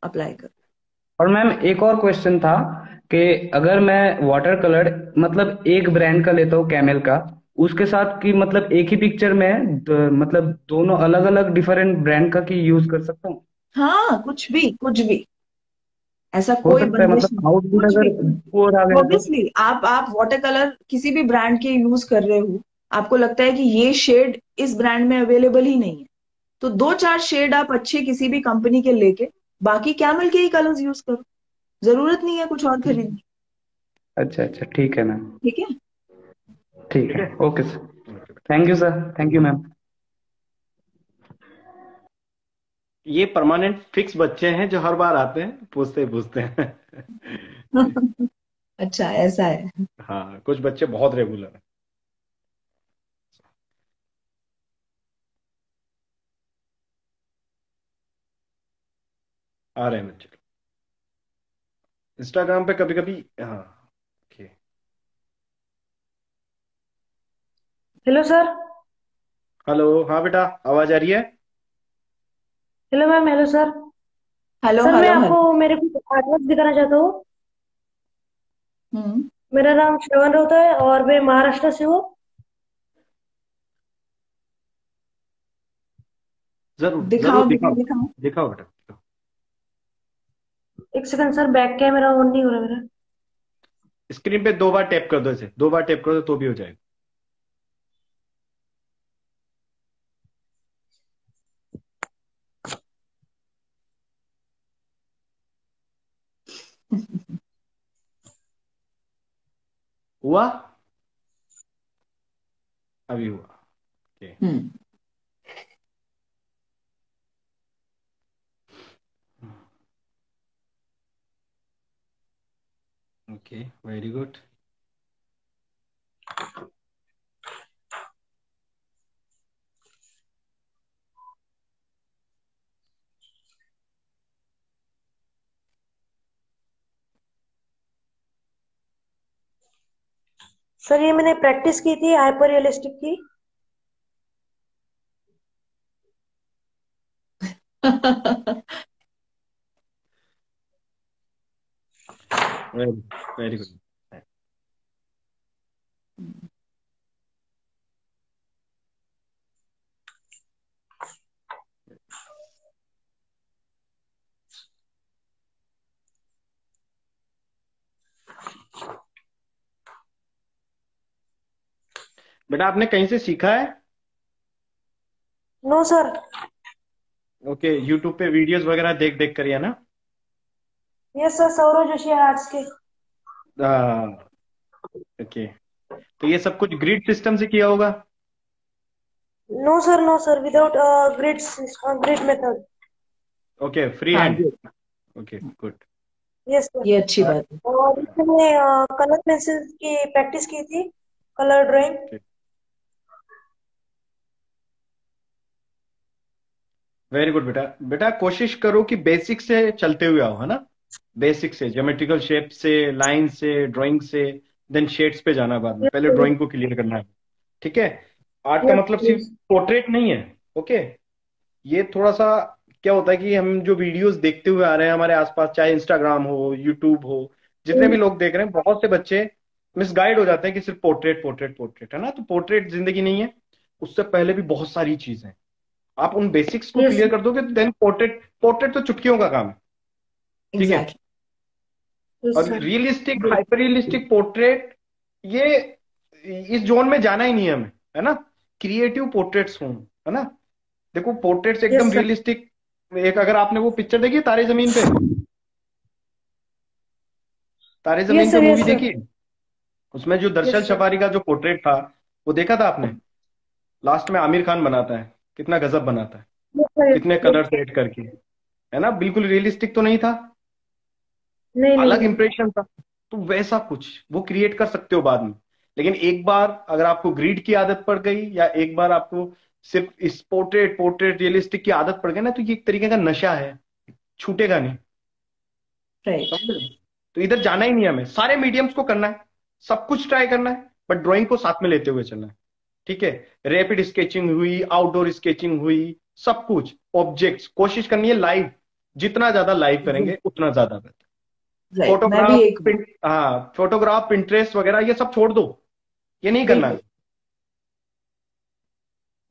अप्लाई करो। और मैम एक और क्वेश्चन था कि अगर मैं वाटर कलर मतलब एक ब्रांड का लेता हूँ कैमल का, उसके साथ की मतलब एक ही पिक्चर में मतलब दोनों अलग अलग डिफरेंट ब्रांड का की यूज कर सकता हूँ? हाँ, कुछ भी, कुछ भी, ऐसा हो कोई सकता है, बंदिश मतलब नहीं, आउटपुट कुछ अगर भी। पुअर आ गया तो? ऑब्वियसली आप वाटर कलर किसी भी ब्रांड के यूज कर रहे हो, आपको लगता है कि ये शेड इस ब्रांड में अवेलेबल ही नहीं है, तो दो चार शेड आप अच्छे किसी भी कंपनी के लेके बाकी कैमल के ही कलर्स यूज करो, जरूरत नहीं है कुछ और खरीदने। अच्छा अच्छा, ठीक है मैम। ठीक है। ठीक ठीक है, है। Okay sir. Thank you sir, thank you ma'am. ये परमानेंट फिक्स बच्चे हैं जो हर बार आते हैं, पूछते पूछते हैं। अच्छा, ऐसा है। हाँ, कुछ बच्चे बहुत रेगुलर हैं। आ रहे हैं बच्चे इंस्टाग्राम पे कभी कभी। हाँ, ओके। Hello sir. हेलो, हाँ बेटा, आवाज आ रही है? Hello ma'am. Hello sir. Hello sir मैं हेलो आपको हेलो। मेरे कुछ आर्टवर्क दिखाना चाहता हूँ। हम्म। मेरा नाम श्रवण रोहता है और मैं महाराष्ट्र से हूँ। जरूर जरूर दिखाओ बेटा, दिखाओ। दिखाओ। दिखाओ बेटा, दिखाओ। एक second sir, back camera on नहीं हो रहा मेरा। स्क्रीन पे 2 बार टैप कर दो, इसे 2 बार टैप कर दो तो भी हो जाएगा। हुआ? अभी हुआ। Okay. Hmm. Okay, very good. Sir ये मैंने प्रैक्टिस की थी हाइपर रियलिस्टिक की। Very very good. बेटा, आपने कहीं से सीखा है? No sir. ओके, यूट्यूब पे वीडियोस वगैरह देख देख कर, या ना? Yes sir, Saurav Joshi arts के। ओके, तो ये सब कुछ ग्रिड सिस्टम से किया होगा? No sir, without grid method. Okay, free हाँ, hand. Good. Okay, good. Yes sir. ये अच्छी बात है। और मैंने कलर पेंसिल की प्रैक्टिस की थी, कलर ड्राइंग। वेरी गुड बेटा। बेटा, कोशिश करो कि बेसिक से चलते हुए आओ, है ना? बेसिक से, ज्योमेट्रिकल शेप से, लाइन से, ड्राइंग से, देन शेड्स पे जाना बाद में। यस पहले सर। ड्राइंग को क्लियर करना है। ठीक है? आर्ट का यस मतलब सिर्फ यस। पोर्ट्रेट नहीं है। ओके, ये थोड़ा सा क्या होता है कि हम जो वीडियोस देखते हुए आ रहे हैं हमारे आसपास, चाहे इंस्टाग्राम हो, यूट्यूब हो, जितने भी लोग देख रहे हैं, बहुत से बच्चे मिसगाइड हो जाते हैं कि सिर्फ पोर्ट्रेट पोर्ट्रेट पोर्ट्रेट, है ना? तो पोर्ट्रेट जिंदगी नहीं है, उससे पहले भी बहुत सारी चीजें हैं। आप उन बेसिक्स को यस क्लियर कर दोगे, देन पोर्ट्रेट पोर्ट्रेट तो चुटकियों का काम है। ठीक है? एग्जैक्टली। यस और sir. Realistic, hyper realistic portrait, ये इस जोन में जाना ही नहीं है हमें, है ना? क्रिएटिव पोर्ट्रेट्स हों, है ना? देखो, पोर्ट्रेट्स एकदम यस सर। रियलिस्टिक। एक, अगर आपने वो पिक्चर देखी है, तारे जमीन पे, तारे यस जमीन पे सर। Movie yes sir. देखी है? उसमें जो यस दरअसल सर। छपारी का जो पोर्ट्रेट था, वो देखा था आपने? लास्ट में आमिर खान बनाता है, कितना गजब बनाता है, यस सर। कितने कलर सेट करके, है ना? बिल्कुल रियलिस्टिक तो नहीं था? नहीं नहीं अलग नहीं। इंप्रेशन था। तो वैसा कुछ वो क्रिएट कर सकते हो बाद में। लेकिन एक बार अगर आपको ग्रिड की आदत पड़ गई, या एक बार आपको सिर्फ इस पोर्ट्रेट पोर्ट्रेट रियलिस्टिक की आदत पड़ गई ना, तो ये एक तरीके का नशा है, छूटेगा नहीं। राइट। समझ रहे? तो इधर जाना ही नहीं है हमें, सारे मीडियम्स को करना है, सब कुछ ट्राई करना है, बट ड्राइंग को साथ में लेते हुए चलना है। ठीक है? रैपिड स्केचिंग हुई, आउटडोर स्केचिंग हुई, सब कुछ ऑब्जेक्ट्स कोशिश करनी है लाइव। जितना ज्यादा लाइव करेंगे उतना ज्यादा बेहतर। राइट, मैं भी फोटोग्राफ, एक। हाँ, फोटोग्राफ, पिंटरेस्ट वगैरह ये सब छोड़ दो, ये नहीं करना बिल्कुल।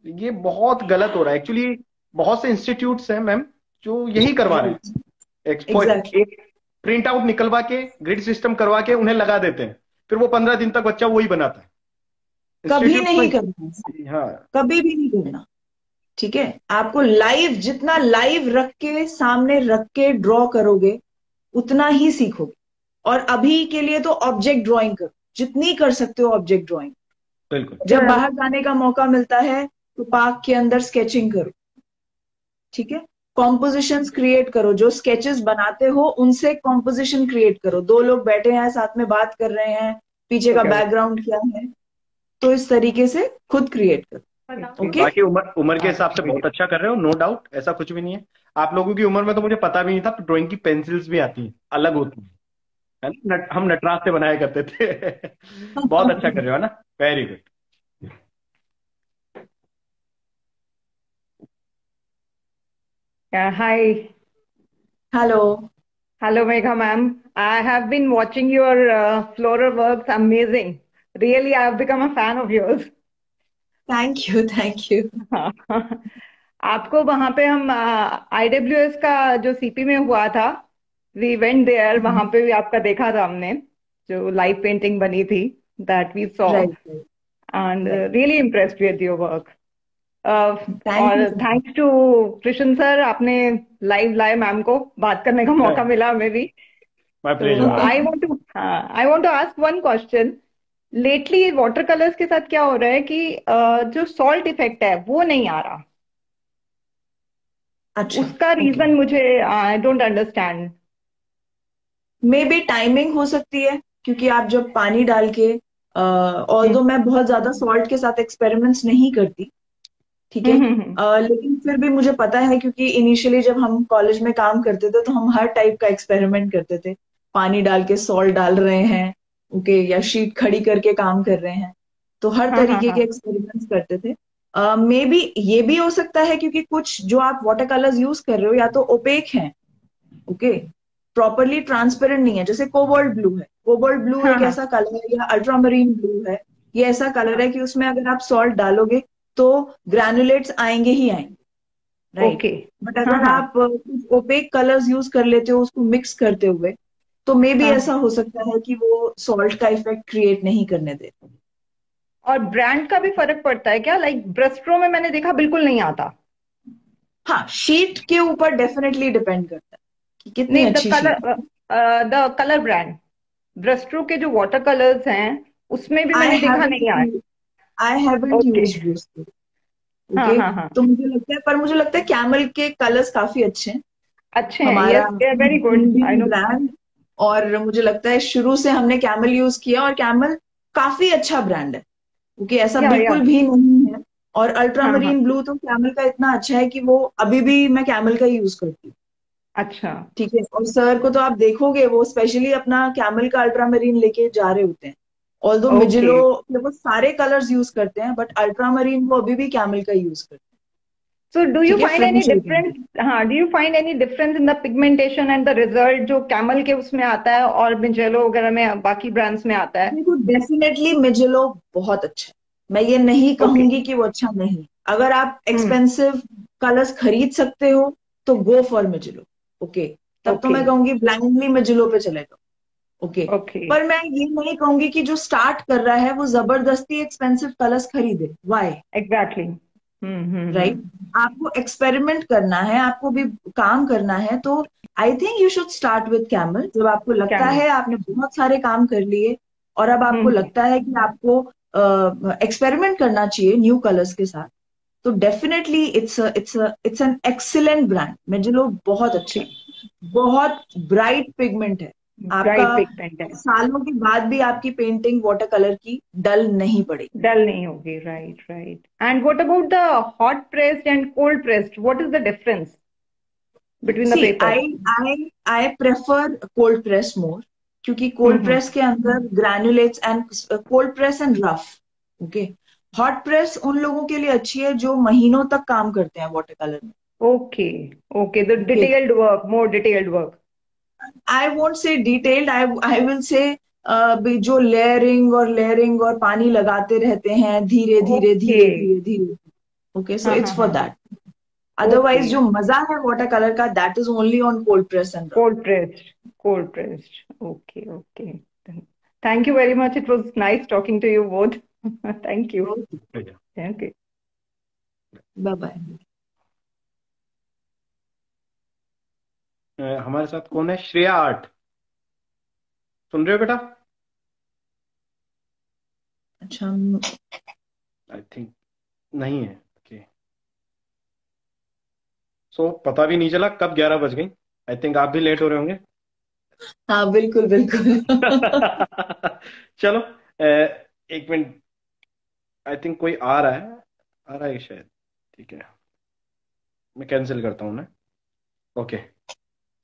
है। ये बहुत गलत हो रहा है एक्चुअली। बहुत से इंस्टीट्यूट्स हैं मैम जो यही करवा रहे राइट। हैं। एग्जैक्टली। एक प्रिंट आउट निकलवा के, ग्रिड सिस्टम करवा के उन्हें लगा देते हैं, फिर वो 15 दिन तक बच्चा वही बनाता है। कभी इंस्टीट्यूट नहीं करना है, में, हाँ। कभी भी नहीं करना। ठीक है, आपको लाइव, जितना लाइव रख के, सामने रख के ड्रॉ करोगे, उतना ही सीखोगे। और अभी के लिए तो ऑब्जेक्ट ड्राइंग करो, जितनी कर सकते हो ऑब्जेक्ट ड्राइंग। बिल्कुल। जब बाहर जाने का मौका मिलता है तो पार्क के अंदर स्केचिंग करो। ठीक है? कॉम्पोजिशंस क्रिएट करो, जो स्केचेस बनाते हो उनसे कॉम्पोजिशन क्रिएट करो। दो लोग बैठे हैं साथ में बात कर रहे हैं, पीछे का ओके बैकग्राउंड क्या है, तो इस तरीके से खुद क्रिएट करो। ओके, बाकी उम्र उम्र के हाँ हिसाब से बहुत अच्छा कर रहे हो, नो डाउट, ऐसा कुछ भी नहीं है। आप लोगों की उम्र में तो मुझे पता भी नहीं था ड्राइंग की पेंसिल्स भी आती हैं, अलग होती हैं, है ना? हम नटराज से बनाया करते थे। बहुत अच्छा कर रहे हो, है ना? Very good. Hi. Hello. Hello, Megha ma'am. I have been watching your floral works. Amazing. Really, I have become a fan of yours. Thank you, thank you. आपको वहां पे हम IWS का जो CP में हुआ था, वी वेंट देयर, वहां पे भी आपका देखा था हमने, जो लाइव पेंटिंग बनी थी, that we saw right, and right. Really impressed with your work. Thank you और so much. Thanks to Krishna sir, आपने लाइव लाए मैम को, बात करने का मौका मिला हमें भी। माय तो pleasure. I want to ask one question. Lately water colours के साथ क्या हो रहा है कि जो सॉल्ट इफेक्ट है वो नहीं आ रहा, अच्छा, उसका ओके। रीजन मुझे I don't understand. May be timing हो सकती है, क्योंकि आप जब पानी डाल के, ऑल्दो मैं बहुत ज्यादा सॉल्ट के साथ एक्सपेरिमेंट्स नहीं करती, ठीक है। हम्म। लेकिन फिर भी मुझे पता है, क्योंकि इनिशियली जब हम कॉलेज में काम करते थे तो हम हर टाइप का एक्सपेरिमेंट करते थे। पानी डाल के सॉल्ट डाल रहे हैं, ओके, या शीट खड़ी करके काम कर रहे हैं, तो हर हाँ हाँ तरीके हाँ। के एक्सपेरिमेंट्स करते थे। मे बी ये भी हो सकता है, क्योंकि कुछ जो आप वाटर कलर्स यूज कर रहे हो या तो ओपेक हैं, ओके, प्रॉपरली ट्रांसपेरेंट नहीं है। जैसे कोबाल्ट ब्लू है, कोबाल्ट ब्लू हाँ एक हाँ। ऐसा कलर है, या अल्ट्रामरीन ब्लू है, ये ऐसा कलर है कि उसमें अगर आप सॉल्ट डालोगे तो ग्रैनुलेट्स आएंगे ही आएंगे, राइट। ओके। बट हाँ अगर हाँ आप कुछ ओपेक कलर्स यूज कर लेते हो उसको मिक्स करते हुए, तो मे बी हाँ। ऐसा हो सकता है कि वो सॉल्ट का इफेक्ट क्रिएट नहीं करने दे। और ब्रांड का भी फर्क पड़ता है क्या? लाइक ब्रस्ट्रो में मैंने देखा बिल्कुल नहीं आता। हाँ, शीट के ऊपर डेफिनेटली डिपेंड करता है कि कितनी नहीं, अच्छी शीट है। द कलर ब्रांड ब्रस्ट्रो के जो वाटर कलर्स हैं उसमें भी आई मैंने देखा नहीं आया। Haven't I haven't okay. Used Bruce. हाँ ओके, हाँ हाँ। तो मुझे लगता है, पर मुझे लगता है कैमल के कलर्स काफी अच्छे हैं। अच्छे हैं, हमारा yes, they are very good, I Indian no. Brand, और मुझे लगता है शुरू से हमने कैमल यूज किया, और कैमल काफी अच्छा ब्रांड है, क्योंकि ऐसा या बिल्कुल भी नहीं है। और हाँ हाँ। अल्ट्रामरीन ब्लू तो कैमल का इतना अच्छा है कि वो अभी भी मैं कैमल का ही यूज करती हूँ, अच्छा। ठीक है। और सर को तो आप देखोगे वो स्पेशली अपना कैमल का अल्ट्रामरीन लेके जा रहे होते हैं। Although okay. मिजिलो वो सारे कलर्स यूज करते हैं, बट अल्ट्रामरीन वो अभी भी कैमल का यूज करते हैं, सो डू यू ठीक है, फाइंड एनी फ्रेंच डिफरेंस? हाँ, do you find any difference in the pigmentation and the result जो कैमल के उसमें आता है और मिजेलो वगैरह में, बाकी ब्रांड्स में आता है? देखो, डेफिनेटली मिजेलो बहुत अच्छा है, मैं ये नहीं ओके। कहूंगी कि वो अच्छा नहीं। अगर आप हम्म। एक्सपेंसिव कलर्स खरीद सकते हो तो गो फॉर मिजेलो, ओके। तब तो ओके। मैं कहूंगी ब्लाइंडली मिजेलो पे चले जाओ, ओके। ओके। पर मैं ये नहीं कहूंगी कि जो स्टार्ट कर रहा है वो जबरदस्ती एक्सपेंसिव कलर्स खरीदे, वाई, एग्जैक्टली। राइट। आपको एक्सपेरिमेंट करना है, आपको भी काम करना है, तो I think you should start with camel. जब आपको लगता कैमल। है आपने बहुत सारे काम कर लिए और अब आपको हम्म। लगता है कि आपको एक्सपेरिमेंट करना चाहिए न्यू कलर्स के साथ, तो definitely it's an excellent brand. Mijello बहुत अच्छा ओके। है, बहुत ब्राइट पिगमेंट है आपका। ब्राइट पिगमेंट है। सालों के बाद भी आपकी पेंटिंग वाटर कलर की डल नहीं पड़ेगी। डल नहीं होगी, right right. And what about the hot pressed and cold pressed, what is the difference between the C, paper? I prefer cold press more, क्योंकि कोल्ड हम्म। प्रेस के अंदर granulates and cold press and rough, okay. Hot press उन लोगों के लिए अच्छी है जो महीनों तक काम करते हैं वाटर कलर में, okay. Okay, the okay. Detailed work, more detailed work. I won't say detailed, I will say जो लेयरिंग और पानी लगाते रहते हैं धीरे धीरे ओके। धीरे धीरे धीरे, ओके, सो हाँ हाँ इट्स फॉर हाँ। दैट। ओके। अदरवाइज जो मजा है वाटर कलर का, that is only on cold press and rough. Cold pressed. Cold pressed. Okay, okay. Thank you very much. It was nice talking to you both. Thank you. Okay. Bye bye. हमारे साथ कौन है? Shreya art, सुन रहे हो बेटा? अच्छा, I think नहीं है, ओके। सो पता भी नहीं चला कब 11 बज गई। आई थिंक आप भी लेट हो रहे होंगे। हाँ बिल्कुल बिल्कुल। चलो, एक मिनट, आई थिंक कोई आ रहा है शायद। ठीक है, मैं कैंसिल करता हूँ ना। Okay,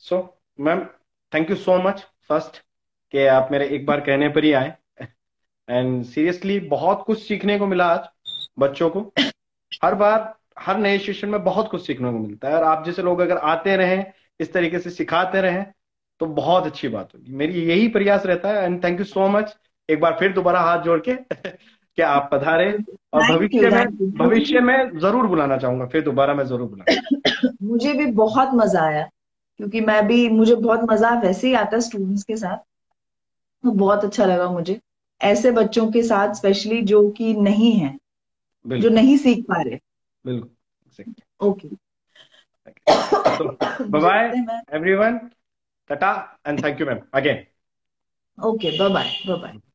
so ma'am, thank you so much first कि आप मेरे एक बार कहने पर ही आए। एंड सीरियसली बहुत कुछ सीखने को मिला आज बच्चों को। हर बार हर नए सेशन में बहुत कुछ सीखने को मिलता है, और आप जैसे लोग अगर आते रहें, इस तरीके से सिखाते रहें, तो बहुत अच्छी बात होगी। मेरी यही प्रयास रहता है। And thank you so much एक बार फिर दोबारा हाथ जोड़ के कि आप पधारे, और थैंक यू, थैंक यू। भविष्य में जरूर बुलाना चाहूंगा, फिर दोबारा मैं जरूर बुलाऊंगा। मुझे भी बहुत मजा आया, क्योंकि मुझे बहुत मजा वैसे ही आता है स्टूडेंट्स के साथ। तो बहुत अच्छा लगा मुझे ऐसे बच्चों के साथ, स्पेशली जो कि नहीं है, जो बिल्कुल नहीं सीख पा रहे। बिल्कुल। Okay, bye bye everyone, tata and thank you ma'am again. Okay, bye bye, bye bye.